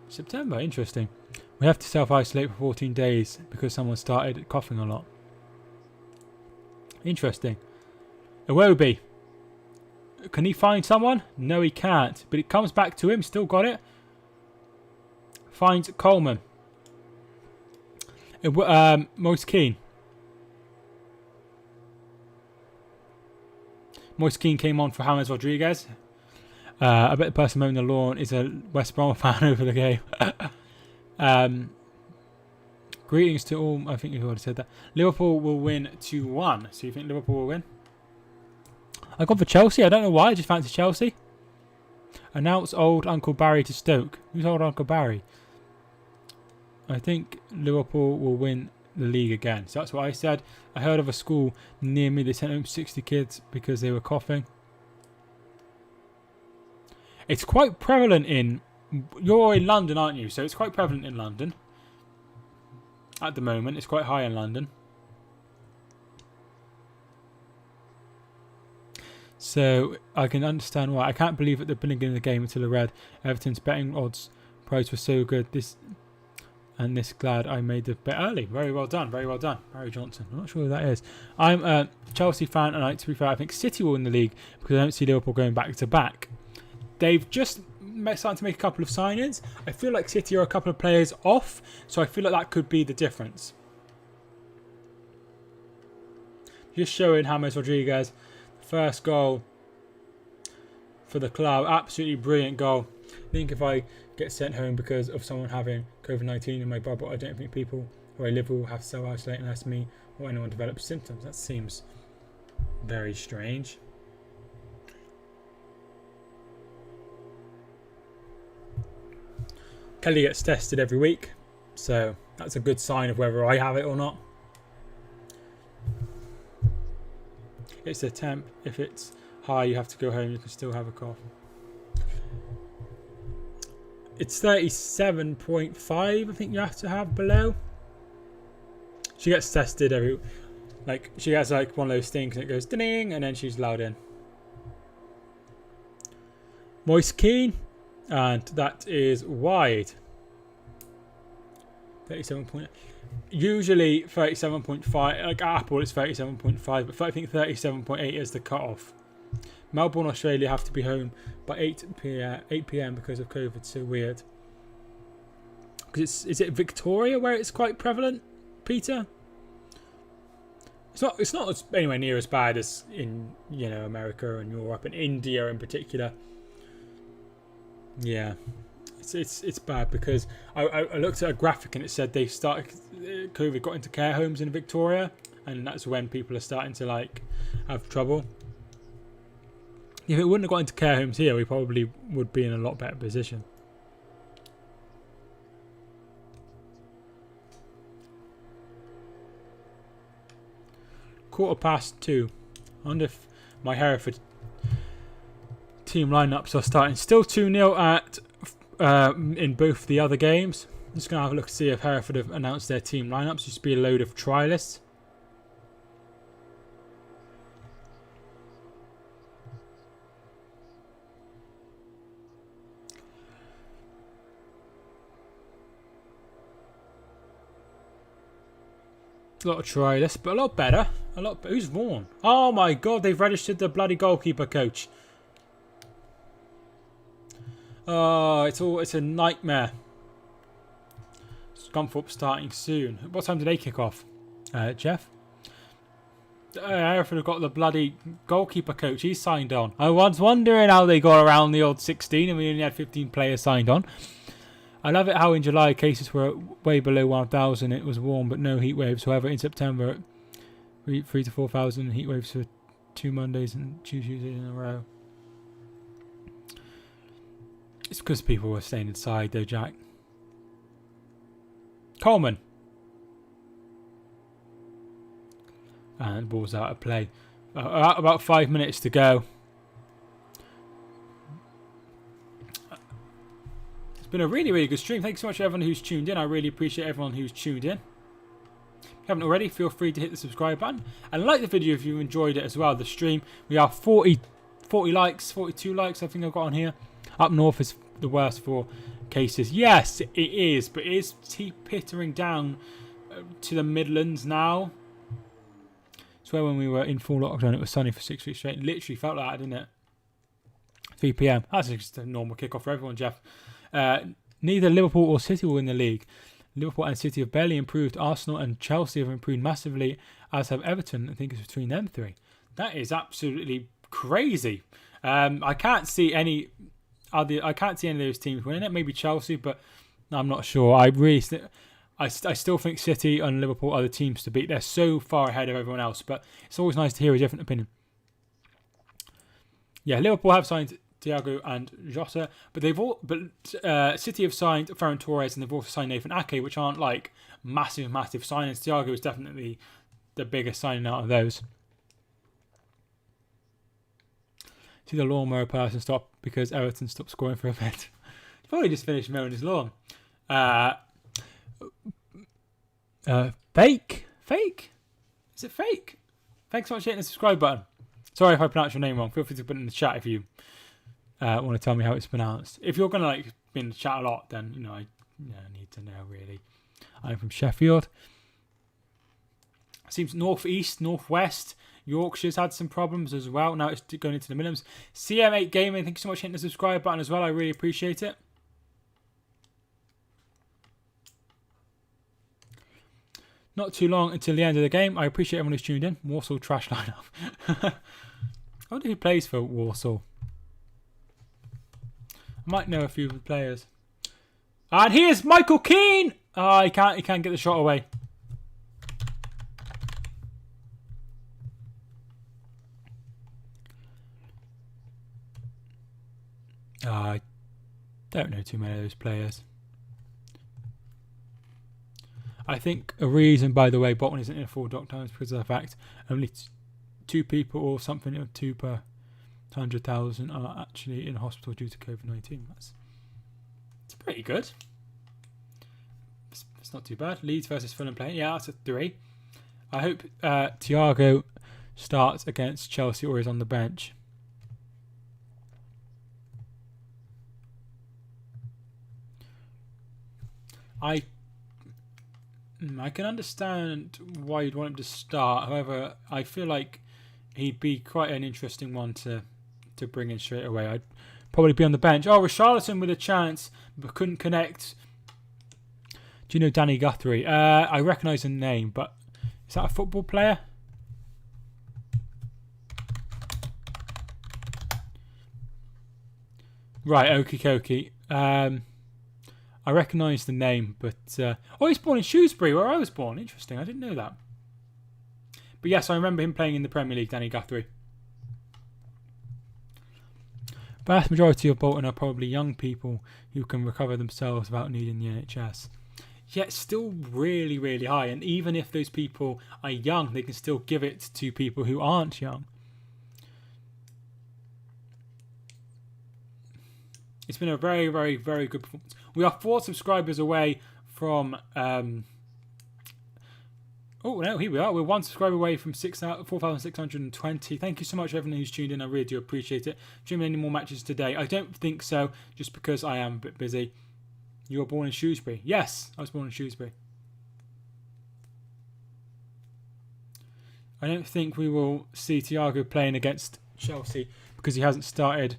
September. Interesting. We have to self-isolate for 14 days because someone started coughing a lot. Interesting. Iwobi. Can he find someone? No, he can't. But it comes back to him. Still got it. Finds Coleman. Moise Keane. Moise Keane came on for James Rodriguez. I bet the person mowing the lawn is a West Brom fan over the game. Greetings to all. I think you've already said that. Liverpool will win 2-1. So you think Liverpool will win? I got for Chelsea. I don't know why. I just fancy Chelsea. Announce old Uncle Barry to Stoke. Who's old Uncle Barry? I think Liverpool will win the league again. So that's what I said. I heard of a school near me. They sent home 60 kids because they were coughing. It's quite prevalent in... You're in London, aren't you? So it's quite prevalent in London. At the moment, it's quite high in London. So I can understand why. I can't believe at the beginning of the game until I read Everton's betting odds price was so good. This glad I made the bet early. Very well done. Very well done. Barry Johnson. I'm not sure who that is. I'm a Chelsea fan, and to be fair, I think City will win the league because I don't see Liverpool going back to back. They've just starting to make a couple of signings. I feel like City are a couple of players off, so I feel like that could be the difference. Just showing James Rodriguez, first goal for the club. Absolutely brilliant goal. I think if I get sent home because of someone having COVID-19 in my bubble, I don't think people where I live will have to self-isolate unless me or anyone develops symptoms. That seems very strange. Kelly gets tested every week, so that's a good sign of whether I have it or not. It's a temp. If it's high, you have to go home. You can still have a cough. It's 37.5, I think you have to have below. She gets tested every... Like, she has like one of those things and it goes ding, and then she's allowed in. Moise Keane, and that is wide. 37 point. Usually 37.5. Like Apple, it's 37.5, but I think 37.8 is the cutoff. Melbourne, Australia have to be home by 8 p.m. because of COVID. So weird. Because is it Victoria where it's quite prevalent, Peter? It's not anywhere near as bad as in America and Europe and India in particular. Yeah, it's bad because I looked at a graphic and it said COVID got into care homes in Victoria, and that's when people are starting to like have trouble. If it wouldn't have got into care homes here, we probably would be in a lot better position. (2:15). I wonder if my Hereford team lineups are starting. Still 2-0 at in both the other games. I'm just going to have a look to see if Hereford have announced their team lineups. Used to be a load of trialists. A lot of trialists, but a lot better. Who's Vaughan? Oh my god, they've registered the bloody goalkeeper coach. Oh, it's a nightmare. Scunthorpe starting soon. What time do they kick off, Jeff? Hereford have got the bloody goalkeeper coach. He's signed on. I was wondering how they got around the old 16 and we only had 15 players signed on. I love it how in July cases were way below 1,000. It was warm but no heat waves. However, in September, 3,000 to 4,000 heat waves for 2 Mondays and 2 Tuesdays in a row. It's because people were staying inside though, Jack. Coleman. And ball's out of play. About 5 minutes to go. It's been a really, really good stream. Thanks so much to everyone who's tuned in. I really appreciate everyone who's tuned in. If you haven't already, feel free to hit the subscribe button. And like the video if you enjoyed it as well, the stream. We have 40 likes, 42 likes I think I've got on here. Up north is the worst for cases. Yes, it is. But it is pittering down to the Midlands now. I swear when we were in full lockdown it was sunny for 6 weeks straight. It literally felt like that, didn't it? 3 p.m. That's just a normal kickoff for everyone, Jeff. Neither Liverpool or City will win the league. Liverpool and City have barely improved. Arsenal and Chelsea have improved massively, as have Everton. I think it's between them three. That is absolutely crazy. I can't see any of those teams winning it. Maybe Chelsea, but I'm not sure. I still think City and Liverpool are the teams to beat. They're so far ahead of everyone else, but it's always nice to hear a different opinion. Yeah, Liverpool have signed Thiago and Jota, but City have signed Ferran Torres and they've also signed Nathan Ake, which aren't like massive signings. Thiago is definitely the biggest signing out of those. See the lawnmower person stop because Everton stopped scoring for a bit. He's probably just finished mowing his lawn. Fake? Is it fake? Thanks so much for hitting the subscribe button. Sorry if I pronounced your name wrong. Feel free to put it in the chat if you want to tell me how it's pronounced. If you're going to be in the chat a lot, then I need to know really. I'm from Sheffield. Seems northeast, northwest. Yorkshire's had some problems as well. Now it's going into the minimums. CM8 Gaming, thank you so much for hitting the subscribe button as well. I really appreciate it. Not too long until the end of the game. I appreciate everyone who's tuned in. Warsaw trash lineup. I wonder who plays for Warsaw. I might know a few of the players. And here's Michael Keane. Oh, he can't get the shot away. I don't know too many of those players. I think a reason, by the way, Botman isn't in full lockdown is because of the fact only 2 people or something, 2 per 100,000 are actually in hospital due to COVID-19. It's pretty good. It's not too bad. Leeds versus Fulham playing. Yeah, that's a 3. I hope Thiago starts against Chelsea or is on the bench. I can understand why you'd want him to start. However, I feel like he'd be quite an interesting one to bring in straight away. I'd probably be on the bench. Oh, Richarlison with a chance, but couldn't connect. Do you know Danny Guthrie? I recognise the name, but is that a football player? Right, okie dokie. I recognise the name, but... he's born in Shrewsbury, where I was born. Interesting, I didn't know that. But yes, I remember him playing in the Premier League, Danny Guthrie. Vast majority of Bolton are probably young people who can recover themselves without needing the NHS. Yet still really, really high. And even if those people are young, they can still give it to people who aren't young. It's been a very, very, very good performance. We are 4 subscribers away from... oh, no, here we are. We're 1 subscriber away from 4,620. Thank you so much, everyone who's tuned in. I really do appreciate it. Streaming any more matches today? I don't think so, just because I am a bit busy. You were born in Shrewsbury. Yes, I was born in Shrewsbury. I don't think we will see Thiago playing against Chelsea because he hasn't started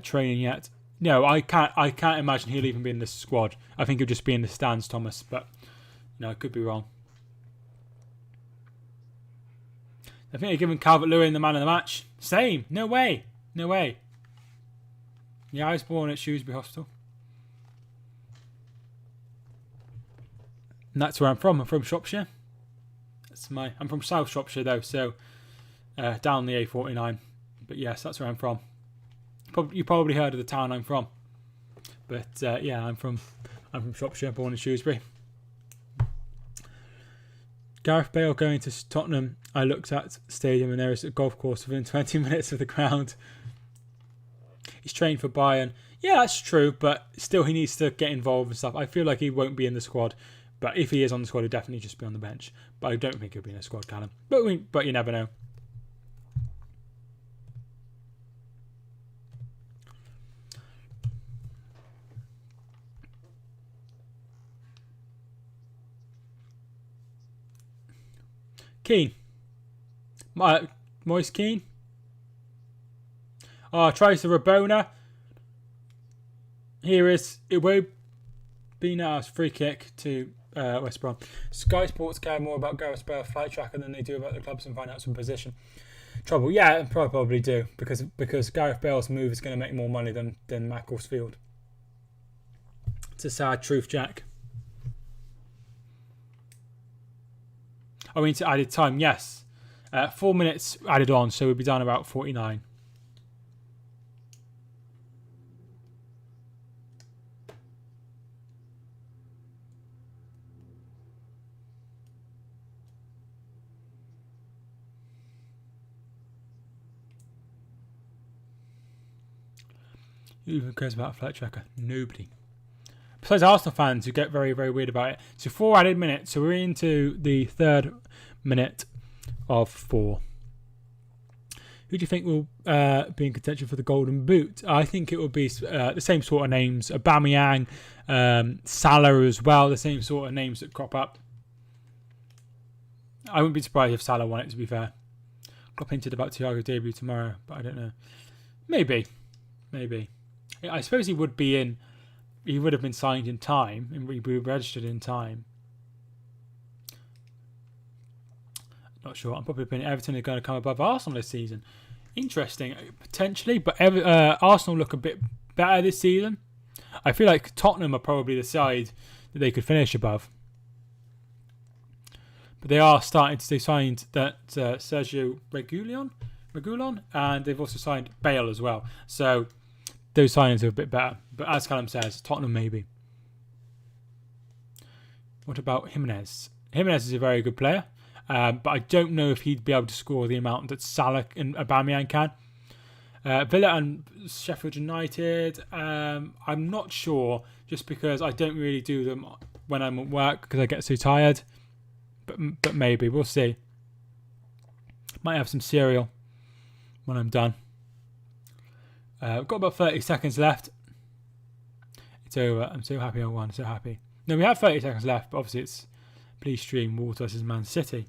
training yet. No, I can't imagine he'll even be in the squad. I think he'll just be in the stands, Thomas. But no, I could be wrong. I think they're giving Calvert-Lewin the man of the match. Same. No way. No way. Yeah, I was born at Shrewsbury Hospital. And that's where I'm from. I'm from Shropshire. I'm from South Shropshire though, so down the A49. But yes, that's where I'm from. You probably heard of the town I'm from. But yeah, I'm from Shropshire, born in Shrewsbury. Gareth Bale going to Tottenham. I looked at stadium and there is a golf course within 20 minutes of the ground. He's trained for Bayern. Yeah, that's true, but still he needs to get involved and stuff. I feel like he won't be in the squad. But if he is on the squad, he'll definitely just be on the bench. But I don't think he'll be in the squad, Callum. But you never know. Keane. Moise Keane. Tries the Rabona. Here is Iwobi free kick to West Brom. Sky Sports care more about Gareth Bale's flight tracker than they do about the club's and finance and position. Trouble, yeah, probably do because Gareth Bale's move is going to make more money than Macclesfield. It's a sad truth, Jack. To added time, yes. 4 minutes added on, so we'll be done about 49. Who even cares about a flight tracker? Nobody. Besides Arsenal fans who get very, very weird about it. So 4 added minutes. So we're into the 3rd minute of 4. Who do you think will be in contention for the Golden Boot? I think it will be the same sort of names. Aubameyang, Salah as well. The same sort of names that crop up. I wouldn't be surprised if Salah won it, to be fair. Klopp hinted about Thiago debut tomorrow, but I don't know. Maybe. I suppose he would be in. He would have been signed in time and we registered in time. Not sure. I'm probably opinion Everton are going to come above Arsenal this season. Interesting, potentially, but Arsenal look a bit better this season. I feel like Tottenham are probably the side that they could finish above. But they are starting to. They signed that Sergio Reguilon, and they've also signed Bale as well. So those signings are a bit better. But as Callum says, Tottenham maybe. What about Jimenez? Jimenez is a very good player. But I don't know if he'd be able to score the amount that Salah and Aubameyang can. Villa and Sheffield United, I'm not sure, just because I don't really do them when I'm at work because I get so tired. but maybe. We'll see. Might have some cereal when I'm done. We've got about 30 seconds left. It's over. I'm so happy I won. So happy. No, we have 30 seconds left, but obviously it's please stream Wolves versus Man City.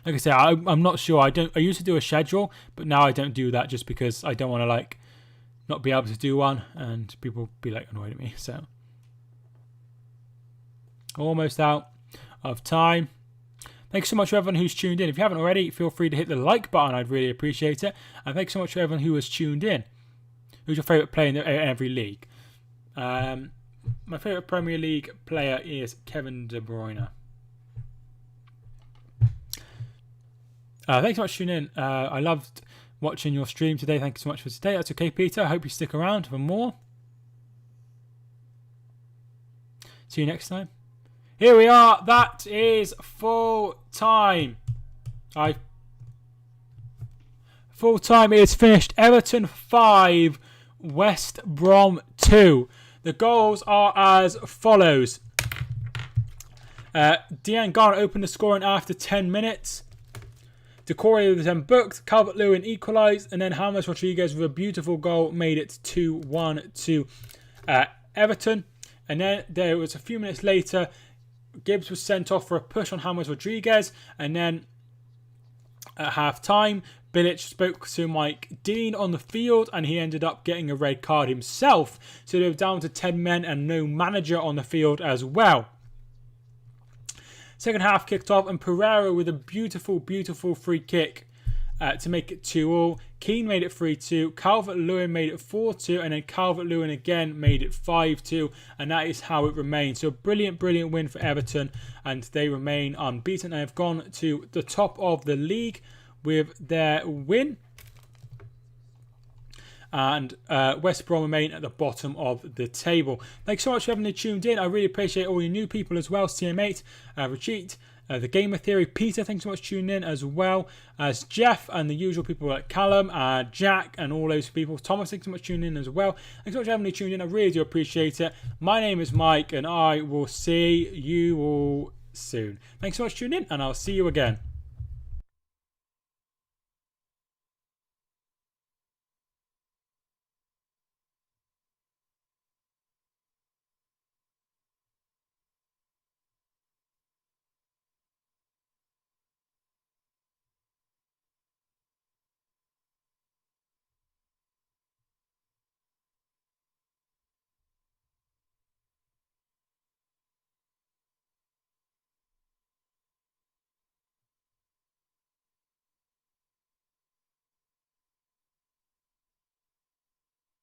Like I say, I'm not sure. I used to do a schedule, but now I don't do that just because I don't want to like not be able to do one and people be like annoyed at me. So almost out of time. Thanks so much for everyone who's tuned in. If you haven't already, feel free to hit the like button. I'd really appreciate it. And thanks so much for everyone who has tuned in. Who's your favourite player in every league? My favourite Premier League player is Kevin De Bruyne. Thanks so much for tuning in. I loved watching your stream today. Thank you so much for today. That's okay, Peter. I hope you stick around for more. See you next time. Here we are. That is full time. Full time is finished. Everton 5, West Brom 2. The goals are as follows. Dean Garner opened the scoring after 10 minutes. Decore was then booked. Calvert-Lewin equalised. And then James Rodriguez with a beautiful goal made it 2-1 to Everton. And then there was a few minutes later, Gibbs was sent off for a push on James Rodriguez. And then at half-time, Bilic spoke to Mike Dean on the field and he ended up getting a red card himself. So they were down to 10 men and no manager on the field as well. Second half kicked off and Pereira with a beautiful, beautiful free kick to make it 2-2. Keane made it 3-2. Calvert-Lewin made it 4-2. And then Calvert-Lewin again made it 5-2. And that is how it remained. So brilliant, brilliant win for Everton. And they remain unbeaten. They have gone to the top of the league with their win. And West Brom remain at the bottom of the table. Thanks so much for having tuned in. I really appreciate all your new people as well. CM8, Rachit, The Gamer Theory, Peter, thanks so much for tuning in as well as Jeff and the usual people like Callum, Jack and all those people. Thomas, thanks so much for tuning in as well. Thanks so much for having tuned in. I really do appreciate it. My name is Mike and I will see you all soon. Thanks so much for tuning in and I'll see you again.